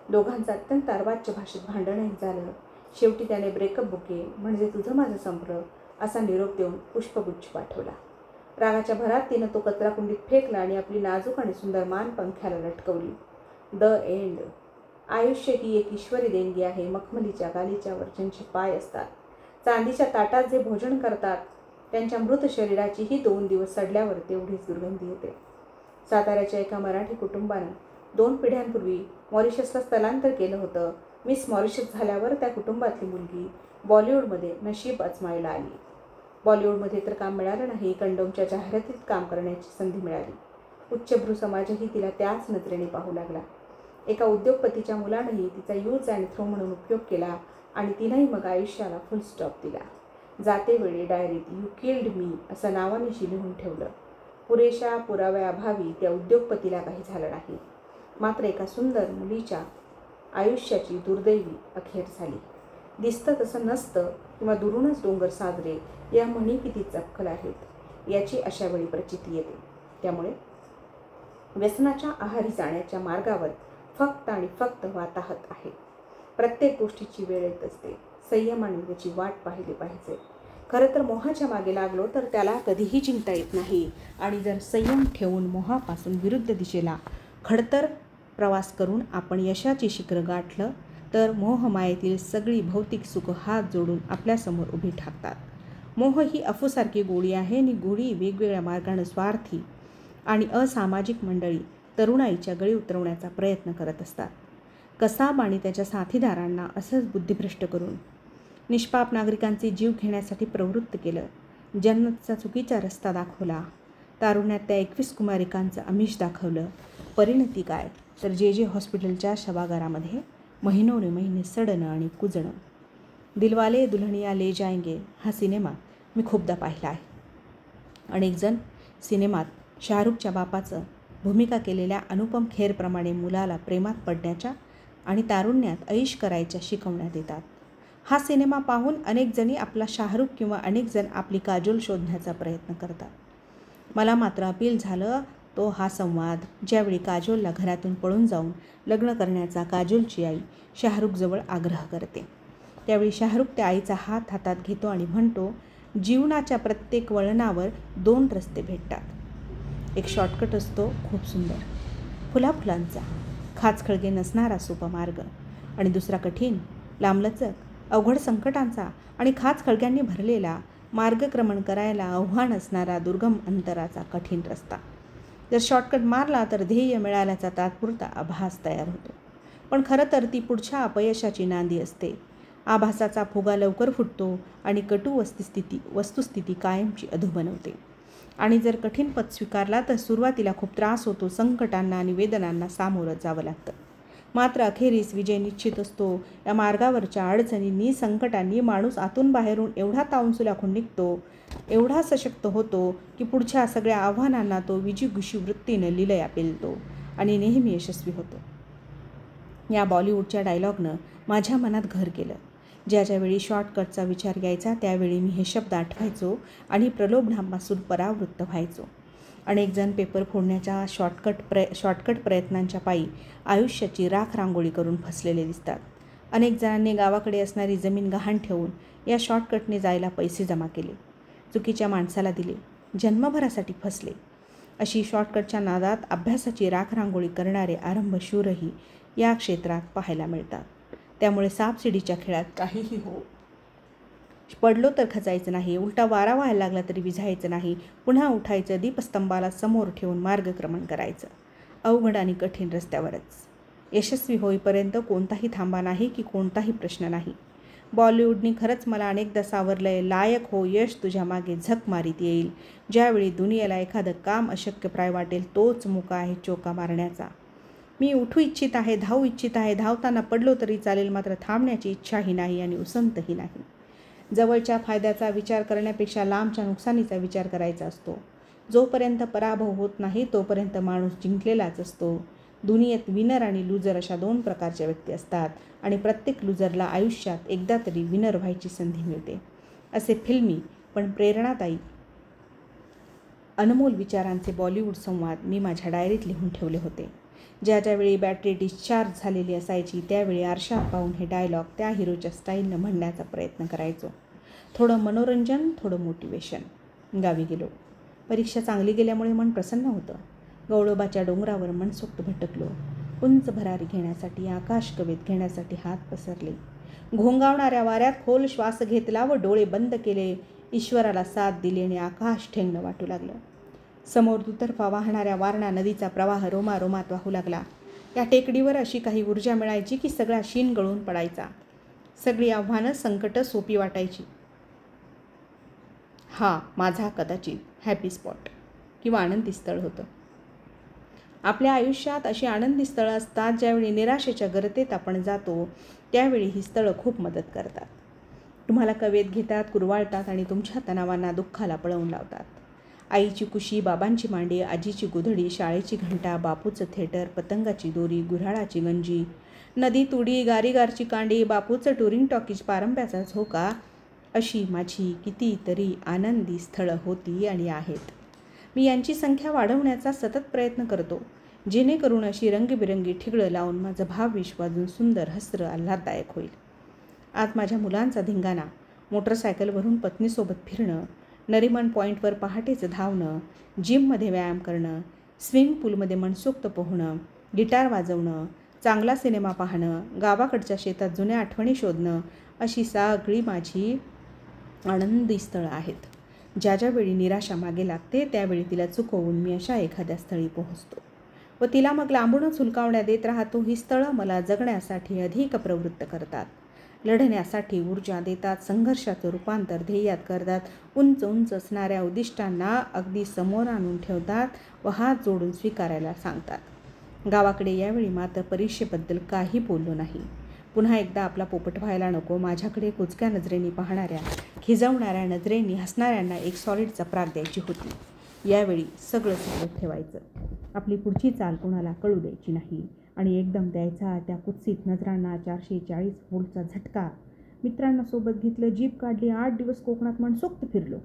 दोघांचं अत्यंत अर्वाच्य भाषेत भांडणही झालं. शेवटी त्याने ब्रेकअप बुके म्हणजे तुझं माझं संपलं असा निरोप देऊन पुष्पगुच्छ पाठवला. रागाच्या भरात तिनं तो कचराकुंडीत फेकला आणि आपली नाजूक आणि सुंदर मान पंख्याला लटकवली. The end. आयुष्य ही एक ईश्वरी देणगी आहे. मखमलीच्या गालीच्यावर ज्यांचे पाय असतात, चांदीच्या ताटात जे भोजन करतात, त्यांच्या मृत शरीराचीही 2 दिवस सडल्यावर तेवढीच दुर्गंधी येते. साताऱ्याच्या एका मराठी कुटुंबानं 2 पिढ्यांपूर्वी मॉरिशसला स्थलांतर केलं होतं. मिस मॉरिशस झाल्यावर त्या कुटुंबातली मुलगी बॉलिवूडमध्ये नशीब आजमायला आली. बॉलिवूडमध्ये तर काम मिळालं नाही, कंडोमच्या जाहिरातीत काम करण्याची संधी मिळाली. उच्चभ्रू समाजही तिला त्याच नजरेने पाहू लागला. एका उद्योगपतीच्या मुलानंही तिचा यूज अँड थ्रो म्हणून उपयोग केला आणि तिनंही मग आयुष्याला फुल स्टॉप दिला. जातेवेळी डायरीत "यू किल्ड मी" असं नावानिशी लिहून ठेवलं. पुरेशा पुराव्याअभावी त्या उद्योगपतीला काही झालं नाही. मात्र एका सुंदर मुलीच्या आयुष्याची दुर्दैवी अखेर झाली. दिसतं तसं नसतं किंवा दुरूनच डोंगर साजरे या म्हणी किती चपखल आहेत याची अशा वेळी प्रचिती येते. त्यामुळे व्यसनाच्या आहारी जाण्याच्या मार्गावर फक्त आणि फक्त वाताहत आहे. प्रत्येक गोष्टीची वेळ येत असते. संयमाने त्याची वाट पाहिली पाहिजे. खरं तर मोहाच्या मागे लागलो तर त्याला कधीही जिंकता येत नाही आणि जर संयम ठेवून मोहापासून विरुद्ध दिशेला खडतर प्रवास करून आपण यशाची शिखरं गाठलं तर मोहमायेतील सगळी भौतिक सुख हात जोडून आपल्यासमोर उभी ठाकतात. मोह ही अफूसारखी गोळी आहे आणि गोळी वेगवेगळ्या मार्गाने स्वार्थी आणि असामाजिक मंडळी तरुणाईच्या गळी उतरवण्याचा प्रयत्न करत असतात. कसाब आणि त्याच्या साथीदारांना असंच बुद्धिभ्रष्ट करून निष्पाप नागरिकांचे जीव घेण्यासाठी प्रवृत्त केलं. जन्नतचा चुकीचा रस्ता दाखवला. तारुण्यात त्या 21 कुमारिकांचं आमिष दाखवलं. परिणती काय तर जे हॉस्पिटलच्या शवागारामध्ये महिनोने महिने सडणं आणि कुजणं. दिलवाले दुल्हनिया ले जाएंगे हा सिनेमा मी खूपदा पाहिला आहे. अनेकजण सिनेमात शाहरुखच्या बापाचं भूमिका केलेल्या अनुपम खेरप्रमाणे मुलाला प्रेमात पडण्याच्या आणि तारुण्यात ऐश करायच्या शिकवण्यात देतात. हा सिनेमा पाहून अनेक जणी आपला शाहरुख किंवा अनेक जण आपली काजोल शोधण्याचा प्रयत्न करतात. मला मात्र अपील झालं तो हा संवाद ज्यावेळी काजोलला घरातून पळून जाऊन लग्न करण्याचा काजोलची आई शाहरुखजवळ आग्रह करते. त्यावेळी शाहरुख त्या आईचा हात हातात घेतो आणि म्हणतो, जीवनाच्या प्रत्येक वळणावर 2 रस्ते भेटतात. एक शॉर्टकट असतो खूप सुंदर, फुलाफुलांचा, खाचखळगे नसणारा सोपा मार्ग, आणि दुसरा कठीण, लांबलचक, अवघड संकटांचा आणि खाचखळग्यांनी भरलेला, मार्गक्रमण करायला आव्हान असणारा दुर्गम अंतराचा कठीण रस्ता. जर शॉर्टकट मारला तर ध्येय मिळाल्याचा तात्पुरता आभास तयार होतो, पण खरं तर ती पुढच्या अपयशाची नांदी असते. आभासाचा फुगा लवकर फुटतो आणि कटू वस्तुस्थिती कायमची अधू बनवते. आणि जर कठीण पथ स्वीकारला तर सुरुवातीला खूप त्रास होतो. संकटांना आणि वेदनांना सामोरं जावं लागतं. मात्र अखेरीस विजय निश्चित असतो. या मार्गावरच्या अडचणींनी, संकटांनी माणूस आतून बाहेरून एवढा तावून सुलाखून निघतो, एवढा सशक्त होतो की पुढच्या सगळ्या आव्हानांना तो विजिगुषी वृत्तीनं लिलया पेलतो आणि नेहमी यशस्वी होतो. या बॉलिवूडच्या डायलॉगनं माझ्या मनात घर केलं. ज्यावेळी शॉर्टकटचा विचार यायचा त्यावेळी मी हे शब्द आठवायचो आणि प्रलोभनापासून परावृत्त व्हायचो. अनेक जण पेपर फोडण्याच्या शॉर्टकट प्रयत्नांच्या पायी आयुष्याची राख रांगोळी करून फसलेले दिसतात. अनेक जणांनी गावाकडे असणारी जमीन गहाण ठेवून या शॉर्टकटने जायला पैसे जमा केले, चुकीच्या माणसाला दिले, जन्मभरासाठी फसले. अशी शॉर्टकटच्या नादात अभ्यासाची राख रांगोळी करणारे आरंभशूरही या क्षेत्रात पाहायला मिळतात. त्यामुळे सापशिडीच्या खेळात काहीही हो, पडलो तर खचायचं नाही, उलटा वारा व्हायला लागला तरी विझायचं नाही, पुन्हा उठायचं, दीपस्तंभाला समोर ठेवून मार्गक्रमण करायचं, अवघड आणि कठीण रस्त्यावरच. यशस्वी होईपर्यंत कोणताही थांबा नाही की कोणताही प्रश्न नाही. बॉलिवूडनी खरंच मला अनेकदा सावरलंय. लायक हो, यश तुझ्या मागे झक मारीत येईल. ज्यावेळी दुनियेला एखादं काम अशक्यप्राय वाटेल तोच मोका आहे चोका मारण्याचा. मी उठू इच्छित आहे, धावू इच्छित आहे, धावताना पडलो तरी चालेल, मात्र थांबण्याची इच्छाही नाही आणि उसंतही नाही. जवळच्या फायद्याचा विचार करण्यापेक्षा लांबच्या नुकसानीचा विचार करायचा असतो. जोपर्यंत पराभव होत नाही तोपर्यंत माणूस जिंकलेलाच असतो. दुनियेत विनर आणि लूजर अशा 2 प्रकारच्या व्यक्ती असतात आणि प्रत्येक लूजरला आयुष्यात एकदा तरी विनर व्हायची संधी मिळते. असे फिल्मी पण प्रेरणादायी अनमोल विचारांचे बॉलिवूड संवाद मी माझ्या डायरीत लिहून ठेवले होते. ज्यावेळी बॅटरी डिस्चार्ज झालेली असायची त्यावेळी आरशात पाहून हे डायलॉग त्या हिरोच्या स्टाईलनं म्हणण्याचा प्रयत्न करायचो. थोडं मनोरंजन, थोडं मोटिवेशन. गावी गेलो. परीक्षा चांगली गेल्यामुळे मन प्रसन्न होतं. गौळोबाच्या डोंगरावर मनसोक्त भटकलो. उंच भरारी घेण्यासाठी, आकाश कवेत घेण्यासाठी हात पसरले. घोंगावणाऱ्या वाऱ्यात खोल श्वास घेतला व डोळे बंद केले. ईश्वराला साथ दिली आणि आकाश ठेंगणं वाटू लागलं. समोर दुतर्फा वाहणाऱ्या वारणा नदीचा प्रवाह रोमारोमात वाहू लागला. या टेकडीवर अशी काही ऊर्जा मिळायची की सगळा शीन गळून पडायचा. सगळी आव्हानं, संकटं सोपी वाटायची. हा माझा कदाचित हॅपी स्पॉट किंवा आनंदी स्थळ होतं. आपल्या आयुष्यात अशी आनंदी स्थळं असतात ज्यावेळी निराशेच्या गर्तेत आपण जातो त्यावेळी ही स्थळं खूप मदत करतात. तुम्हाला कवेत घेतात, कुरवाळतात आणि तुमच्या तणावांना, दुःखाला पळवून लावतात. आईची कुशी, बाबांची मांडी, आजीची गोधडी, शाळेची घंटा, बापूचं थिएटर, पतंगाची दोरी, गुऱ्हाळाची गंजी, नदीत उडी, गारीगारची कांडी, बापूचं टुरिंग टॉकीज, पारंब्याचा झोका, अशी माझी कितीतरी आनंदी स्थळं होती आणि आहेत. मी यांची संख्या वाढवण्याचा सतत प्रयत्न करतो, जेणेकरून अशी रंगीबिरंगी ठिगळं लावून माझं भावविश्व अजून सुंदर, हसरं, आल्हाददायक होईल. आज माझ्या मुलांचा धिंगाणा, मोटरसायकलवरून पत्नीसोबत फिरणं, नरिमन पॉईंटवर पहाटेचं धावणं, जिममध्ये व्यायाम करणं, स्विमिंग पूलमध्ये मनसोक्त पोहणं, गिटार वाजवणं, चांगला सिनेमा पाहणं, गावाकडच्या शेतात जुन्या आठवणी शोधणं, अशी सगळी माझी आनंदी स्थळं आहेत. ज्या ज्यावेळी निराशा मागे लागते त्यावेळी तिला चुकवून मी अशा एखाद्या स्थळी पोहोचतो व तिला मग लांबूनच हुलकावण्या देत राहतो. ही स्थळं मला जगण्यासाठी अधिक प्रवृत्त करतात, लढण्यासाठी ऊर्जा देतात, संघर्षाचं रूपांतर ध्येयात करतात, उंच उंच असणाऱ्या उद्दिष्टांना अगदी समोर आणून ठेवतात व हात जोडून स्वीकारायला सांगतात. गावाकडे यावेळी मात्र परीक्षेबद्दल काही बोललो नाही. पुन्हा एकदा आपला पोपट व्हायला नको. माझ्याकडे कुचक्या नजरेने पाहणाऱ्या, खिजवणाऱ्या नजरेने हसणाऱ्यांना एक सॉलिड चपराक द्यायची होती. यावेळी सगळं सगळं ठेवायचं, आपली पुढची चाल कोणाला कळू द्यायची नाही आणि एकदम द्यायचा त्या कुत्सित नजरांना 440 व्होल्टचा झटका. मित्रांना सोबत घेतलं, जीप काढली, 8 दिवस कोकणात मनसोक्त फिरलो.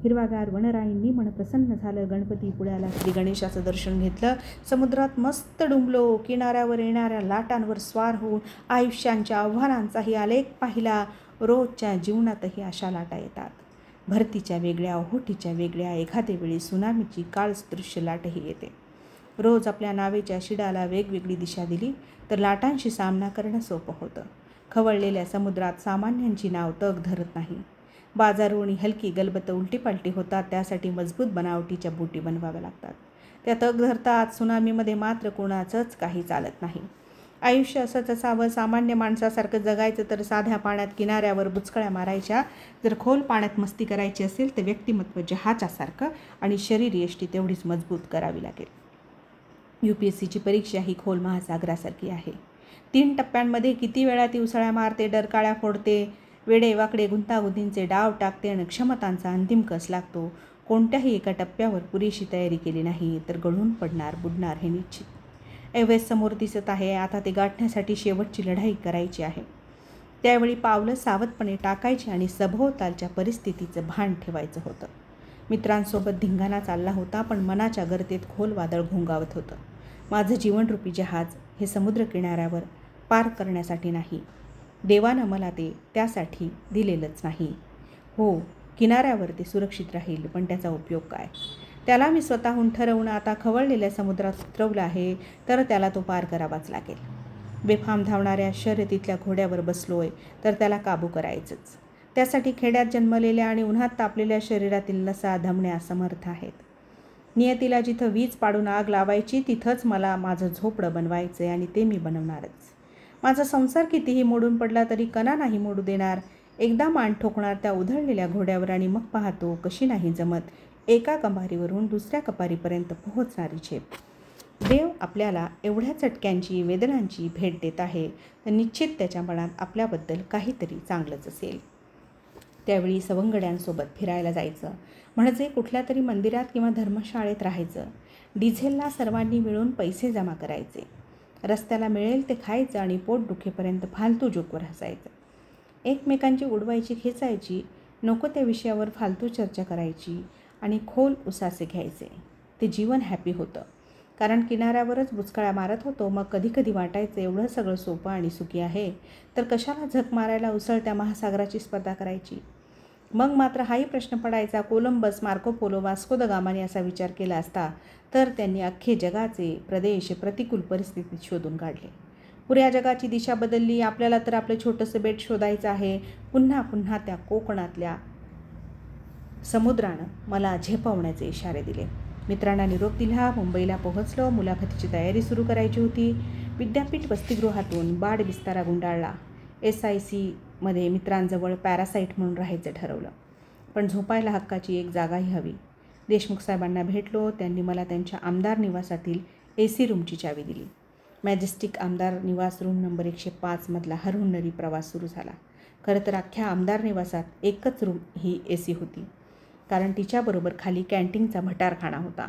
हिरवागार वनराईंनी मन प्रसन्न झालं. गणपतीपुळ्याला श्री गणेशाचं दर्शन घेतलं. समुद्रात मस्त डुंबलो. किनाऱ्यावर येणाऱ्या लाटांवर स्वार होऊन आयुष्यांच्या आव्हानांचाही आलेख पाहिला. रोजच्या जीवनातही अशा लाटा येतात, भरतीच्या वेगळ्या, ओहोटीच्या वेगळ्या, एखाद्या वेळी सुनामीची काळसदृश्य लाटही येते. रोज आपल्या नावेच्या शिडाला वेगवेगळी दिशा दिली तर लाटांशी सामना करणं सोपं होतं. खवळलेल्या समुद्रात सामान्यांची नाव तग धरत नाही. बाजारोणी हलकी गलबत उलटीपालटी होतात, त्यासाठी मजबूत बनावटीच्या बोटी बनवाव्या लागतात. त्या तग धरतात. सुनामीमध्ये मात्र कोणाचंच काही चालत नाही. आयुष्य असंच असावं. सामान्य माणसासारखं जगायचं तर साध्या पाण्यात किनाऱ्यावर बुचकळ्या मारायच्या. जर खोल पाण्यात मस्ती करायची असेल तर व्यक्तिमत्व जहाजासारखं आणि शरीरयष्टी तेवढीच मजबूत करावी लागेल. UPSCची परीक्षा ही खोल महासागरासारखी आहे. 3 टप्प्यांमध्ये किती वेळा ती उसळ्या मारते, डरकाळ्या फोडते, वेडे वाकडे गुंतागुंतींचे डाव टाकते आणि क्षमतांचा अंतिम कस लागतो. कोणत्याही एका टप्प्यावर पुरेशी तयारी केली नाही तर गळून पडणार, बुडणार हे निश्चित. एव्हरेस्ट समोर दिसत आहे. आता ते गाठण्यासाठी शेवटची लढाई करायची आहे. त्यावेळी पावलं सावधपणे टाकायची आणि सभोवतालच्या परिस्थितीचं भान ठेवायचं होतं. मित्रांसोबत धिंगाणा चालला होता, पण मनाच्या गर्तेत खोल वादळ घोंगावत होतं. माझं जीवनरूपी जहाज हे समुद्र किनाऱ्यावर पार करण्यासाठी नाही. देवानं मला ते त्यासाठी दिलेलंच नाही. हो, किनाऱ्यावर ते सुरक्षित राहील, पण त्याचा उपयोग काय? त्याला मी स्वतःहून ठरवून आता खवळलेल्या समुद्रात उतरवलं आहे तर त्याला तो पार करावाच लागेल. बेफाम धावणाऱ्या शर्यतीतल्या घोड्यावर बसलोय तर त्याला काबू करायचंच. त्यासाठी खेड्यात जन्मलेल्या आणि उन्हात तापलेल्या शरीरातील नसा धमण्या समर्थ आहेत. नियतीला जिथं वीज पाडून आग लावायची तिथंच मला माझं झोपडं बनवायचं आणि ते मी बनवणारच. माझा संसार कितीही मोडून पडला तरी कणा नाही मोडू देणार. एकदा मान ठोकणार त्या उधळलेल्या घोड्यावर आणि मग पाहतो कशी नाही जमत एका कपारीवरून दुसऱ्या कपारीपर्यंत पोहोचणारी झेप. देव आपल्याला एवढ्या चटक्यांची, वेदनांची भेट देत आहे तर निश्चित त्याच्या मनात आपल्याबद्दल काहीतरी चांगलंच असेल. त्यावेळी सवंगड्यांसोबत फिरायला जायचं, म्हणजे कुठल्या तरी मंदिरात किंवा धर्मशाळेत राहायचं. डिझेलला सर्वांनी मिळून पैसे जमा करायचे. रस्त्याला मिळेल ते खायचं आणि पोट दुखेपर्यंत फालतू जोकवर हसायचं. एकमेकांची उडवायची, खेचायची, नको त्या विषयावर फालतू चर्चा करायची आणि खोल उसासे घ्यायचे. ते जीवन हॅपी होतं, कारण किनाऱ्यावरच बुचकळ्या मारत होतो. मग कधीकधी वाटायचं एवढं सगळं सोपं आणि सुखी आहे तर कशाला झक मारायला उसळत्या महासागराची स्पर्धा करायची. मग मात्र हाही प्रश्न पडायचा, Columbus, Marco Polo, Vasco da गामाने असा विचार केला असता तर त्यांनी अख्खे जगाचे प्रदेश प्रतिकूल परिस्थितीत शोधून काढले. पुऱ्या जगाची दिशा बदलली. आपल्याला तर आपलं छोटंसं बेट शोधायचं आहे. पुन्हा पुन्हा त्या कोकणातल्या समुद्रानं मला झेपावण्याचे इशारे दिले. मित्रांना निरोप दिला. मुंबईला पोहोचलो. मुलाखतीची तयारी सुरू करायची होती. विद्यापीठ वसतिगृहातून बाड विस्तारा गुंडाळला. SICमध्ये मित्रांजवळ पॅरासाईट म्हणून राहायचं ठरवलं, पण झोपायला हक्काची एक जागाही हवी. देशमुख साहेबांना भेटलो. त्यांनी मला त्यांच्या आमदार निवासातील AC रूमची चावी दिली. मॅजेस्टिक आमदार निवास रूम नंबर 105मधला हरहुन्नरी प्रवास सुरू झाला. खरं तर अख्ख्या आमदार निवासात एकच रूम ही AC होती, कारण तिच्याबरोबर खाली कॅन्टीनचा भटारखाना होता.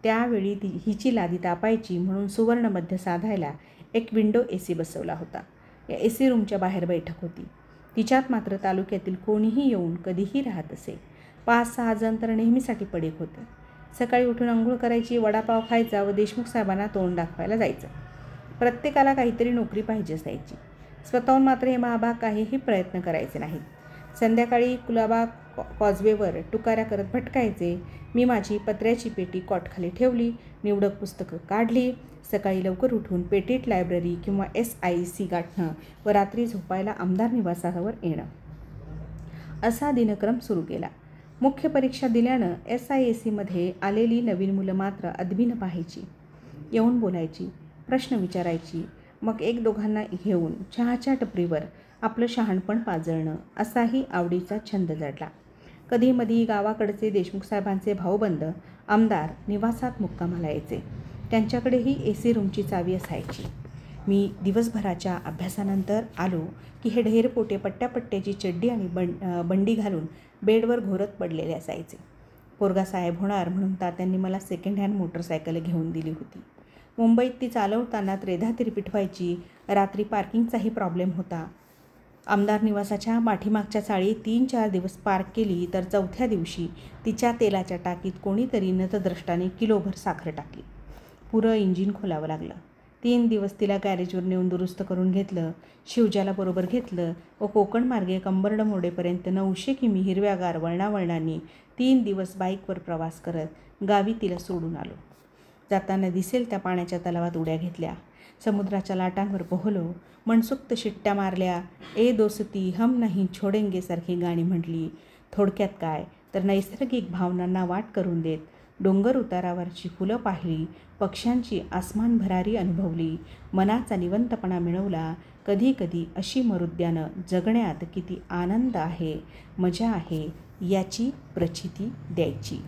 त्यावेळी हिची लादी तापायची म्हणून सुवर्ण मध्य साधायला एक विंडो AC बसवला होता. या AC रूमच्या बाहेर बैठक होती. तिच्यात मात्र तालुक्यातील कोणीही येऊन कधीही राहत असे. 5-6 जण तर नेहमीसाठी पडीक होते. सकाळी उठून अंघोळ करायची, वडापाव खायचा व देशमुख साहेबांना तोंड दाखवायला जायचं. प्रत्येकाला काहीतरी नोकरी पाहिजे असायची. स्वतःहून मात्र हे महाभाग काहीही प्रयत्न करायचे नाहीत. संध्याकाळी कुलाबा कॉजवेवर टुकाऱ्या करत भटकायचे. मी माझी पत्र्याची पेटी कॉटखाली ठेवली, निवडक पुस्तकं काढली. सकाळी लवकर उठून पेटीत लायब्ररी किंवा SIC गाठणं व रात्री झोपायला आमदार निवासावर येणं, असा दिनक्रम सुरू केला. मुख्य परीक्षा दिल्यानं SIACमध्ये आलेली नवीन मुलं मात्र अदबीनं पाहायची, येऊन बोलायची, प्रश्न विचारायची. मग 1-2घांना घेऊन चहाच्या टपरीवर आपलं शहाणपण पाजळणं असाही आवडीचा छंद जडला. कधीमधी गावाकडचे देशमुख साहेबांचे भाऊबंद आमदार निवासात मुक्कामाला यायचे. त्यांच्याकडेही AC रूमची चावी असायची. मी दिवसभराच्या अभ्यासानंतर आलो की हे ढेरपोटे पट्ट्यापट्ट्याची चड्डी आणि बंडी घालून बेडवर घोरत पडलेले असायचे. पोरगा साहेब होणार म्हणून तात्यांनी मला सेकंड हँड मोटरसायकल घेऊन दिली होती. मुंबईत ती चालवताना त्रेधा तिरपीट व्हायची. रात्री पार्किंगचाही प्रॉब्लेम होता. आमदार निवासाच्या पाठीमागच्या चाळी 3-4 दिवस पार्क केली तर 4थ्या दिवशी तिच्या तेलाच्या टाकीत कोणीतरी नतद्रष्टाने किलोभर साखर टाकली. पुरं इंजिन खोलावं लागलं. 3 दिवस तिला गॅरेजवर नेऊन दुरुस्त करून घेतलं. शिवजाला बरोबर घेतलं व कोकण मार्गे कंबरड मोडेपर्यंत 900 किमी हिरव्यागार वळणावळणांनी 3 दिवस बाईकवर प्रवास करत गावी तिला सोडून आलो. जाताना दिसेल त्या पाण्याच्या तलावात उड्या घेतल्या. समुद्राच्या लाटांवर पोहलो. मनसुक्त शिट्ट्या मारल्या. ए दोस्ती हम नहीं छोडेंगे सारखी गाणी म्हटली. थोडक्यात काय तर नैसर्गिक भावनांना वाट करून देत डोंगर उतारावरची फुलं पाहिली, पक्ष्यांची आसमान भरारी अनुभवली, मनाचा निवंतपणा मिळवला. कधी कधी अशी मरुद्यानं जगण्यात किती आनंद आहे, मजा आहे याची प्रचिती द्यायची.